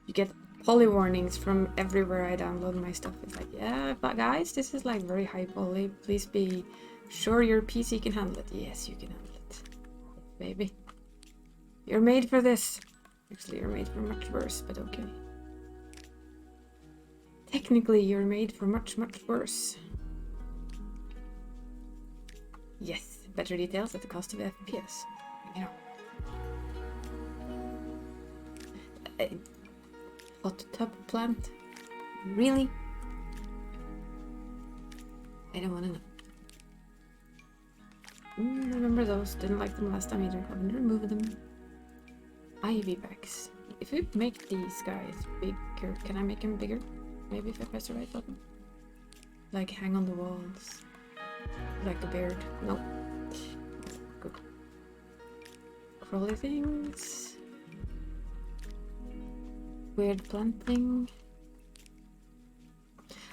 A: You get poly warnings from everywhere I download my stuff. It's like, yeah, but guys, this is like very high poly. Please be sure your PC can handle it. Yes, you can handle it, baby. You're made for this. Actually, you're made for much worse, but okay. Technically, you're made for much, much worse. Yes, better details at the cost of FPS. You know. Hot tub plant? Really? I don't want to know. Remember those? Didn't like them last time either. Haven't removed them. Ivy bags. If we make these guys bigger, can I make them bigger? Maybe if I press the right button. Like hang on the walls. Like a beard. Nope. Good. Crawly things. Weird plant thing.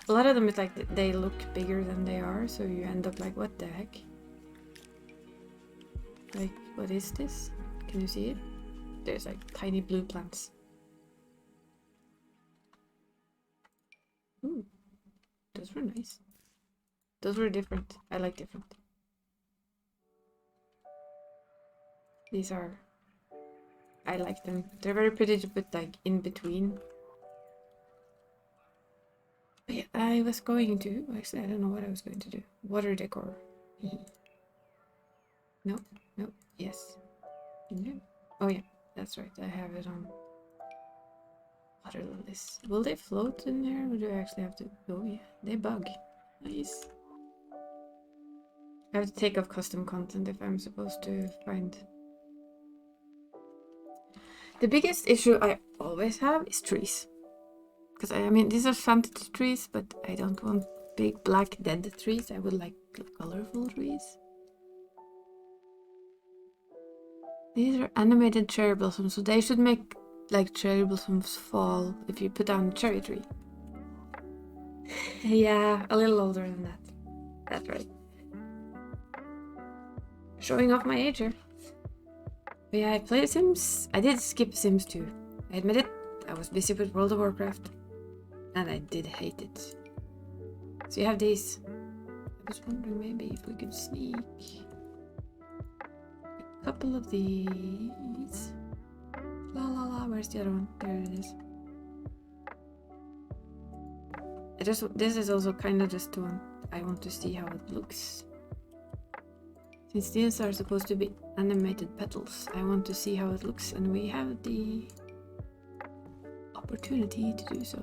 A: A lot of them is like they look bigger than they are, so you end up like, what the heck? Like, what is this? Can you see it? There's like tiny blue plants. Ooh, those were nice. Those were different. I like different. These are... I like them. They're very pretty to put like in between. But yeah, I was going to... Actually, I don't know what I was going to do. Water decor. No, no, yes. No. Oh yeah, that's right. I have it on water lilies. Will they float in there, or do I actually have to... Oh yeah, they bug. Nice. I have to take off custom content if I'm supposed to find... The biggest issue I always have is trees. Because I mean, these are fantasy trees, but I don't want big black dead trees. I would like colorful trees. These are animated cherry blossoms, so they should make like cherry blossoms fall if you put down a cherry tree. Yeah, a little older than that. That's right. Showing off my age here. But yeah, I played Sims. I did skip Sims 2. I admit it. I was busy with World of Warcraft. And I did hate it. So you have these. I was wondering maybe if we could sneak a couple of these. La la la, where's the other one? There it is. This is also kind of just one. I want to see how it looks. Since these are supposed to be animated petals, I want to see how it looks, and we have the opportunity to do so.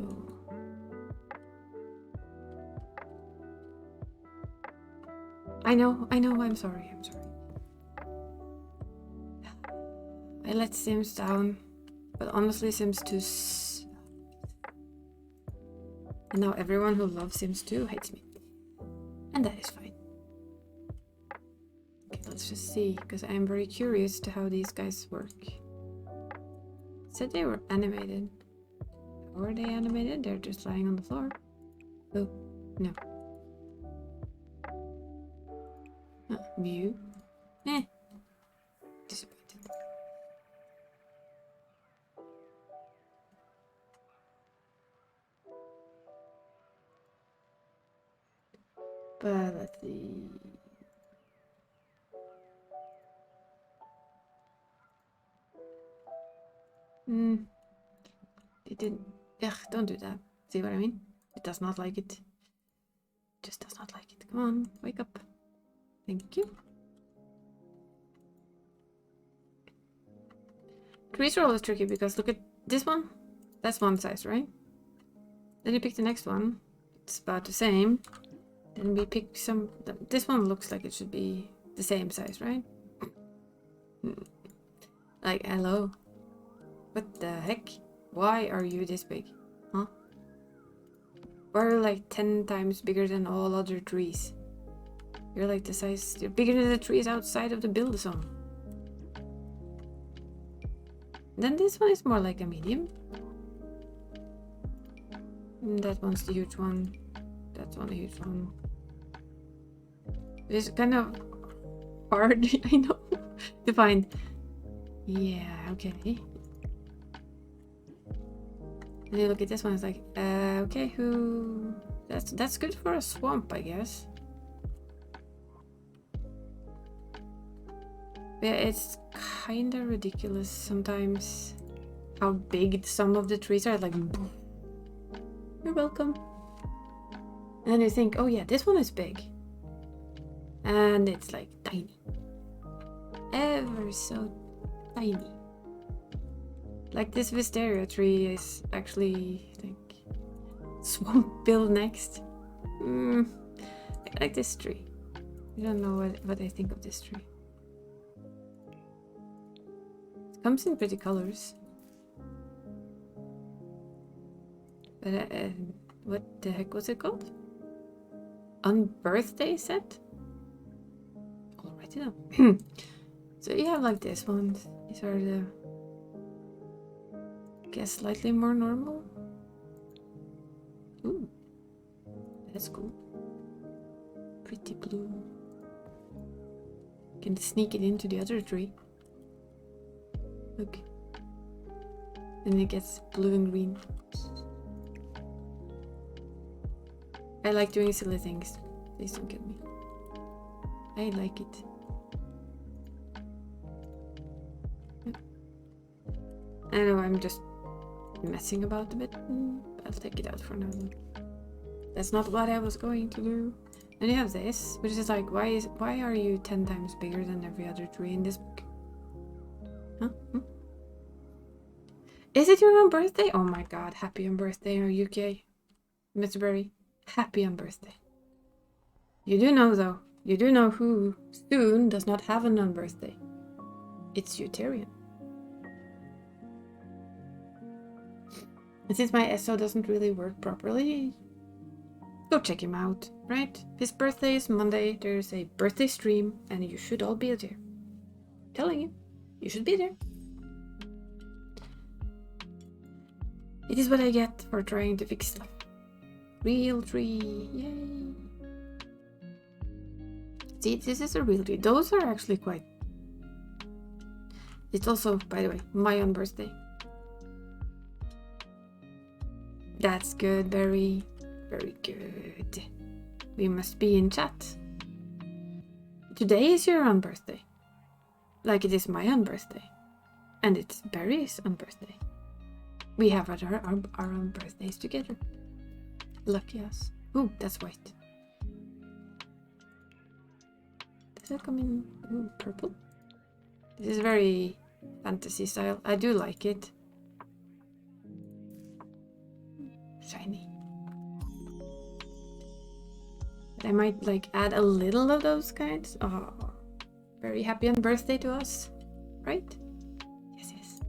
A: I know, I'm sorry. I let Sims down. But honestly, Sims 2 and now everyone who loves Sims 2 hates me. And that is fine. Okay, let's just see, because I'm very curious to how these guys work. Said they were animated. How are they animated? They're just lying on the floor. Oh, no. View. Disappointed. But let's see. It didn't. Ugh, don't do that. See what I mean? It does not like it. Just does not like it. Come on, wake up. Thank you. Trees roll is tricky because look at this one. That's one size, right? Then you pick the next one. It's about the same. Then we pick some. This one looks like it should be the same size, right? Like, hello. What the heck? Why are you this big? Huh? Why are you like 10 times bigger than all other trees? You're like the size. You're bigger than the trees outside of the build zone. Then this one is more like a medium. And that one's the huge one. That's one, the huge one. It's kind of hard, I know, to find. Yeah, okay. And you look at this one, it's like, okay, who? That's good for a swamp, I guess. Yeah, it's kind of ridiculous sometimes how big some of the trees are. Like, you're welcome. And then you think, oh yeah, this one is big. And it's like tiny. Ever so tiny. Like this Wisteria tree is actually like swamp build next. I like this tree. I don't know what I think of this tree. It comes in pretty colors. But what the heck was it called? Unbirthday set? Alrighty then. So you have like this one. These are the, I guess, slightly more normal. Ooh, that's cool. Pretty blue. Can sneak it into the other tree. Look. And it gets blue and green. I like doing silly things. Please don't kill me. I like it. I know I'm just messing about a bit. I'll take it out for now. That's not what I was going to do. And you have this, which is like, why are you 10 times bigger than every other tree in this book? Huh? Is it your own birthday? Oh my god, happy on birthday, are you okay? Mr. Berry, happy on birthday. You do know though, you do know who soon does not have an on birthday. It's Utarian. And since my SO doesn't really work properly, go check him out, right? His birthday is Monday, there's a birthday stream, and you should all be there. I'm telling you, you should be there. It is what I get for trying to fix stuff. Real tree, yay! See, this is a real tree. Those are actually quite... It's also, by the way, my own birthday. That's good, very, very good. We must be in chat. Today is your own birthday. Like it is my own birthday. And it's Barry's own birthday. We have our own birthdays together. Lucky us. Ooh, that's white. Does that come in purple? This is very fantasy style. I do like it. Shiny. But I might like add a little of those kinds. Oh, very happy on birthday to us, right? Yes, yes.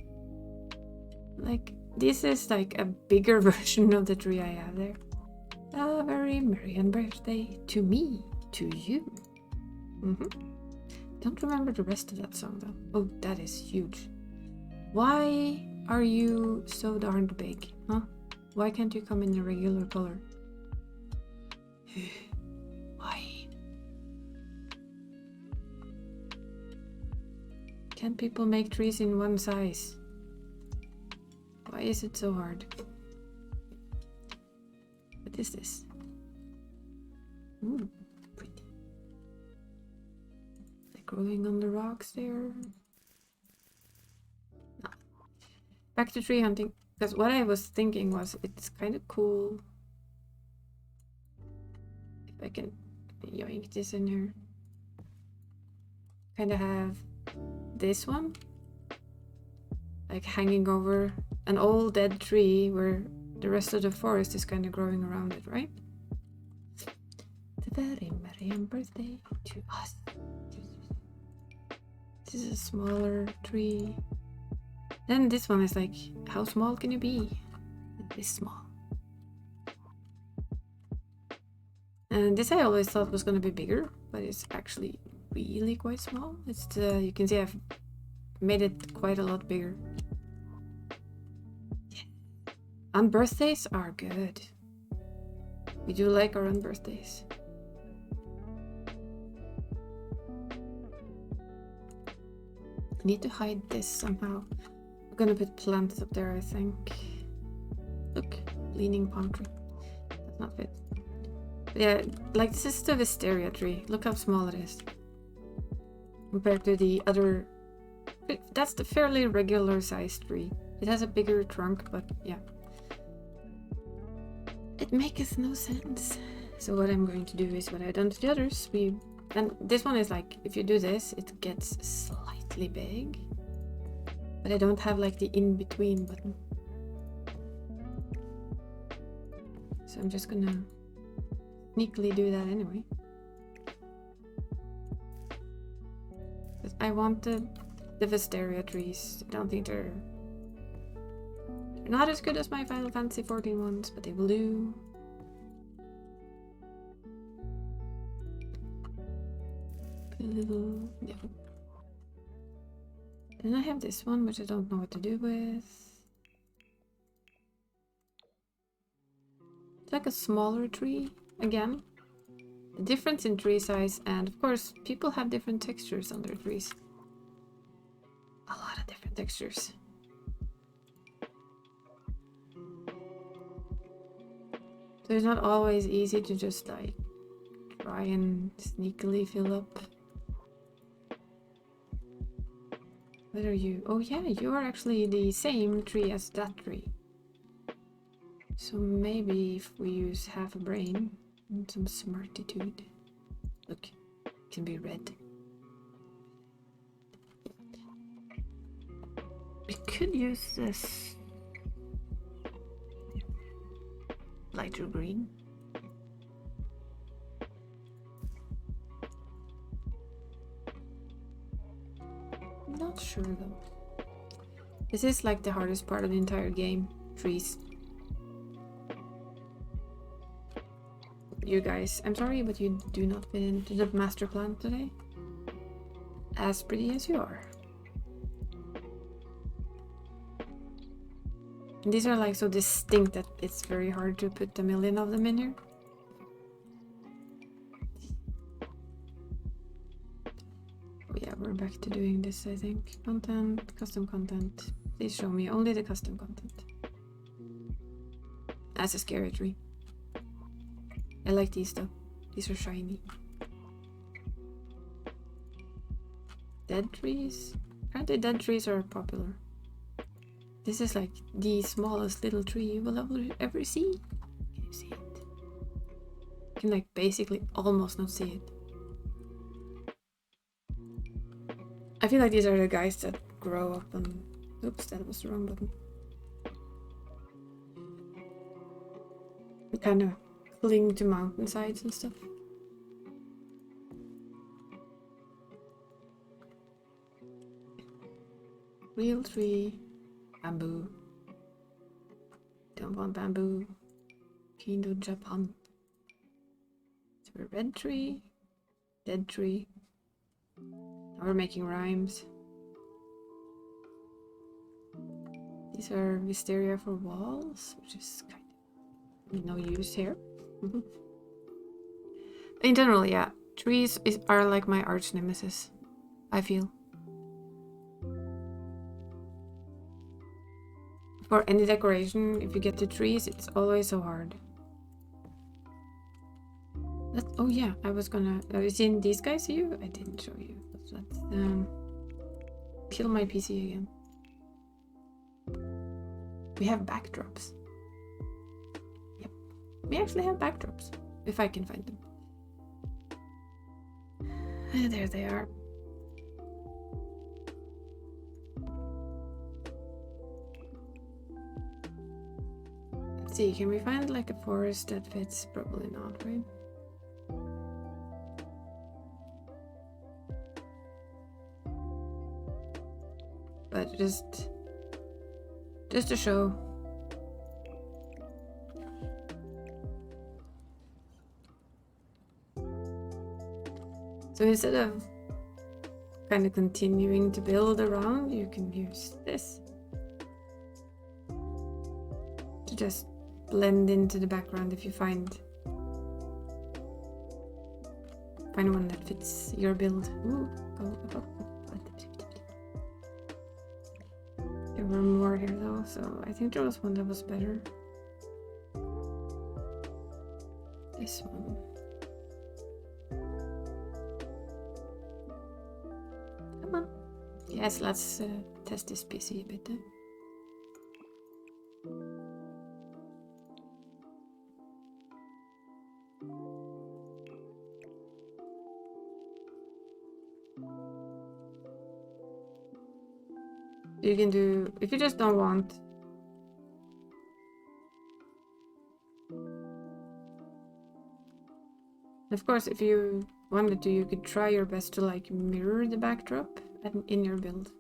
A: Like, this is like a bigger version of the tree I have there. A very merry birthday to me, to you. Don't remember the rest of that song though. Oh, that is huge. Why are you so darned big, huh? Why can't you come in a regular color? Why? Can't people make trees in one size? Why is it so hard? What is this? Ooh, pretty. Like growing on the rocks there. No. Back to tree hunting. Because what I was thinking was it's kind of cool if I can yoink this in here. Kind of have this one like hanging over an old dead tree where the rest of the forest is kind of growing around it, right? The very merry birthday to us. This is a smaller tree. Then this one is like, how small can you be? This small. And this I always thought was going to be bigger, but it's actually really quite small. It's you can see I've made it quite a lot bigger. Yeah. Unbirthdays are good. We do like our unbirthdays. I need to hide this somehow. I'm gonna put plants up there, I think. Look, leaning palm tree. That's not fit. But yeah, like this is the Wisteria tree. Look how small it is compared to the other. That's the fairly regular sized tree. It has a bigger trunk, but yeah. It makes no sense. So what I'm going to do is what I've done to the others. And this one is like, if you do this, it gets slightly big. But I don't have like the in-between button. So I'm just gonna sneakily do that anyway. But I want the Wisteria trees. I don't think they're not as good as my Final Fantasy 14 ones, but they will do. Put a little, yeah. Then I have this one, which I don't know what to do with. It's like a smaller tree, again. The difference in tree size, and of course, people have different textures on their trees. A lot of different textures. So it's not always easy to just like try and sneakily fill up. What are you? Oh yeah, you are actually the same tree as that tree. So maybe if we use half a brain and some smartitude. Look, it can be red. We could use this lighter green. Not sure though. This is like the hardest part of the entire game. Trees. You guys, I'm sorry, but you do not fit into the master plan today. As pretty as you are. And these are like so distinct that it's very hard to put a million of them in here. Oh yeah, we're back to doing this, I think. Content, custom content. Please show me only the custom content. That's a scary tree. I like these though. These are shiny. Dead trees? Apparently dead trees are popular. This is like the smallest little tree you will ever see. Can you see it? You can like basically almost not see it. I feel like these are the guys that grow up on... Oops, that was the wrong button. Kind of cling to mountainsides and stuff. Real tree, bamboo. don't want bamboo. Kindo Japan. So a red tree, dead tree. Now we're making rhymes. These are wisteria for walls, which is kind of no use here. In general, yeah, trees are like my arch nemesis, I feel. For any decoration, if you get the trees, it's always so hard. Oh yeah, I was gonna... Have you seen these guys here? I didn't show you. Let's kill my PC again. We have backdrops. Yep. We actually have backdrops. If I can find them. There they are. Let's see, can we find like a forest that fits? Probably not, right? But just to show. So instead of kind of continuing to build around, you can use this to just blend into the background if you find one that fits your build. Ooh, go. There were more here though, so I think there was one that was better. This one. Come on. Yes, let's test this PC a bit then. You can do, if you just don't want. Of course, if you wanted to, you could try your best to like mirror the backdrop in your build.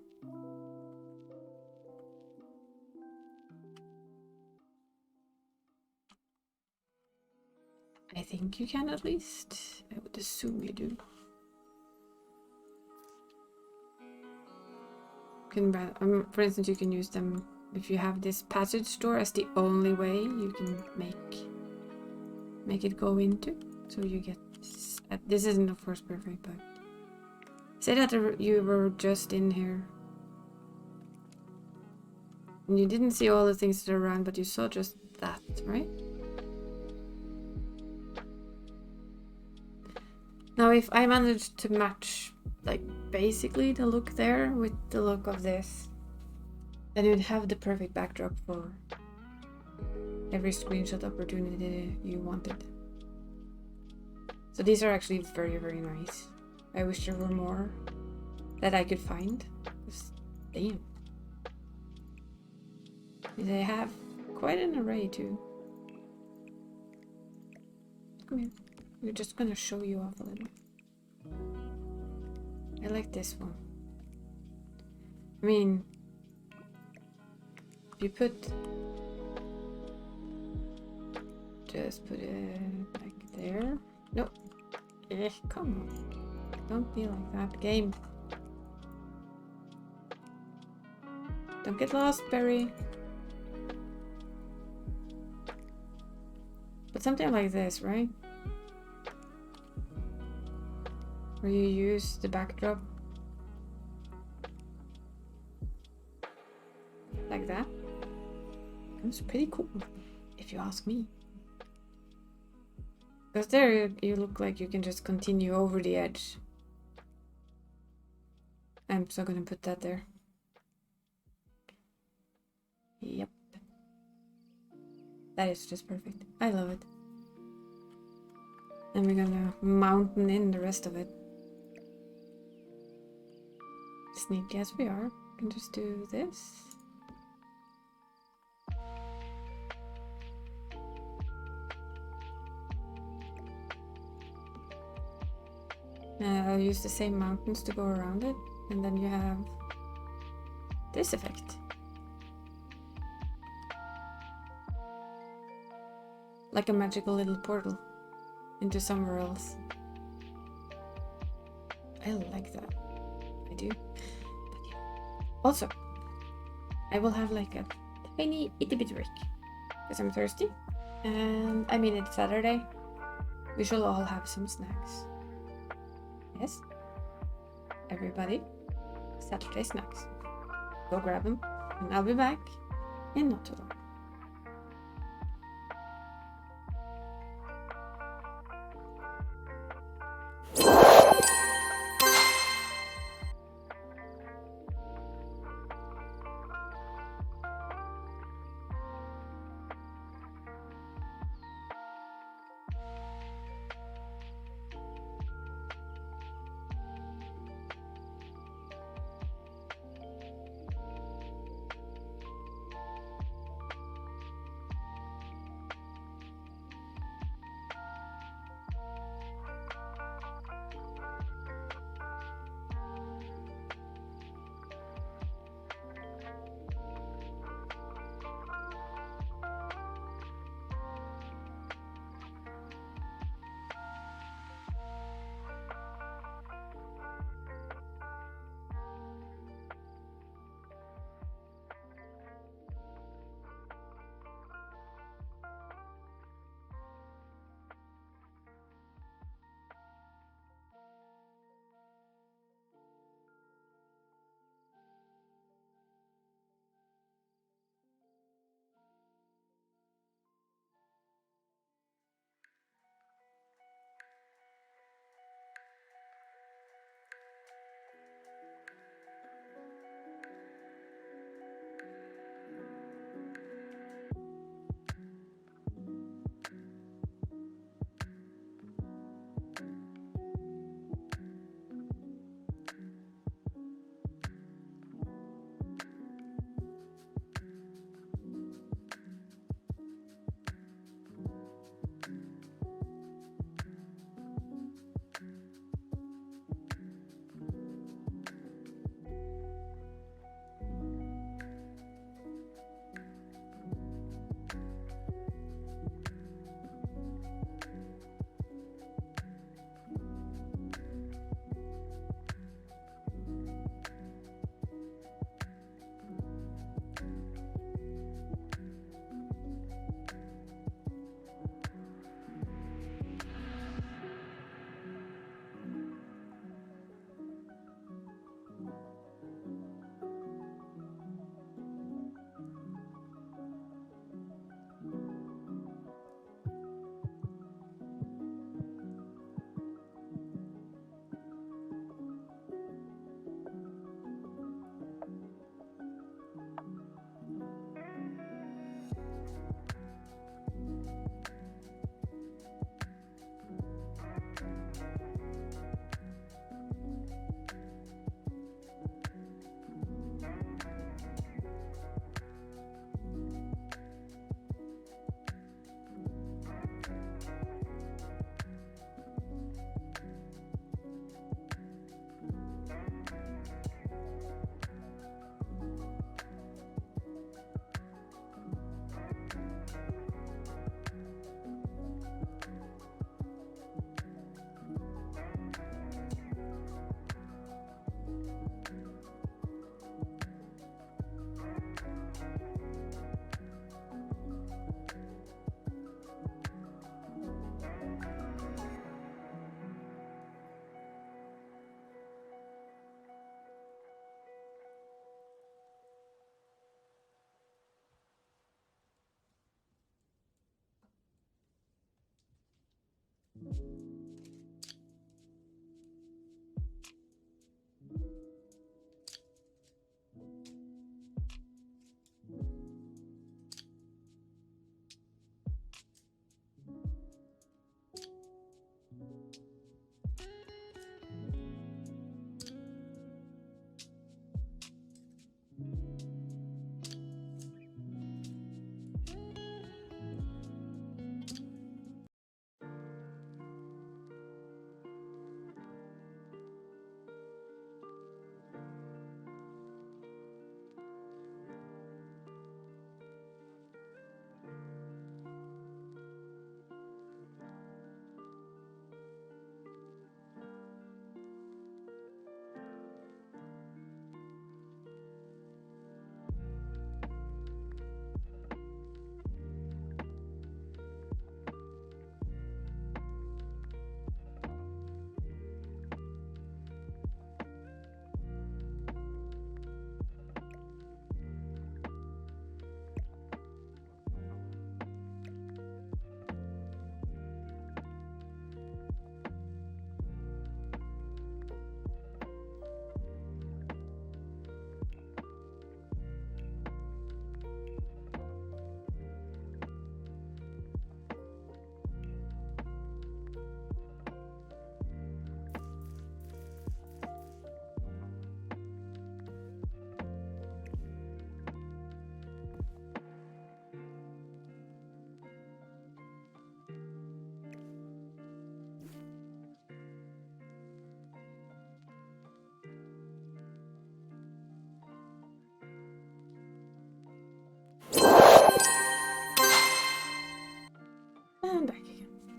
A: I think you can at least. I would assume you do. For instance, you can use them if you have this passage door as the only way you can make it go into. So you get this isn't of course perfect, but say that you were just in here and you didn't see all the things that are around, but you saw just that, right? Now, if I managed to match like basically the look there with the look of this, then you'd have the perfect backdrop for every screenshot opportunity you wanted. So these are actually very, very nice. I wish there were more that I could find. Damn. They have quite an array too. Come here. We're just gonna show you off a little. I like this one. I mean, if you just put it like there. Nope. Come on. Don't be like that, game. Don't get lost, Barry. But something like this, right? Where you use the backdrop like that. It's pretty cool, if you ask me. Because there you look like you can just continue over the edge. I'm so gonna put that there. Yep. That is just perfect. I love it. And we're gonna mountain in the rest of it. Sneaky as we are, we can just do this. I'll use the same mountains to go around it, and then you have this effect. like a magical little portal into somewhere else. I like that. I do. But yeah. Also, I will have like a tiny itty bitty break because I'm thirsty. And I mean, it's Saturday. We shall all have some snacks. Yes? Everybody, Saturday snacks. Go grab them, and I'll be back in not too long.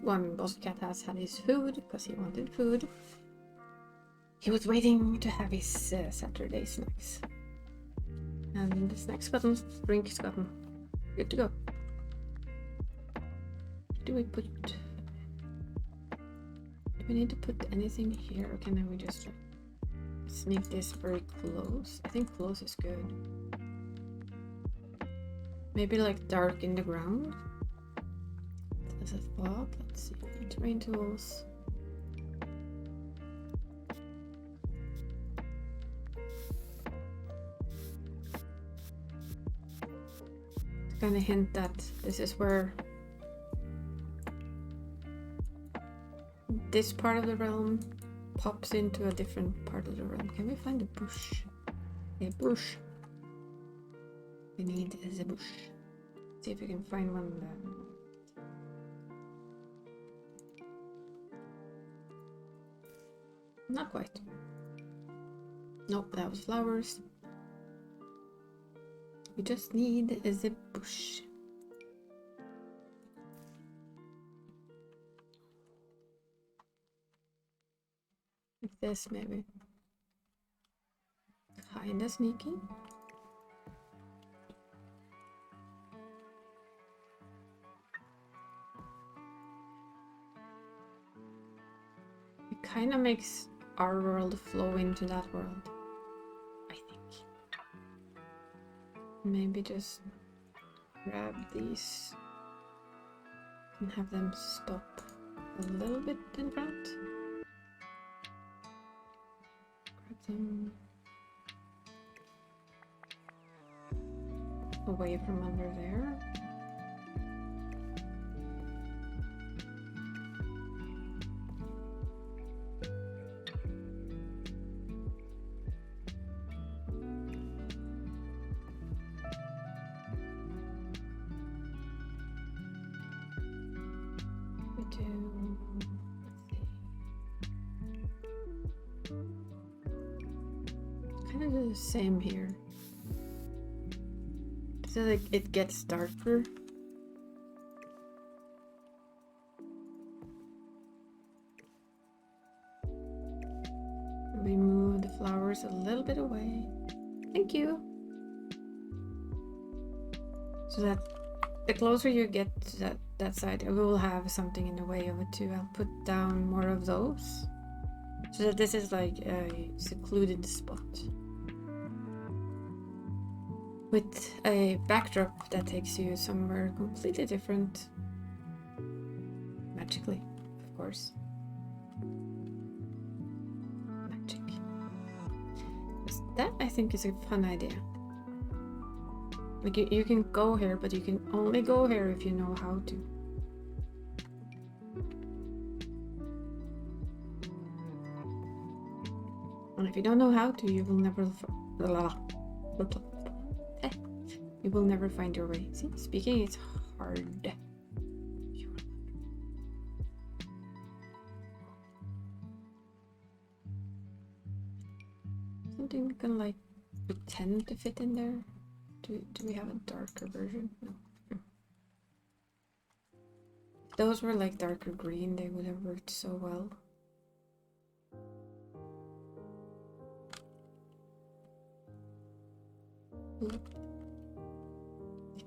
A: one boss cat has had his food because he wanted food. He was waiting to have his Saturday snacks. And the snacks gotten, drinks gotten. Good to go. Do we need to put anything here, or can we just like sneak this very close? I think close is good. Maybe like dark in the ground. As a thought, let's see. Terrain tools. To kind of hint that this is where this part of the realm pops into a different part of the realm. Can we find a bush? A bush. We need a bush. See if we can find one. Not quite. Nope, that was flowers. We just need a bush. Like this, maybe. Kinda sneaky. It kinda makes our world flow into that world, I think. Maybe just grab these and have them stop a little bit in front. Grab them away from under there. Kind of do the same here. So like it gets darker. We move the flowers a little bit away. Thank you. So that the closer you get to that side, we will have something in the way of it too. I'll put down more of those. So that this is like a secluded spot. With a backdrop that takes you somewhere completely different. Magically, of course. Magic. That I think is a fun idea. Like you can go here, but you can only go here if you know how to. And if you don't know how to, you will never you will never find your way. See, speaking is hard. Something we can like pretend to fit in there. Do we have a darker version? No. If those were like darker green, they would have worked so well. They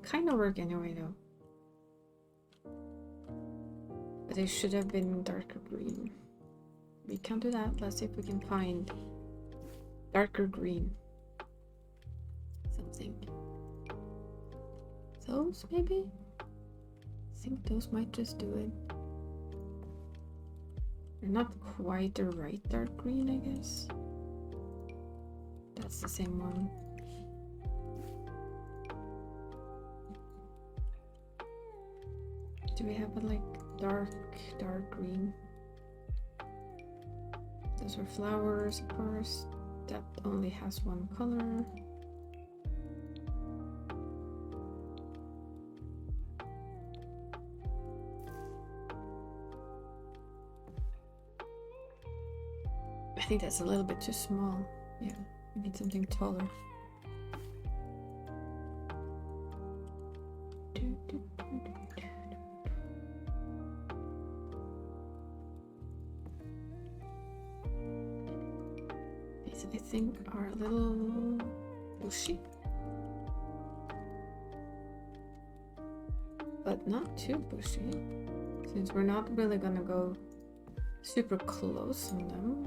A: kind of work anyway though. But they should have been darker green. We can't do that. Let's see if we can find darker green. Something. Those maybe? I think those might just do it. They're not quite the right dark green, I guess. That's the same one. Do we have a like dark green? Those are flowers, of course. That only has one color. I think that's a little bit too small. Yeah, we need something taller. think are a little bushy. But not too bushy, since we're not really gonna go super close on them.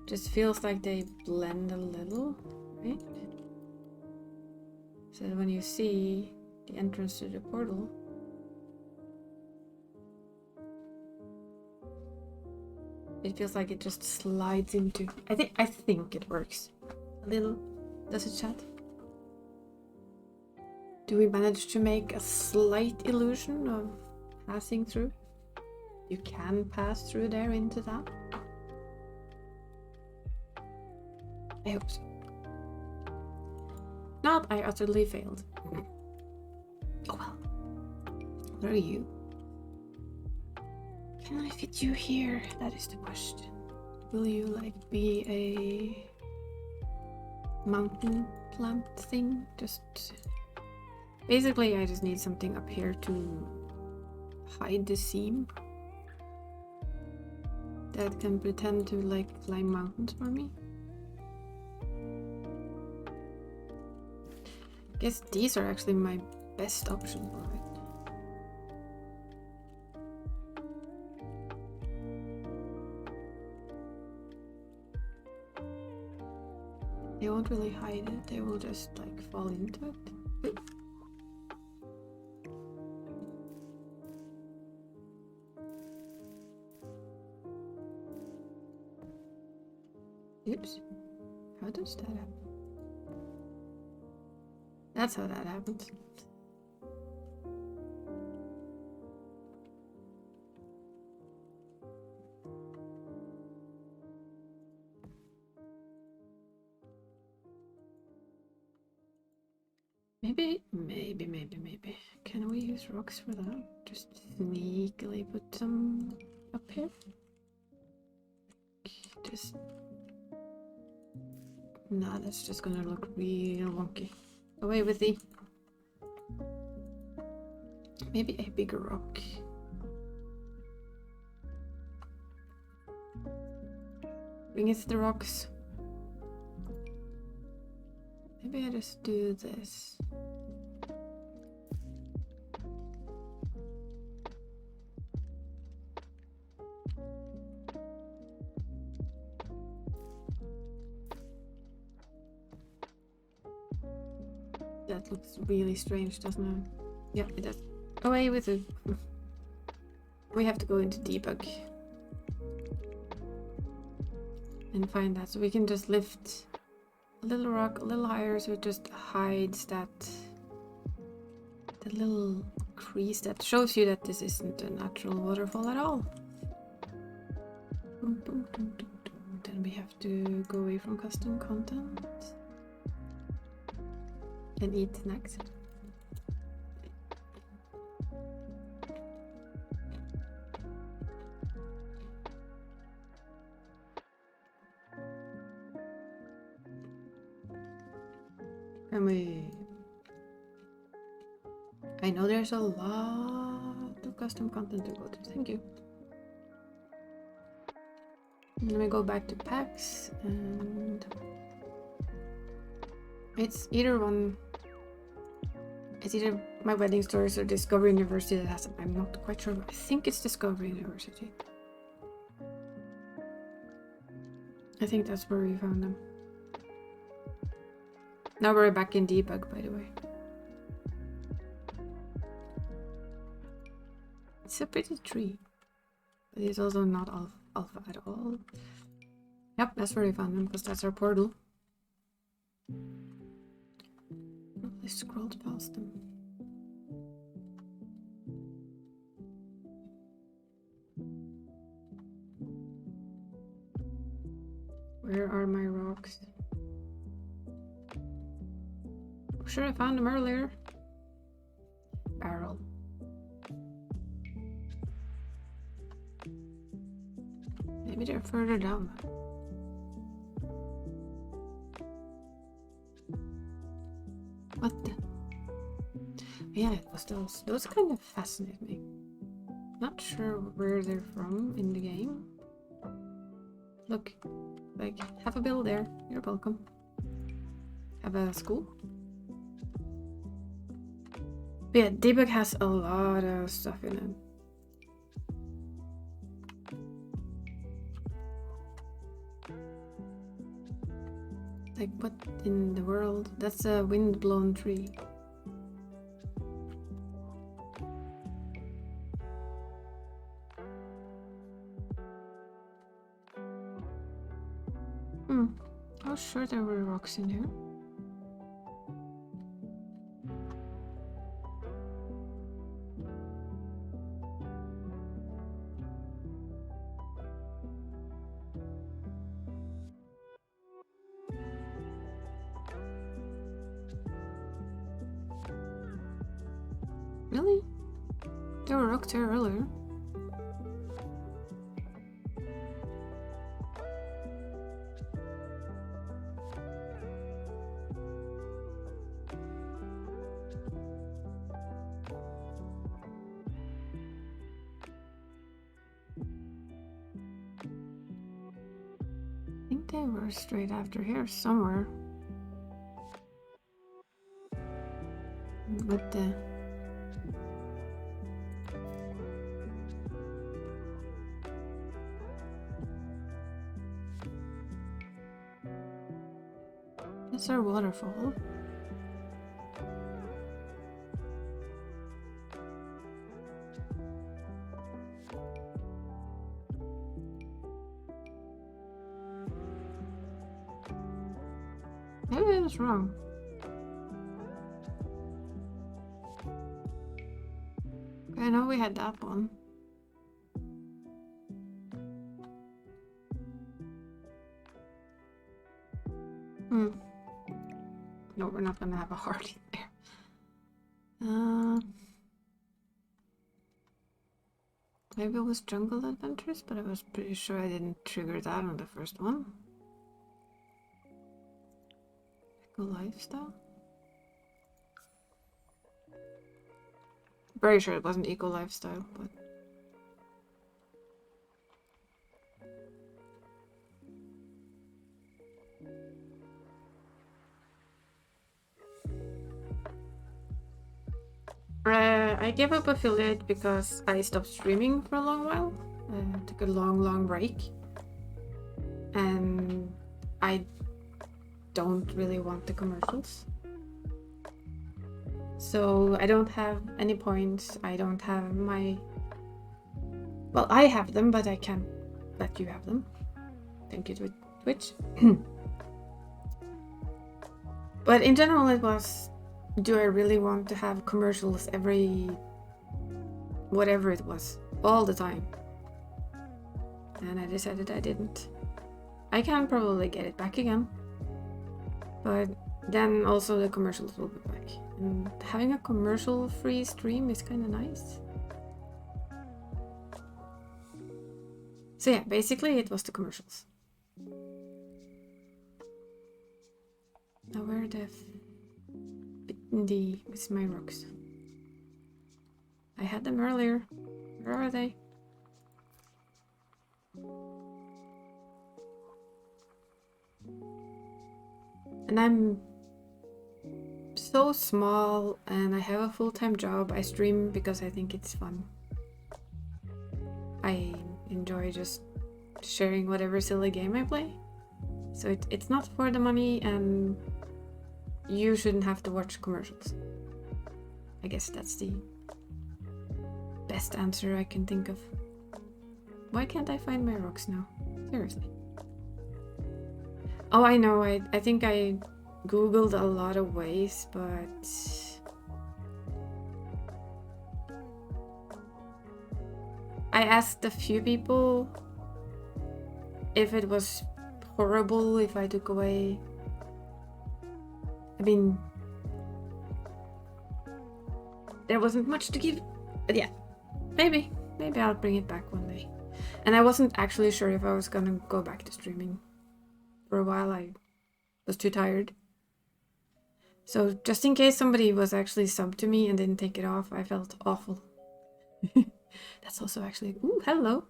A: Just feels like they blend a little, right? So when you see the entrance to the portal, it feels like it just slides into. I think it works a little. Does it, chat? Do we manage to make a slight illusion of passing through? You can pass through there into that. I hope so. Not, I utterly failed. Oh well. What are you? Can I fit you here? That is the question. Will you like be a mountain plant thing? Just basically I just need something up here to hide the seam that can pretend to like climb mountains for me. Guess these are actually my best option for it. They won't really hide it, they will just like fall into it. Oops. How does that happen? That's how that happens. Maybe. Can we use rocks for that? Just sneakily put some up here? Just... Nah, that's just gonna look real wonky. Away with thee. Maybe a bigger rock. Bring it the rocks. Maybe I just do this. That looks really strange, doesn't it? Yeah, it does. Away with it. We have to go into debug and find that, so we can just lift a little rock a little higher so it just hides that the little crease that shows you that this isn't a natural waterfall at all. Then we have to go away from custom content and eat snacks. And I know there's a lot of custom content to go to. Thank you. And then we go back to packs, and it's either one. It's either my wedding stories or Discovery University that has them. I'm not quite sure. I think it's Discovery University. I think that's where we found them. Now we're back in debug, by the way. It's a pretty tree, but it's also not alpha at all. Yep, that's where we found them, because that's our portal. Probably scrolled past them. Where are my rocks? I'm sure I found them earlier. Barrel. Maybe they're further down. What the? Yeah, it was those. Those kind of fascinate me. Not sure where they're from in the game. look. Like, have a bill there. You're welcome. Have a school. But yeah, debug has a lot of stuff in it. Like, what in the world? That's a wind-blown tree. I was sure there were rocks in here. Really? There were rocks here earlier. I think they were straight after here somewhere. With the... Is our waterfall? Maybe I was wrong. I know we had that one. No, we're not gonna have a heart in there. Maybe it was Jungle Adventures, but I was pretty sure I didn't trigger that on the first one. Eco Lifestyle? Very sure it wasn't Eco Lifestyle, but... I gave up affiliate because I stopped streaming for a long while. Took a long break. And I don't really want the commercials. So I don't have any points. I don't have my... Well, I have them, but I can't let you have them. Thank you to Twitch. But in general it was... Do I really want to have commercials every... whatever it was, all the time? And I decided I didn't. I can probably get it back again. But then also the commercials will be back. And having a commercial-free stream is kind of nice. So yeah, basically it was the commercials. Now where the... with my rocks. I had them earlier. Where are they? And I'm so small and I have a full-time job. I stream because I think it's fun. I enjoy just sharing whatever silly game I play. So it's not for the money, and you shouldn't have to watch commercials. I guess that's the best answer I can think of. Why can't I find my rocks now? Seriously. Oh, I know, I think I googled a lot of ways, but... I asked a few people if it was horrible if I took away... I mean... There wasn't much to give, but yeah, maybe I'll bring it back one day. And I wasn't actually sure if I was gonna go back to streaming. For a while I was too tired. So just in case somebody was actually subbed to me and didn't take it off, I felt awful. That's also actually... Ooh, hello!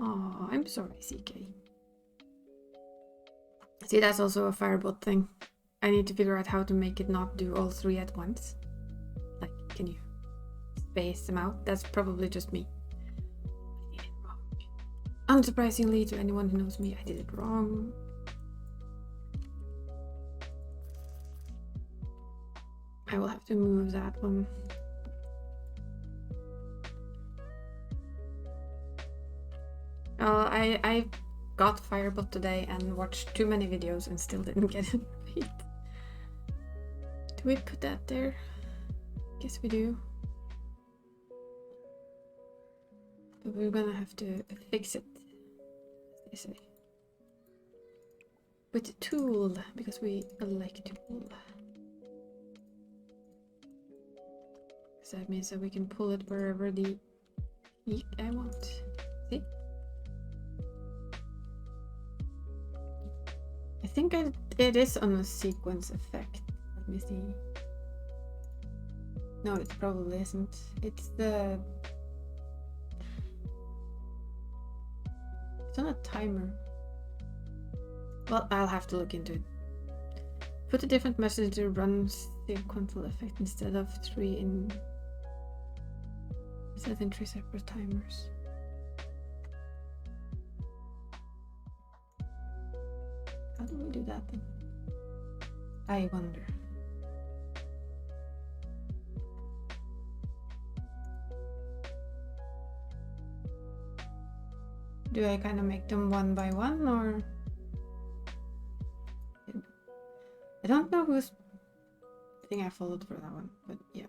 A: Oh, I'm sorry, CK. See, that's also a Firebot thing. I need to figure out how to make it not do all three at once. Like, can you space them out? That's probably just me. I did it wrong. Unsurprisingly, to anyone who knows me, I did it wrong. I will have to move that one. I got Firebot today and watched too many videos and still didn't get it right. Do we put that there? Guess we do. But we're gonna have to fix it, as they say. With the tool, because we like tool. So that means that we can pull it wherever the I want. See? I think it is on a sequence effect. Let me see. No, it probably isn't. It's on a timer. Well, I'll have to look into it. Put a different message to run sequential effect instead of three separate timers. How do we do that then? I wonder. Do I kind of make them one by one, or? I don't know whose thing I followed for that one, but yeah,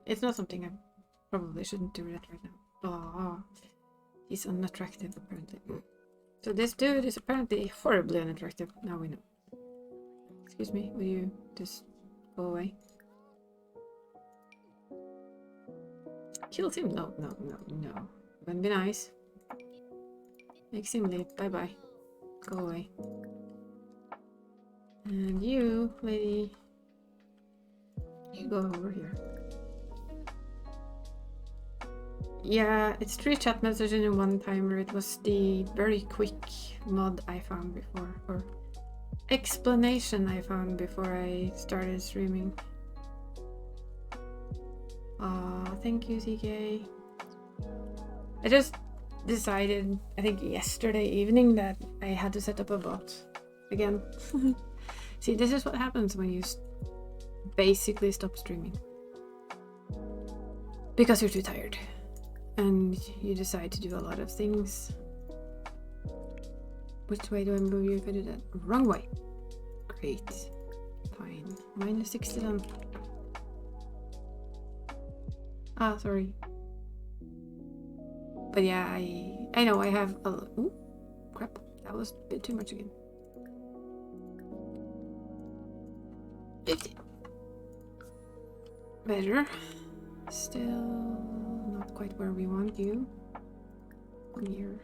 A: it's not something I probably shouldn't do that right now. Oh, he's unattractive apparently. So this dude is apparently horribly unattractive. Now we know. Excuse me, will you just go away? Kills him? No. Gonna be nice. Makes him leave. Bye bye. Go away. And you, lady, you go over here. Yeah, it's 3 chat messages in one timer. It was the very quick mod I found before, or explanation I found before I started streaming. Thank you, CK. I just decided, I think yesterday evening, that I had to set up a bot again. See, this is what happens when you basically stop streaming. Because you're too tired. And you decide to do a lot of things. Which way do I move you if I do that? Wrong way. Great. Fine. Minus 60 done. Ah, sorry. But yeah, I know I have a... Ooh, crap. That was a bit too much again. 50. Better. Still not quite where we want you. Come here.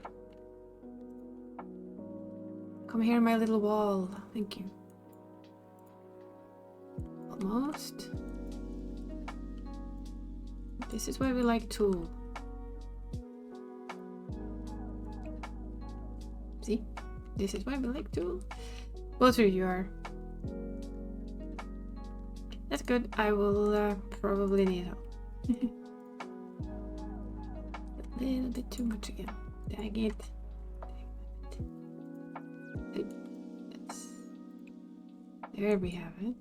A: Come here, my little wall. Thank you. Almost. This is why we like tool. See? This is why we like tool. Both of you are. That's good. I will probably need help. A little bit too much again. Dang it. There we have it.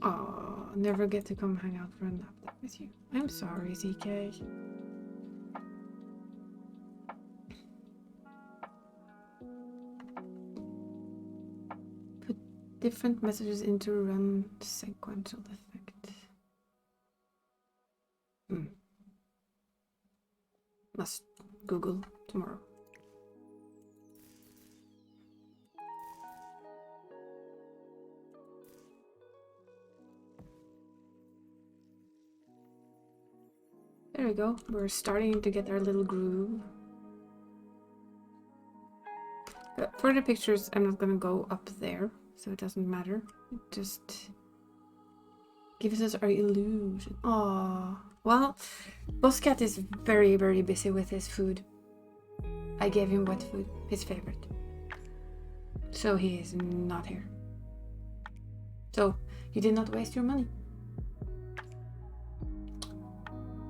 A: Oh, never get to come hang out for a nap with you. I'm sorry, ZK. Put different messages into run sequential effect. Must Google tomorrow. There we go. We're starting to get our little groove. But for the pictures, I'm not gonna go up there, so it doesn't matter. It just gives us our illusion. Aww. Well, Bosscat is very, very busy with his food. I gave him wet food, his favorite. So he is not here. So you did not waste your money.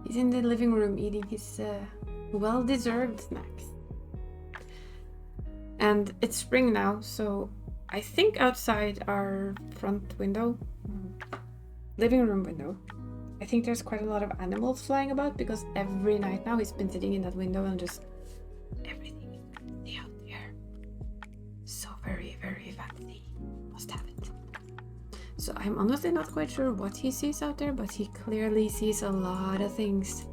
A: He's in the living room eating his well-deserved snacks. And it's spring now, so I think outside our front window, living room window, I think there's quite a lot of animals flying about because every night now he's been sitting in that window and just everything is fancy out there. So very, very fancy. Must have it. So I'm honestly not quite sure what he sees out there, but he clearly sees a lot of things.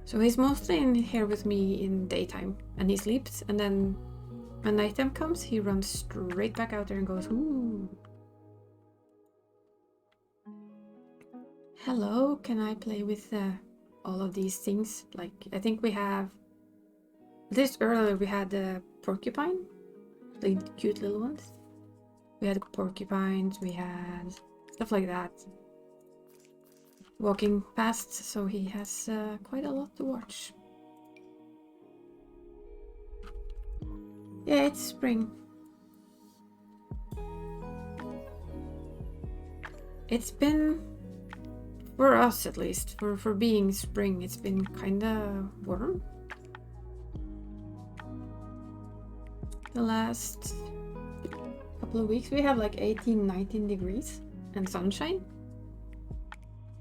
A: So he's mostly in here with me in daytime and he sleeps, and then when nighttime comes he runs straight back out there and goes, ooh. Hello, can I play with all of these things? Like, I think we have... This earlier we had the porcupine, the cute little ones. We had porcupines, we had stuff like that. Walking past, so he has quite a lot to watch. Yeah, it's spring. It's been... For us, at least, for being spring, it's been kinda warm. The last couple of weeks we have like 18, 19 degrees and sunshine.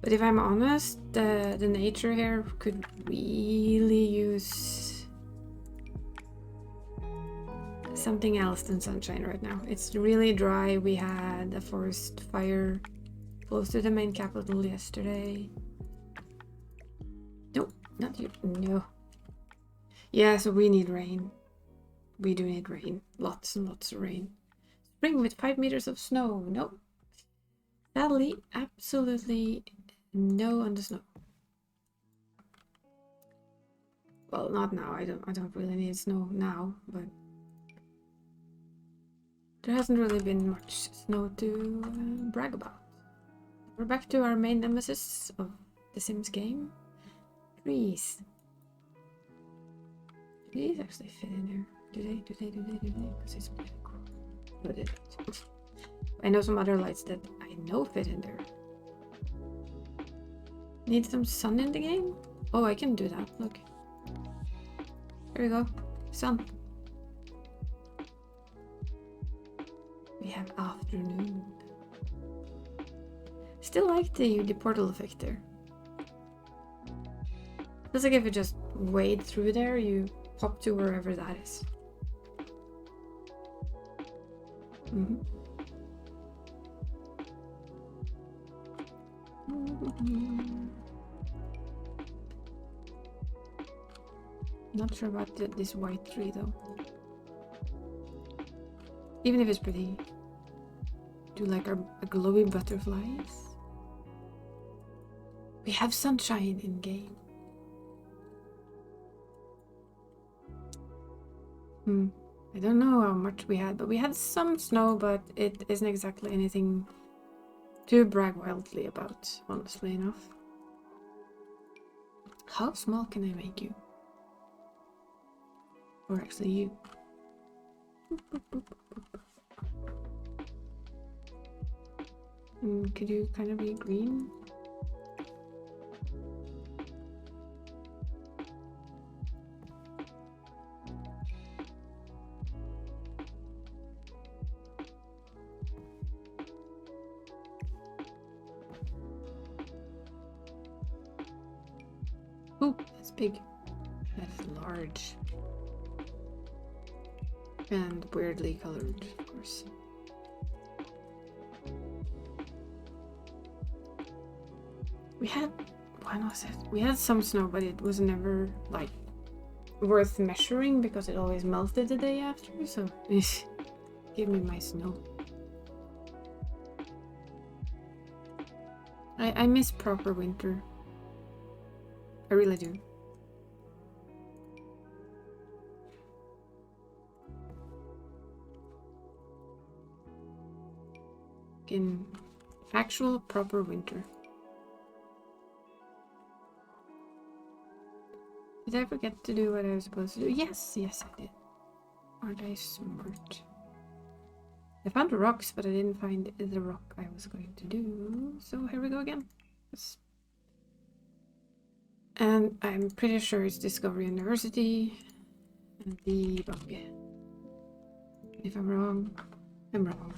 A: But if I'm honest, the nature here could really use something else than sunshine right now. It's really dry. We had a forest fire close to the main capital yesterday. No, not you. No. Yeah, so we need rain. We do need rain. Lots and lots of rain. Spring with 5 meters of snow. No. Sadly, absolutely no on the snow. Well, not now. I don't really need snow now, but there hasn't really been much snow to brag about. We're back to our main nemesis of the Sims game. Trees. Do these actually fit in there? Do they? Because it's pretty cool. But they don't. I know some other lights that I know fit in there. Need some sun in the game? Oh, I can do that. Look. Here we go. Sun. We have afternoon. Still like the portal effect there. Feels like if you just wade through there, you pop to wherever that is. Not sure about this white tree though. Even if it's pretty. Do like a glowy butterflies. We have sunshine in game. I don't know how much we had, but we had some snow, but it isn't exactly anything to brag wildly about, honestly enough. How small can I make you? Or actually you? And could you kind of be green? Oh, that's big. That's large. And weirdly colored, of course. We had, when was it? We had some snow, but it was never like worth measuring because it always melted the day after, so give me my snow. I miss proper winter. I really do. In actual proper winter. Did I forget to do what I was supposed to do? Yes, yes I did. Aren't I smart? I found the rocks, but I didn't find the rock I was going to do. So here we go again. Yes. And I'm pretty sure it's Discovery University. And the bug. If I'm wrong, I'm wrong.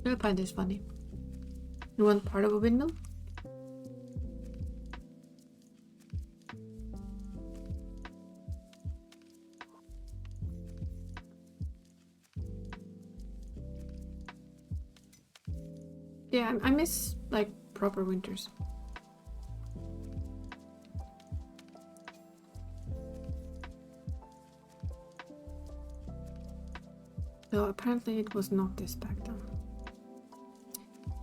A: I find this funny. You want part of a windmill? Yeah, I miss like proper winters. So apparently it was not this pack then.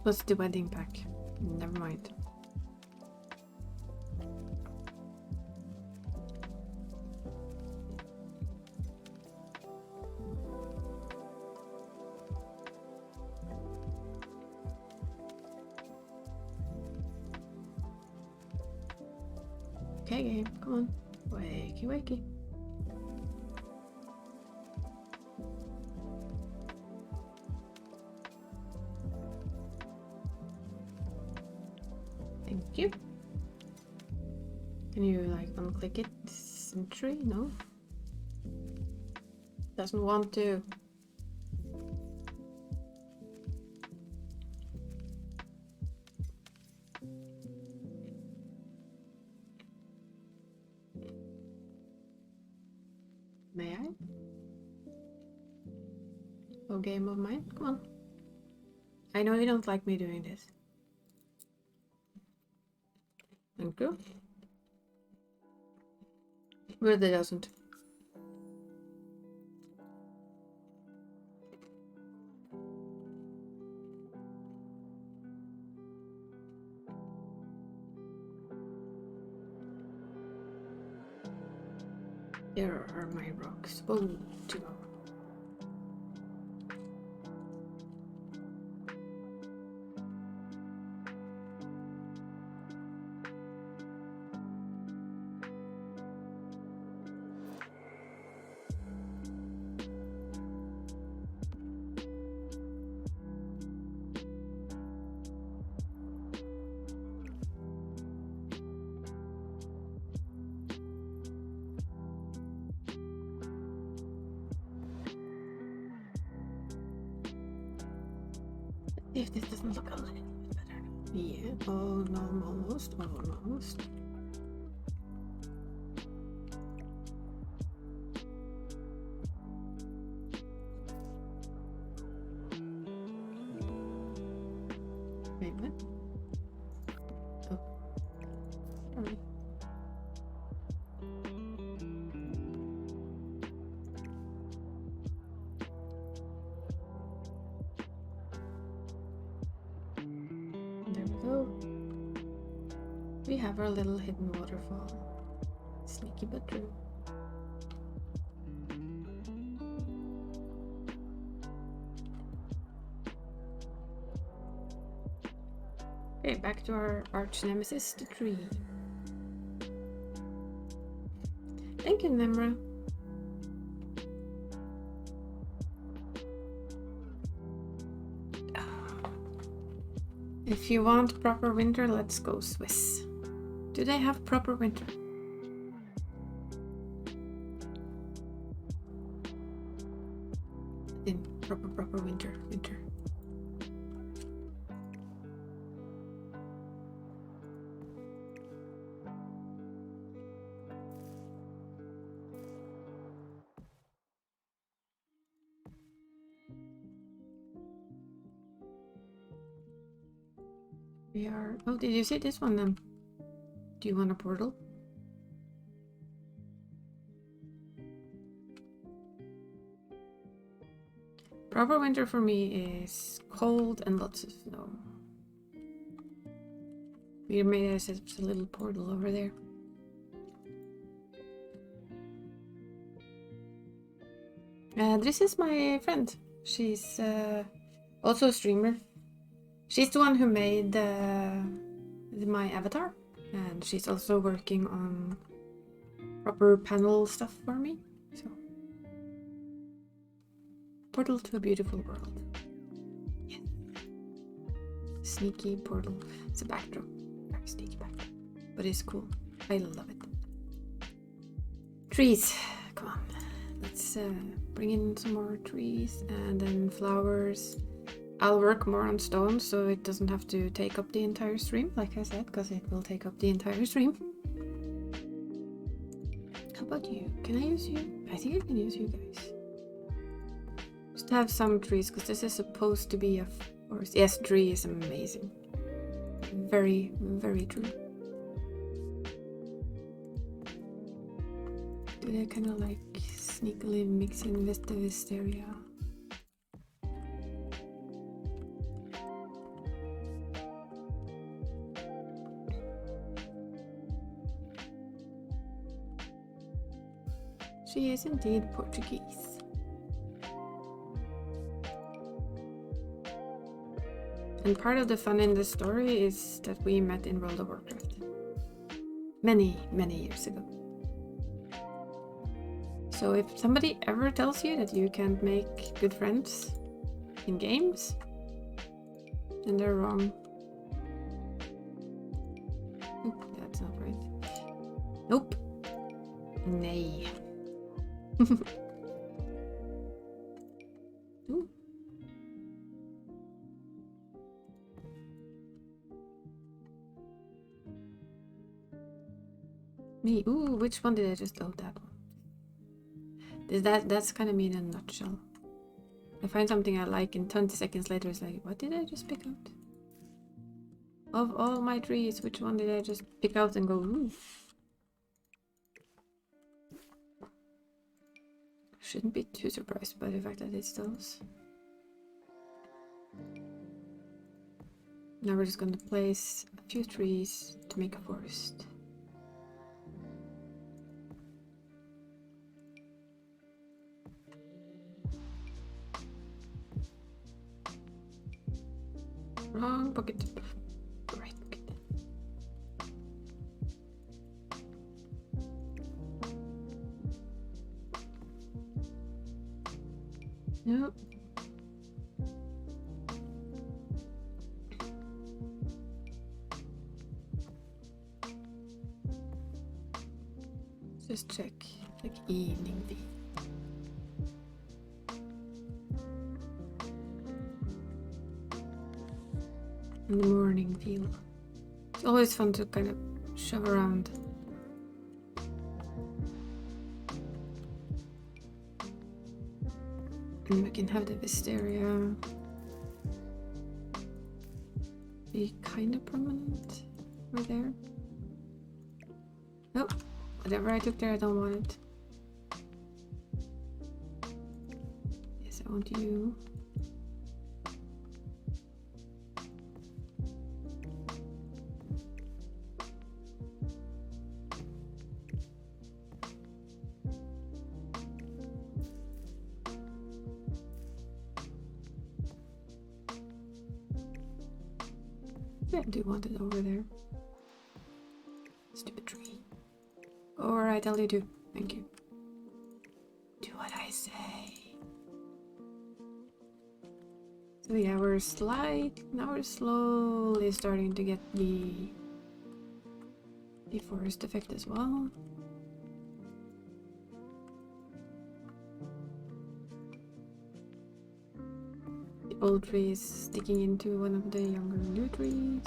A: What's the wedding pack? Never mind. Okay, game, come on. Wakey, wakey. Thank you. Can you like unclick it? Century? No? Doesn't want to. May I? Oh, game of mine? Come on. I know you don't like me doing this. Thank you. Really doesn't. There are my rocks. Oh, 2. If this doesn't look a little bit better. Yeah, oh no, almost, almost. Wait, what? Oh, sorry. There we go. We have our little hidden waterfall. Sneaky but true. Okay, back to our arch nemesis, the tree. Thank you, Nemra. If you want proper winter, let's go Swiss. Do they have proper winter? In proper winter. We are... Oh, did you see this one then? Do you want a portal? Proper winter for me is cold and lots of snow. We made ourselves a little portal over there. This is my friend. She's also a streamer. She's the one who made my avatar, and she's also working on proper panel stuff for me. So, portal to a beautiful world. Yes. Sneaky portal. It's a backdrop. Very sneaky backdrop, but it's cool. I love it. Trees. Come on. Let's bring in some more trees and then flowers. I'll work more on stone so it doesn't have to take up the entire stream, like I said, because it will take up the entire stream. How about you? Can I use you? I think I can use you guys. Just have some trees, because this is supposed to be a forest. Yes, tree is amazing. Very, very true. Do they kind of like sneakily mix in with the wisteria? She is indeed Portuguese. And part of the fun in the story is that we met in World of Warcraft. Many, many years ago. So if somebody ever tells you that you can't make good friends in games, then they're wrong. Oop, that's not right. Nope. Nay. Ooh. Me. Ooh, which one did I just? Oh, that one. That's kind of me in a nutshell. I find something I like and 20 seconds later it's like, what did I just pick out? Of all my trees, which one did I just pick out and go, ooh? Shouldn't be too surprised by the fact that it's those. Now we're just going to place a few trees to make a forest. Wrong pocket. Right pocket. Nope. Just check, like evening view. And the morning view. It's always fun to kind of shove around. And we can have the wisteria be kind of prominent right there. Nope, whatever I took there, I don't want it. Yes, I want you. Yeah, I do want it over there. Stupid tree. Go where I tell you to. Thank you. Do what I say. So yeah, we're slowly starting to get the forest effect as well. Old trees sticking into one of the younger new trees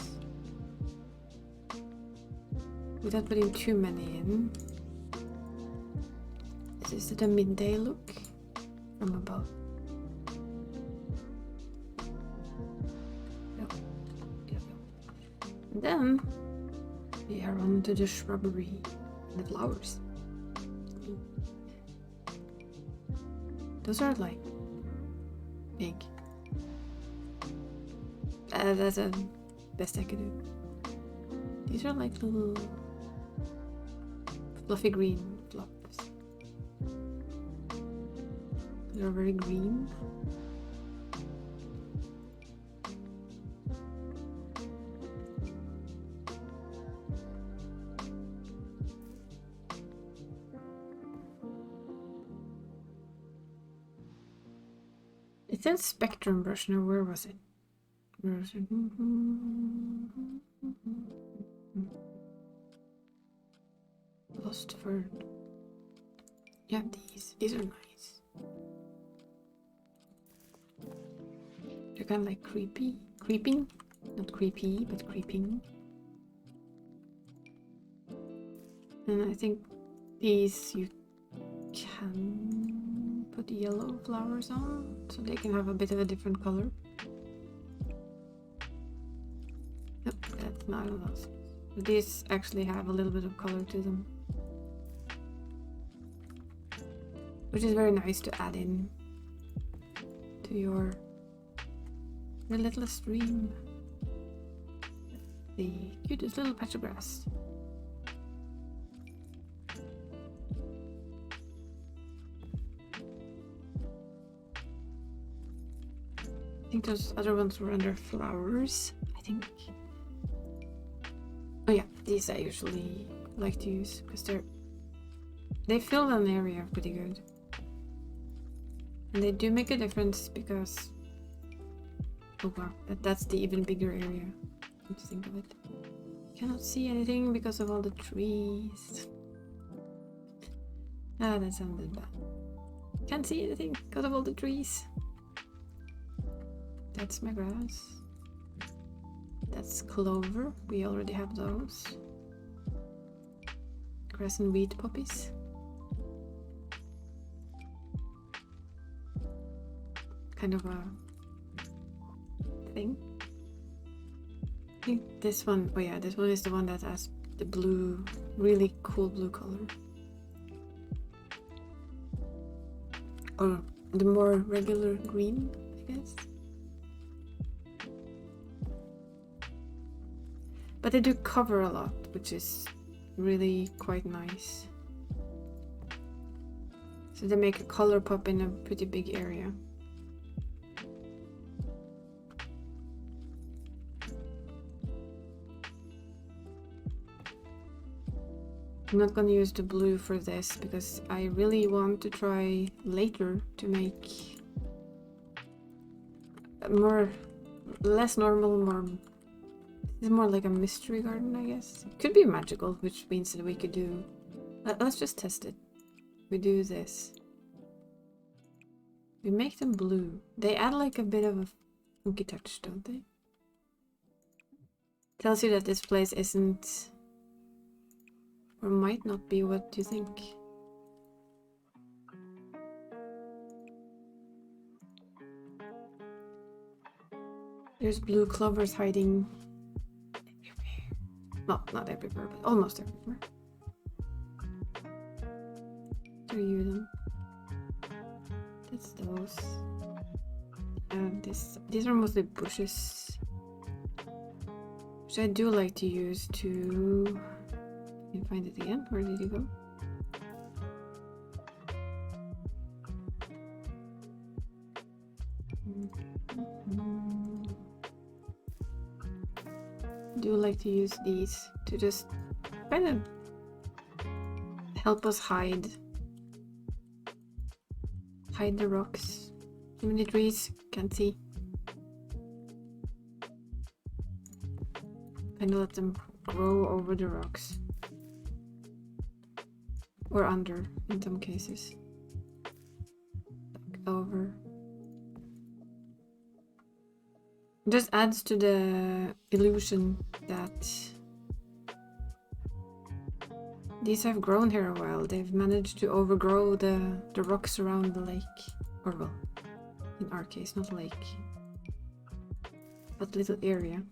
A: without putting too many in. Is it a midday look from above? Yep. Yep. And then we are on to the shrubbery and the flowers. Those are like big. That's the best I could do. These are like little fluffy green flops. They're very green. It said spectrum brush. Now where was it? Where was it? Lost fern. Yeah, these are nice. They're kind of like creeping, not creepy, but creeping. And I think these you can put yellow flowers on, so they can have a bit of a different color. Nope, that's not of those. These actually have a little bit of color to them, which is very nice to add in to your little stream. The cutest little patch of grass. I think those other ones were under flowers, I think. Oh yeah, these I usually like to use because they fill an area pretty good. And they do make a difference because, oh wow, that's the even bigger area. Come to think of it. Cannot see anything because of all the trees. Ah, that sounded bad. Can't see anything because of all the trees. That's my grass. That's clover. We already have those. Grass and wheat poppies. Kind of a thing. I think this one, oh yeah, this one is the one that has the blue, really cool blue color. Or the more regular green, I guess. But they do cover a lot, which is really quite nice. So they make a color pop in a pretty big area. I'm not gonna use the blue for this because I really want to try later to make less normal, it's more like a mystery garden, I guess. It could be magical, which means that we could do... Let's just test it. We do this. We make them blue. They add like a bit of a funky touch, don't they? Tells you that this place isn't... or might not be what you think. There's blue clovers hiding everywhere. Well, not everywhere, but almost everywhere. Are you them? That's those. These are mostly bushes, which I do like to use to... Can you find it again? Where did you go? Do like to use these to just kind of help us hide the rocks. Too many trees, can't see. Kind of let them grow over the rocks. Or under, in some cases. Like over. It just adds to the illusion that these have grown here a while. They've managed to overgrow the rocks around the lake. Or well, in our case, not lake, but little area.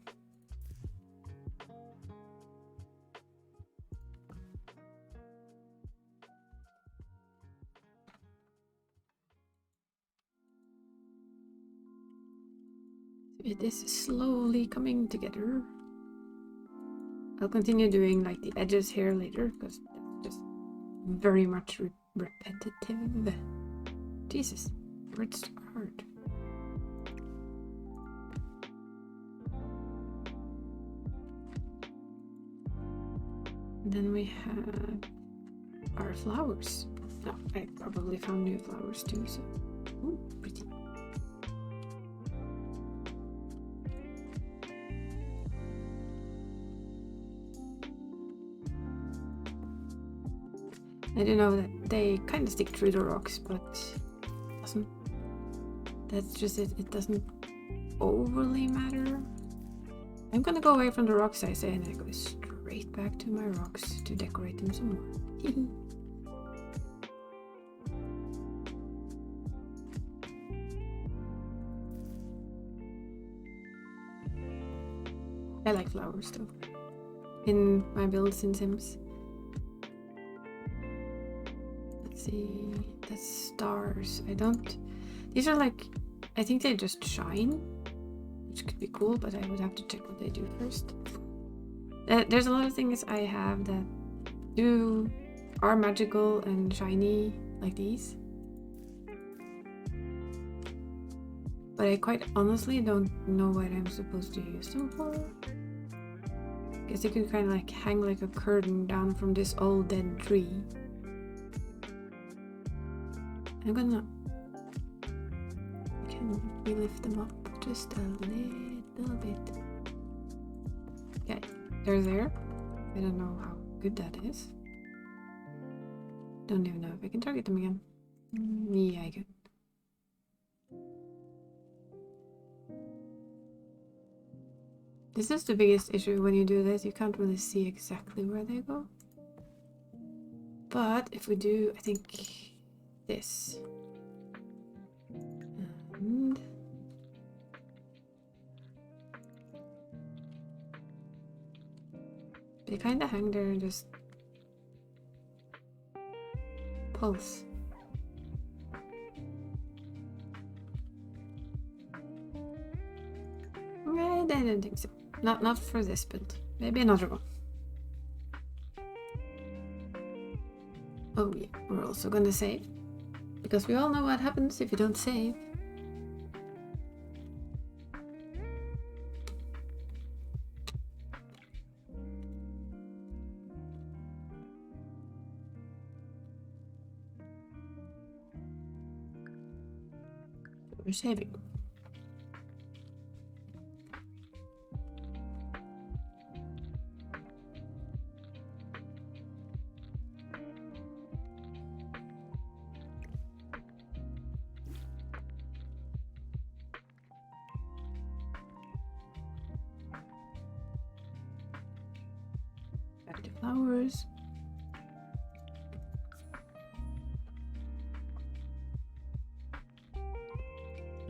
A: this is slowly coming together. I'll continue doing like the edges here later because that's just very much repetitive. Jesus, words are hard. Then we have our flowers. No, I probably found new flowers too, so ooh, pretty. I do know that they kind of stick through the rocks, but doesn't. That's just it. It doesn't overly matter. I'm gonna go away from the rocks, I say, and I go straight back to my rocks to decorate them some more. I like flowers though. In my builds in Sims. Let's see, that's stars. I don't. These are like, I think they just shine, which could be cool, but I would have to check what they do first. There's a lot of things I have that are magical and shiny like these. But I quite honestly don't know what I'm supposed to use them for. Guess you could kind of like hang like a curtain down from this old dead tree. I'm gonna... Can we lift them up just a little bit? Okay, they're there. I don't know how good that is. Don't even know if I can target them again. Yeah, I can. This is the biggest issue when you do this. You can't really see exactly where they go. But if we do, I think this. And they kind of hang there and just pulse. I don't think so. Not for this build. Maybe another one. Oh yeah, we're also gonna save. Because we all know what happens if you don't save. We're saving. Back to flowers.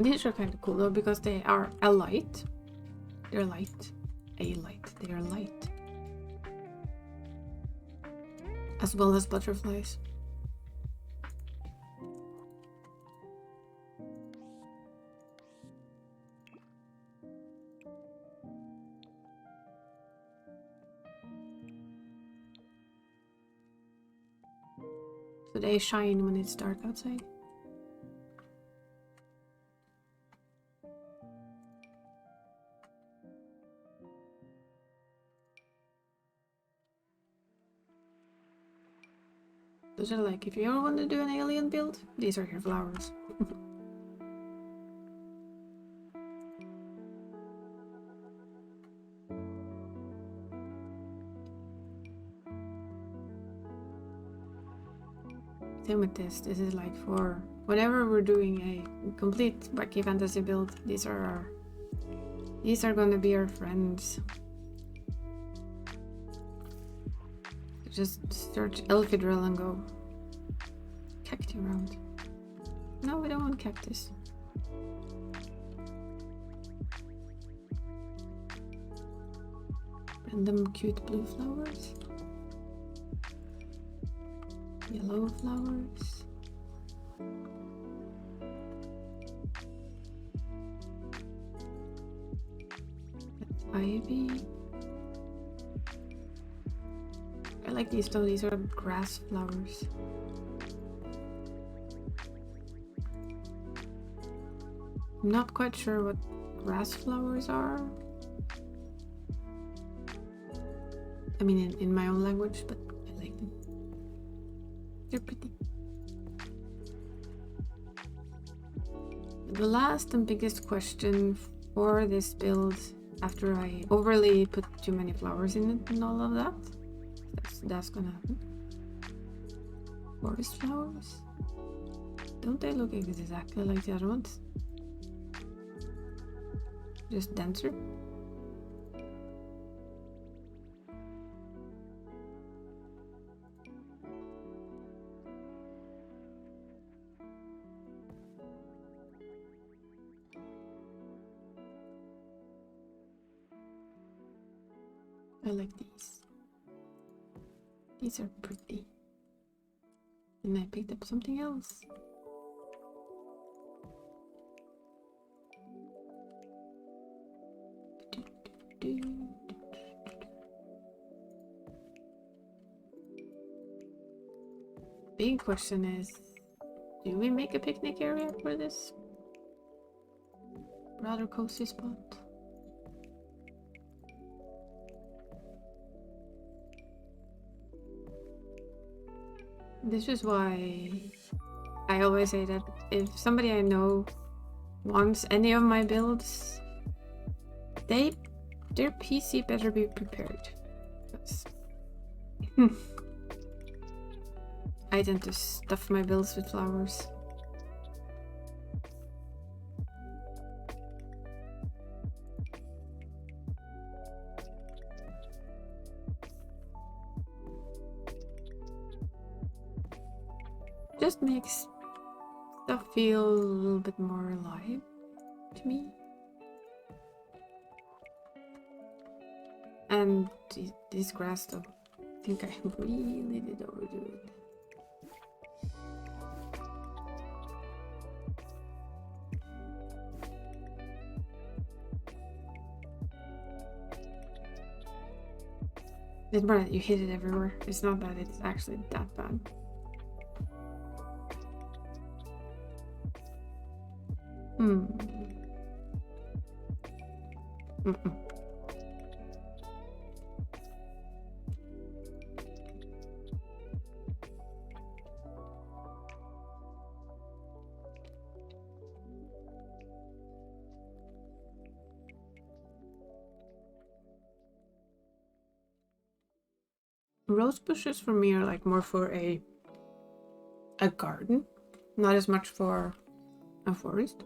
A: These are kind of cool though because they are a light. They're light. A light. They are light. As well as butterflies. So they shine when it's dark outside. Those are like, if you ever want to do an alien build, these are your flowers. Same with this. This is like for whenever we're doing a complete wacky fantasy build, these are gonna be our friends. Just search Elfidril and go cacti around. No, we don't want cactus. Random cute blue flowers. Yellow flowers. ivy. I like these though, these are grass flowers. I'm not quite sure what grass flowers are. I mean in my own language, but I like them. They're pretty. The last and biggest question for this build, after I overly put too many flowers in it and all of that, that's gonna happen. Forest flowers? Don't they look exactly like the other ones? Just denser? I like these. These are pretty. And I picked up something else. Big question is, do we make a picnic area for this rather cozy spot? This is why I always say that if somebody I know wants any of my builds, their PC better be prepared. I tend to stuff my builds with flowers. Just makes stuff feel a little bit more alive to me. And this grass though, I think I really did overdo it. It's more that you hit it everywhere. It's not that it's actually that bad. Rose bushes for me are like more for a garden, not as much for a forest.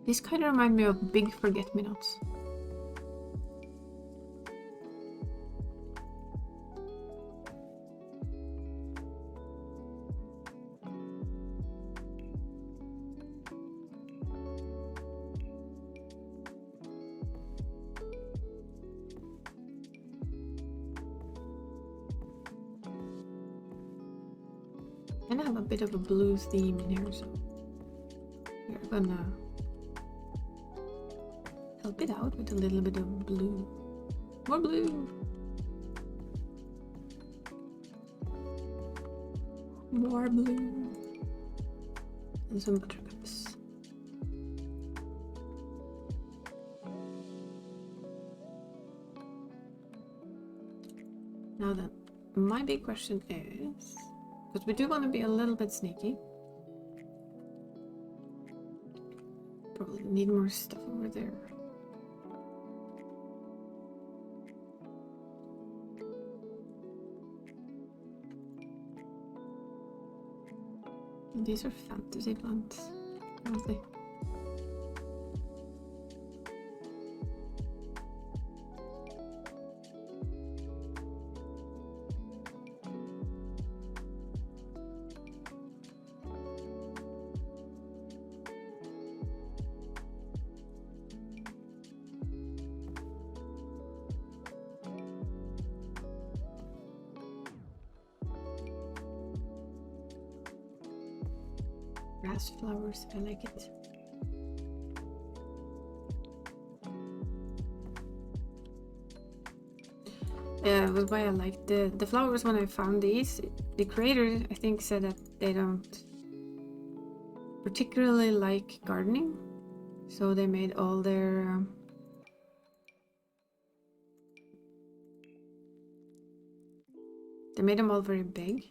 A: These kind of remind me of big forget-me-nots. And I have a bit of a blue theme in here, so we're gonna help it out with a little bit of blue. More blue! More blue! And some buttercups. Now then, my big question is, because we do want to be a little bit sneaky. Probably need more stuff over there. These are fantasy plants, aren't they? Grass flowers, I like it. Yeah, that's why I like the flowers. When I found these, the creator I think said that they don't particularly like gardening, so they made all their they made them all very big,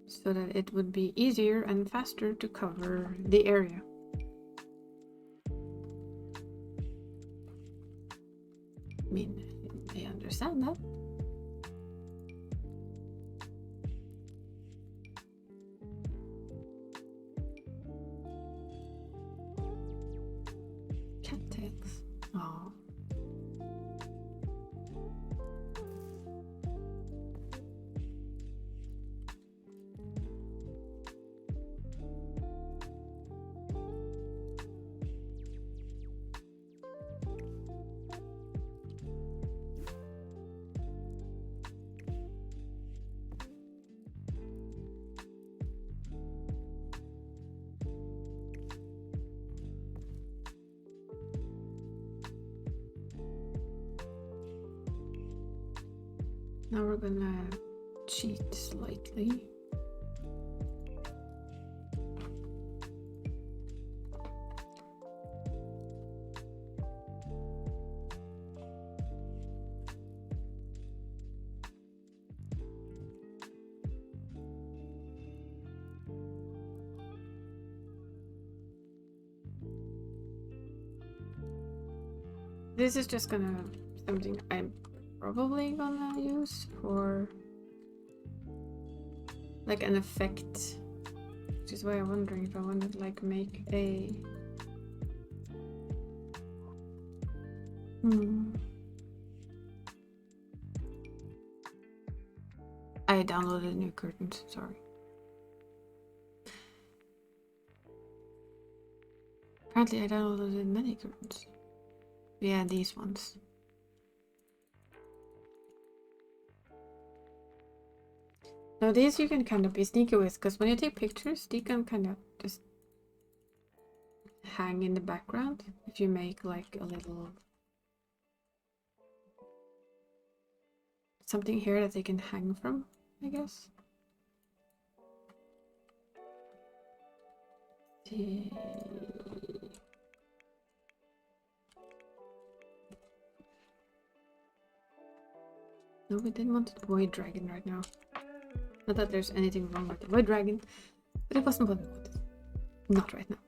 A: so that it would be easier and faster to cover the area. I mean, I understand that. Cattails. Oh. Now we're gonna cheat slightly. This is just something I'm probably gonna use for like an effect, which is why I'm wondering if I want to like make a I downloaded new curtains, sorry. Apparently I downloaded many curtains. Yeah, these ones. Now these you can kind of be sneaky with, because when you take pictures, they can kind of just hang in the background if you make like a little something here that they can hang from, I guess. No, we didn't want the void dragon right now. Not that there's anything wrong with the void dragon, but it wasn't what we wanted. Not right now.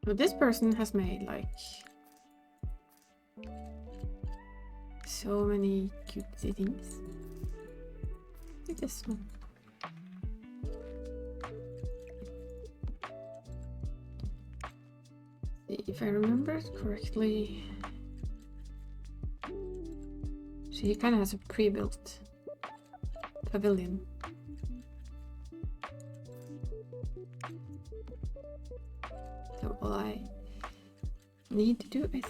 A: But this person has made like so many cutesy things. Look at this one. If I remember it correctly, she kind of has a pre-built pavilion. So all I need to do, I think,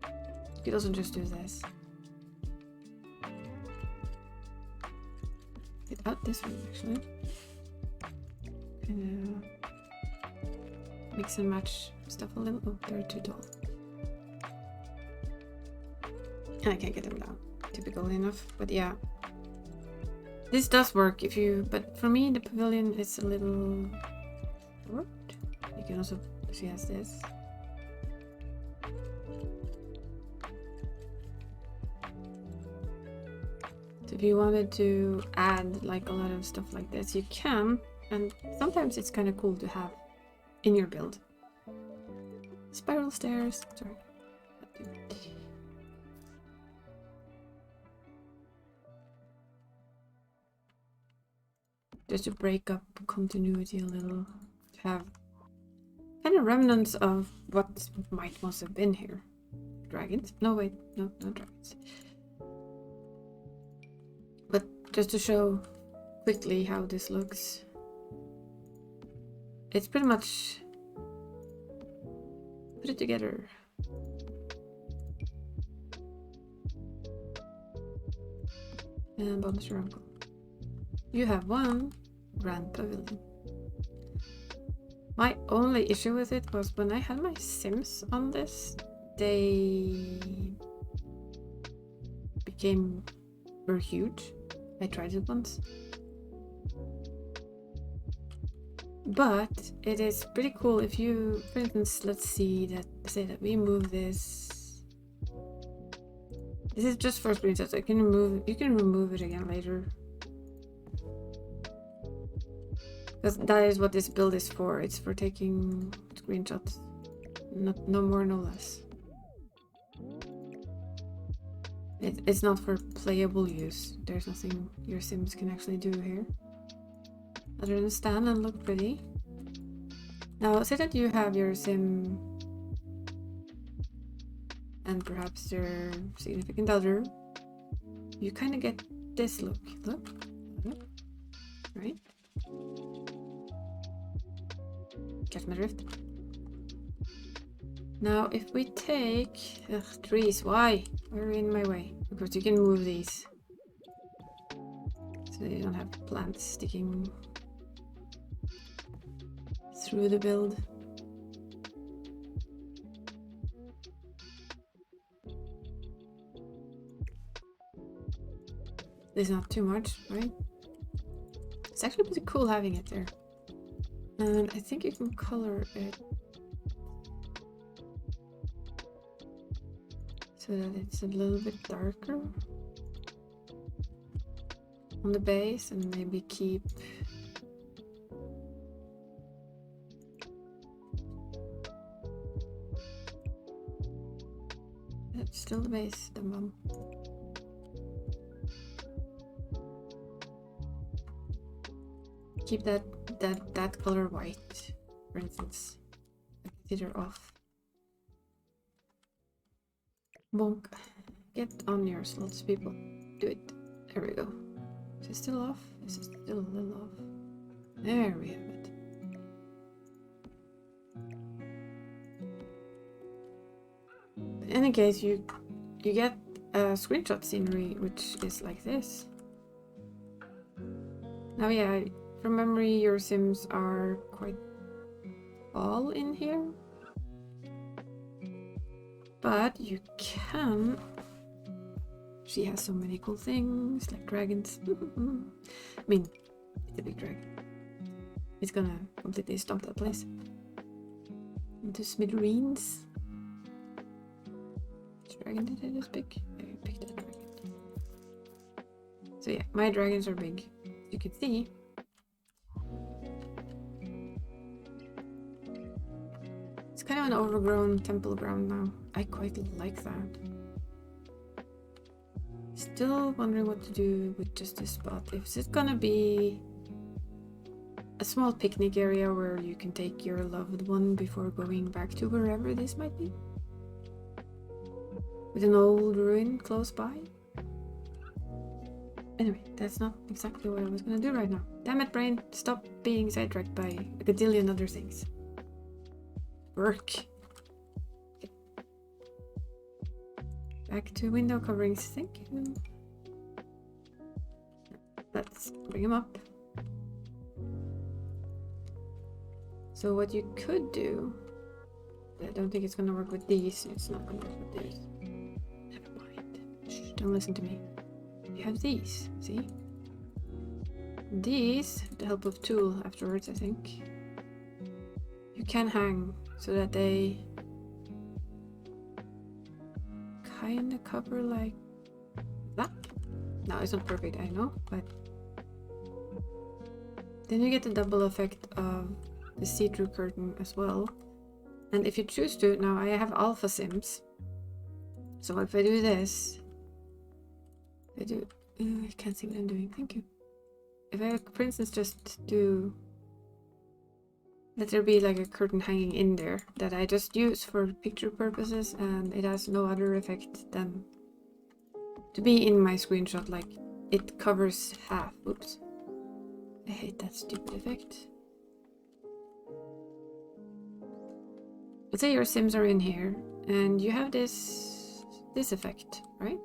A: you could also just do this. Get out this one actually. And mix and match stuff a little. Oh, they're too tall. I can't get them down. Typical enough, but yeah. This does work if you, but for me the pavilion is a little short. You can also see as this. So if you wanted to add like a lot of stuff like this, you can, and sometimes it's kind of cool to have in your build. Spiral stairs, sorry. Just to break up continuity a little, to have kind of remnants of what might once have been here. Dragons? No, wait, no dragons. But just to show quickly how this looks. It's pretty much put it together. And bonus your uncle. You have one grand pavilion. My only issue with it was when I had my Sims on this, they were huge. I tried it once. But it is pretty cool if you, for instance, let's say that we move this. This is just for screenshots. You can remove it again later. Because that is what this build is for. It's for taking screenshots. No more, no less. It's not for playable use. There's nothing your Sims can actually do here. Other than stand and look pretty. Now, say that you have your Sim and perhaps their significant other. You kind of get this look. Look. Right? Catch my drift. Now, if we take trees, why? Why are in my way? Because you can move these, so you don't have plants sticking through the build. There's not too much, right? It's actually pretty cool having it there. And I think you can color it so that it's a little bit darker on the base, and maybe keep that's still the base, the mom. Keep that color white, for instance. Consider off. Bonk. Get on your slots, people. Do it. There we go. Is it still off? Is it still a little off? There we have it. In any case, you get a screenshot scenery which is like this. Now, yeah, from memory, your Sims are quite all in here. But you can... She has so many cool things, like dragons. I mean, it's a big dragon. It's gonna completely stomp that place into smithereens. Which dragon did I just pick? I picked that dragon. So yeah, my dragons are big. You can see. It's kind of an overgrown temple ground now. I quite like that. Still wondering what to do with just this spot. Is it gonna be a small picnic area where you can take your loved one before going back to wherever this might be? With an old ruin close by? Anyway, that's not exactly what I was gonna do right now. Damn it, brain! Stop being sidetracked by a gadillion other things. Work. Okay. Back to window coverings, thank you. Let's bring them up. So what you could do, I don't think it's gonna work with these. It's not gonna work with these. Never mind. Shh, don't listen to me. You have these, see? These, with the help of tool afterwards, I think. You can hang so that they kind of cover like that. No, it's not perfect, I know, but then you get the double effect of the see-through curtain as well. And if you choose to, now I have alpha sims, so if I do this, I can't see what I'm doing, thank you. If I, for instance, just do, let there be like a curtain hanging in there that I just use for picture purposes, and it has no other effect than to be in my screenshot, like it covers half, oops, I hate that stupid effect. Let's say your Sims are in here and you have this effect, right?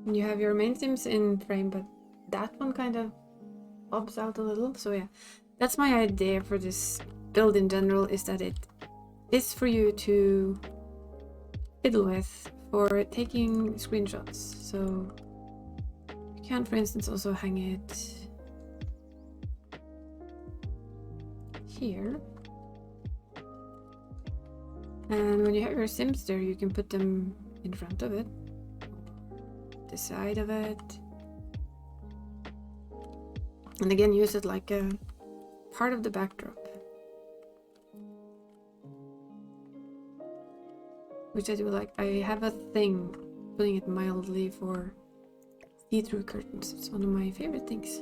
A: And you have your main Sims in frame, but that one kind of bobs out a little. So yeah, that's my idea for this build in general, is that it is for you to fiddle with for taking screenshots. So you can, for instance, also hang it here. And when you have your Sims there, you can put them in front of it, the side of it. And again, use it like a part of the backdrop. Which I do like. I have a thing, putting it mildly, for see-through curtains. It's one of my favorite things.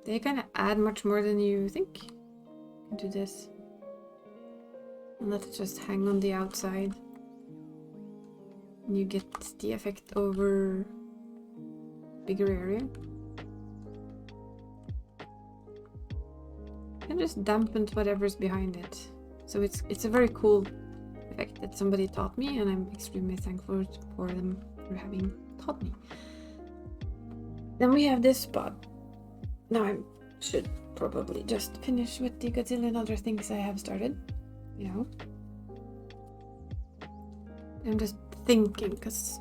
A: They kind of add much more than you think into this. And let it just hang on the outside. And you get the effect over bigger area. And just dampen whatever's behind it. So it's a very cool effect that somebody taught me, and I'm extremely thankful for them for having taught me. Then we have this spot. Now I should probably just finish with the gazillion other things I have started, you know. I'm just thinking, because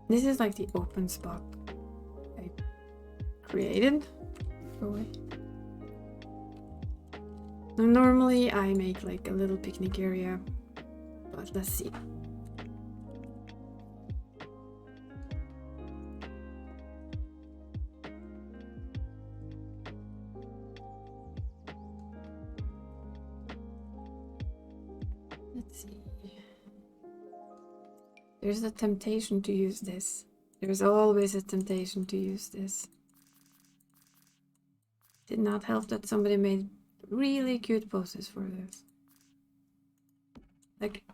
A: this is like the open spot I created. Go away. Now, normally I make like a little picnic area, but let's see. Let's see. There's a temptation to use this. There's always a temptation to use this. Did not help that somebody made really cute poses for this. Like,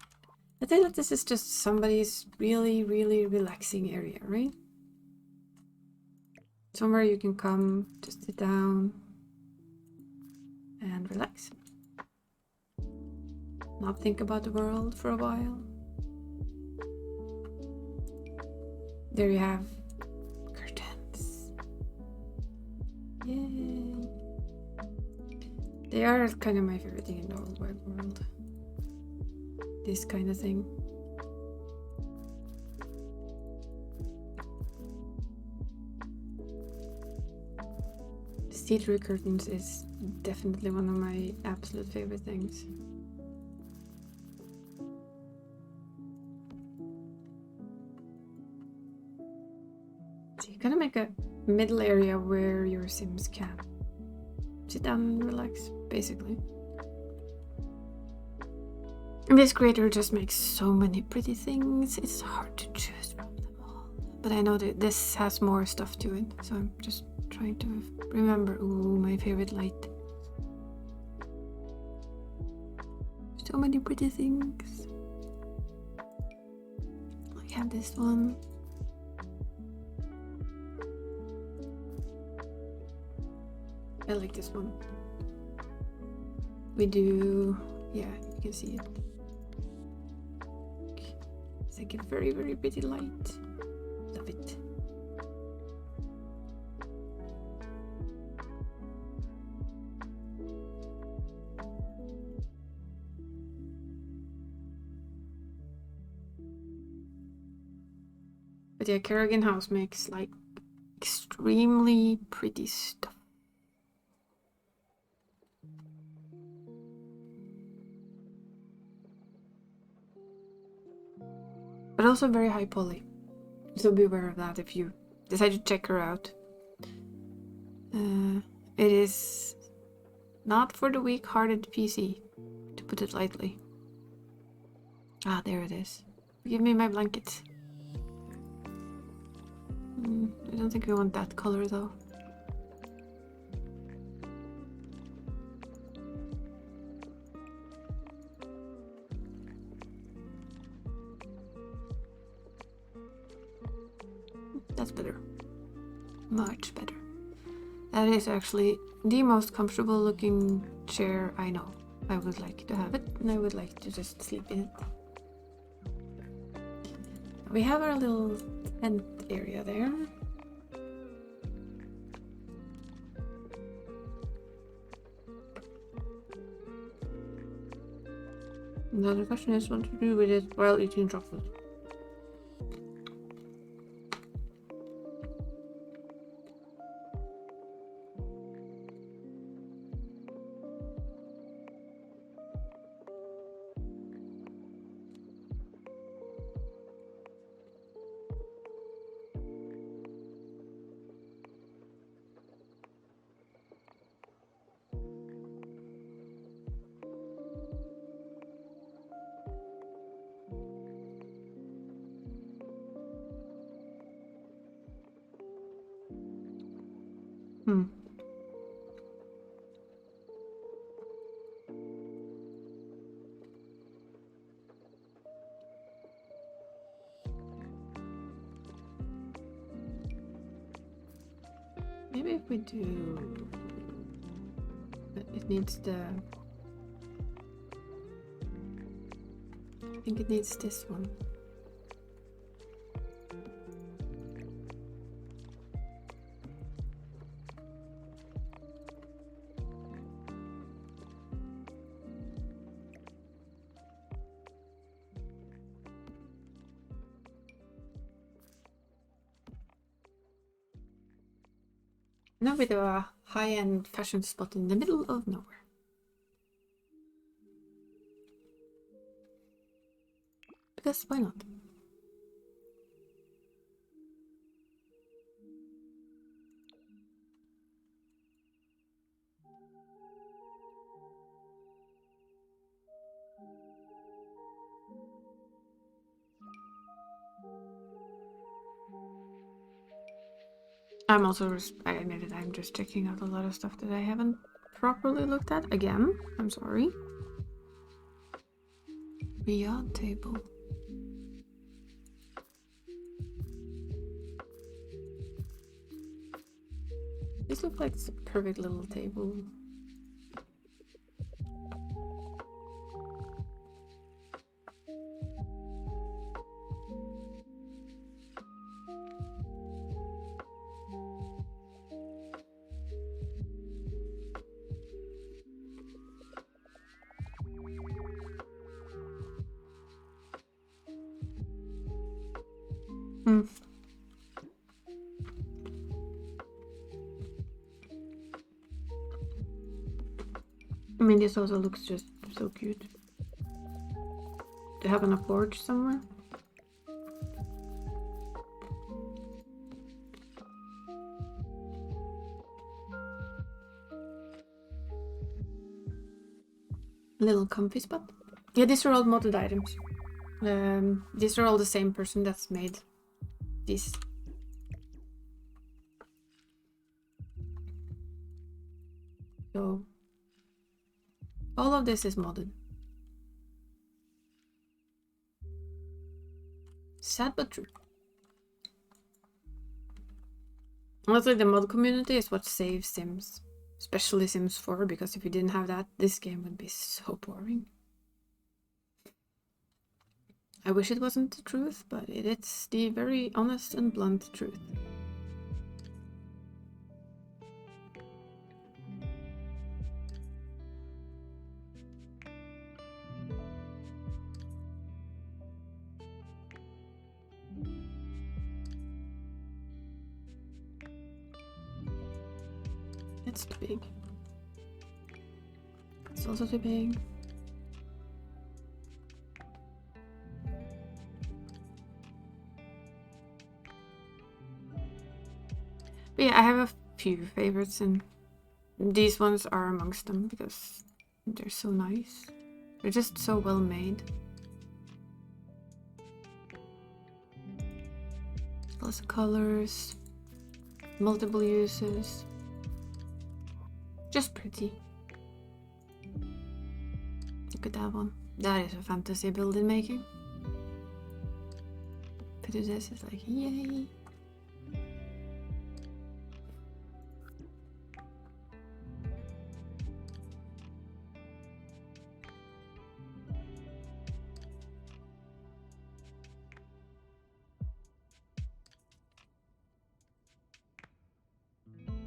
A: I think that this is just somebody's really, really relaxing area, right? Somewhere you can come, just sit down and relax. Not think about the world for a while. There you have curtains. Yay! They are kind of my favorite thing in the whole wide world. This kind of thing. See-through curtains is definitely one of my absolute favorite things. So you kind of make a middle area where your Sims can sit down and relax, basically. And this creator just makes so many pretty things, it's hard to choose from them all. But I know that this has more stuff to it, so I'm just trying to remember. Ooh, my favorite light. So many pretty things. I have this one. I like this one. We do, yeah, you can see it. It's like a very, very pretty light. Love it. But yeah, Kerrigan House makes like extremely pretty stuff. But also very high poly. So be aware of that if you decide to check her out. It is not for the weak-hearted PC, to put it lightly. Ah, there it is. Give me my blanket. I don't think we want that color though. Much better. That is actually the most comfortable looking chair I know. I would like to have it, and I would like to just sleep in it. We have our little tent area there. Another question is what to do with it while eating chocolate. Maybe if we do... It needs the... I think it needs this one. Now we do a high-end fashion spot in the middle of nowhere. Because why not? I'm also, I admit it, I'm just checking out a lot of stuff that I haven't properly looked at. Again, I'm sorry. Beyond table. This looks like it's a perfect little table. I mean, this also looks just so cute. To have on a porch somewhere. Little comfy spot. Yeah, these are all modded items. These are all the same person that's made these. So all of this is modded. Sad but true. Honestly, the mod community is what saves Sims. Especially Sims 4, because if you didn't have that, this game would be so boring. I wish it wasn't the truth, but it's the very honest and blunt truth. It's too big. It's also too big. But yeah, I have a few favorites, and these ones are amongst them because they're so nice. They're just so well made. Lots of colors, multiple uses. Just pretty. Look at that one. That is a fantasy building making. To do this is like, yay.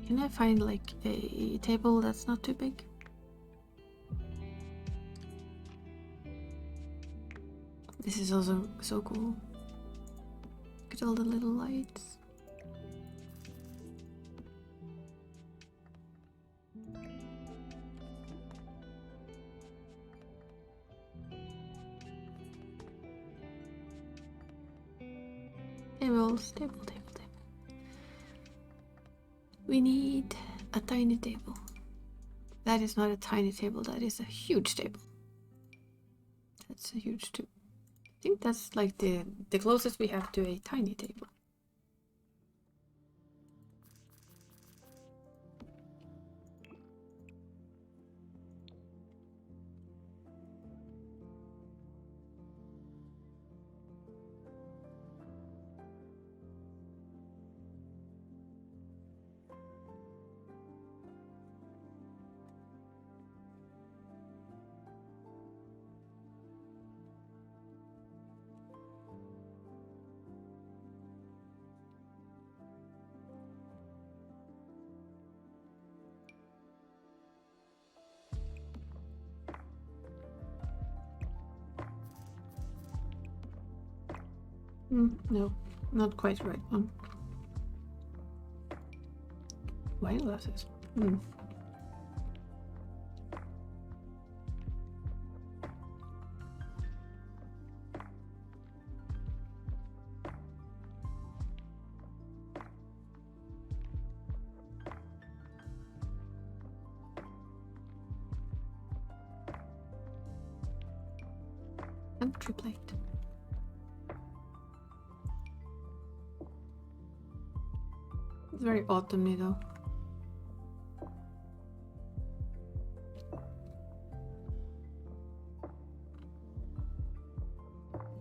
A: Can I find like a table that's not too big? This is also so cool. Look at all the little lights. Tables, table. We need a tiny table. That is not a tiny table, that is a huge table. That's a huge too. I think that's like the closest we have to a tiny table. No, not quite right one. Wine glasses. Entry plate. It's very autumny though.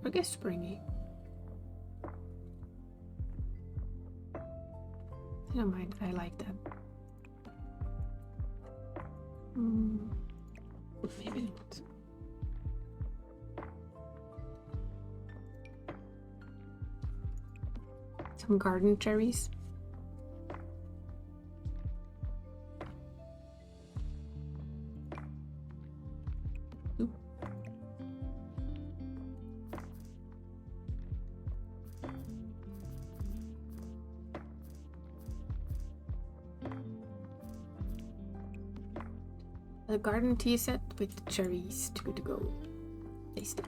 A: I guess springy. I don't mind, I like that. Maybe not. Some garden cherries. A garden tea set with cherries to go. Tasty.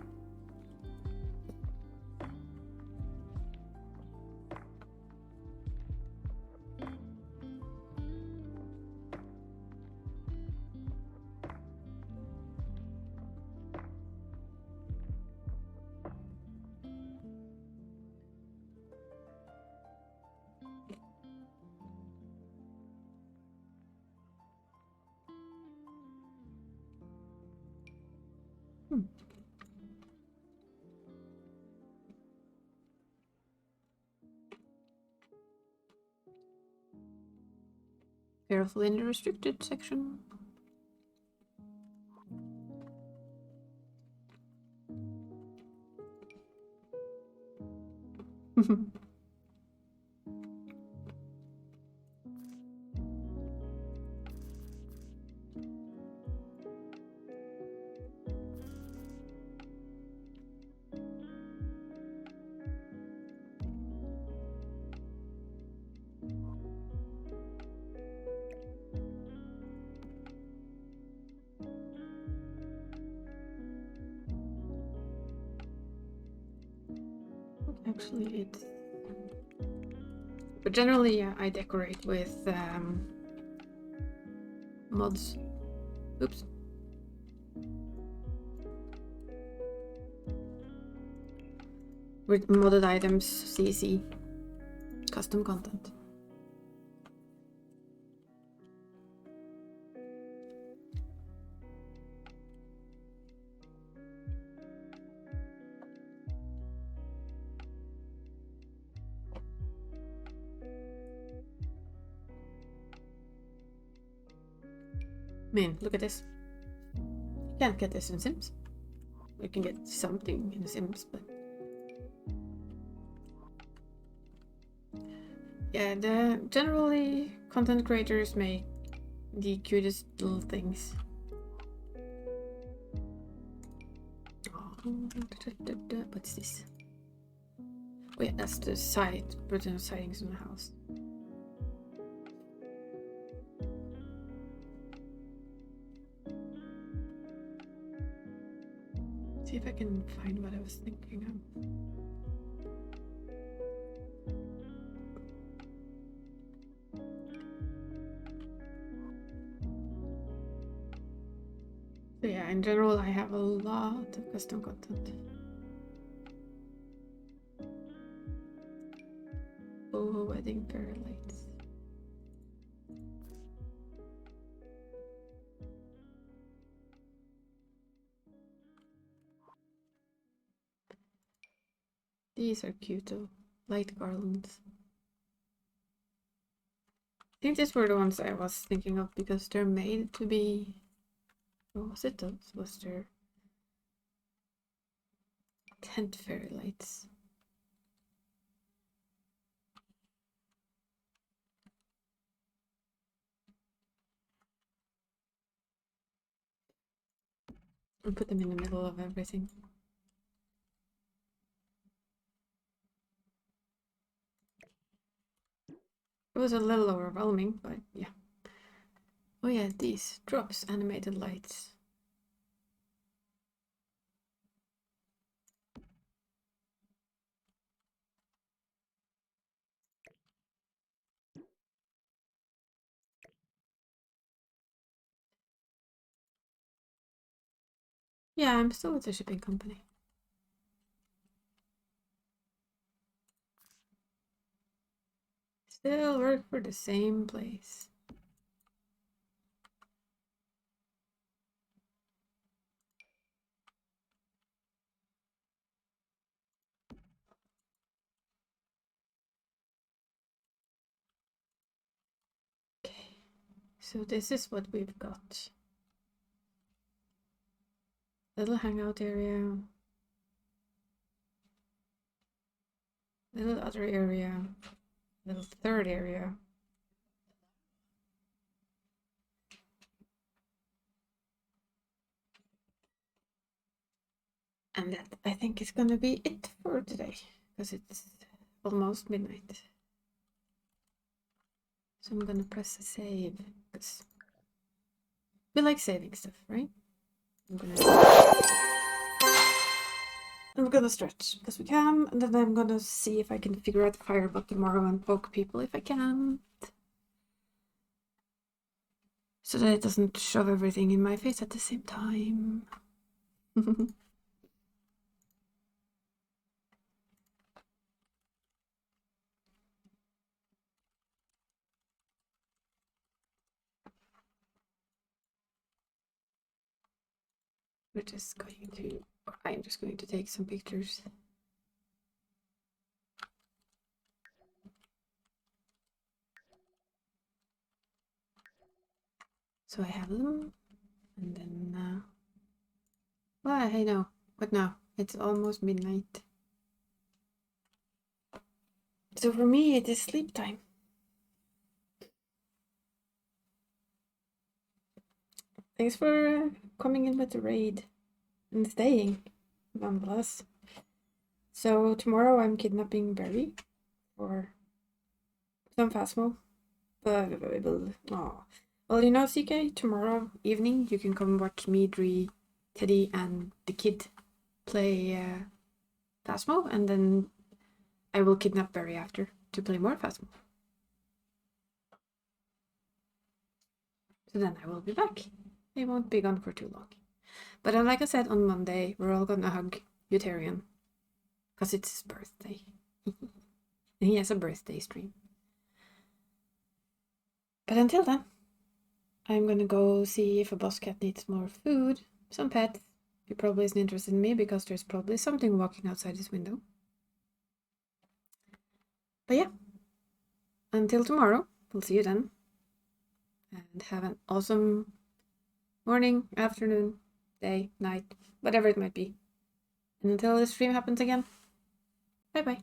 A: Careful in the restricted section. Actually, but generally, yeah, I decorate with mods. Oops. With modded items, CC, custom content. Man, look at this. You can't get this in Sims. You can get something in Sims, but Yeah, generally content creators make the cutest little things. What's this? Oh yeah, that's the side, Britain sightings in the house. See if I can find what I was thinking of. So yeah, in general, I have a lot of custom content. Oh, wedding fairy lights. These are cute though. Light garlands. I think these were the ones I was thinking of because they're made to be... What was it those? Was there... tent fairy lights. And put them in the middle of everything. It was a little overwhelming, but yeah. Oh yeah, these drops animated lights. Yeah, I'm still with the shipping company. Still work for the same place. Okay, so this is what we've got. Little hangout area. Little other area. Little third area. And that, I think, is gonna be it for today, because it's almost midnight. So I'm gonna press save, because we like saving stuff, right? I'm gonna stretch, because we can, and then I'm gonna see if I can figure out the firebug tomorrow and poke people if I can. So that it doesn't shove everything in my face at the same time. We're just going to, I'm just going to take some pictures. So I have them, and then, well, hey, no, what now? It's almost midnight. So for me, it is sleep time. Thanks for coming in with the raid and staying, nonetheless. So tomorrow I'm kidnapping Barry for some Phasmo. Oh. Well, you know, CK, tomorrow evening you can come watch me, Dree, Teddy, and the kid play Phasmo, and then I will kidnap Barry after to play more Phasmo. So then I will be back. I won't be gone for too long. But like I said, on Monday, we're all gonna hug Utarian. Because it's his birthday. He has a birthday stream. But until then, I'm gonna go see if a boss cat needs more food, some pets. He probably isn't interested in me because there's probably something walking outside his window. But yeah, until tomorrow, we'll see you then. And have an awesome morning, afternoon, day, night, whatever it might be. And until the stream happens again, bye bye.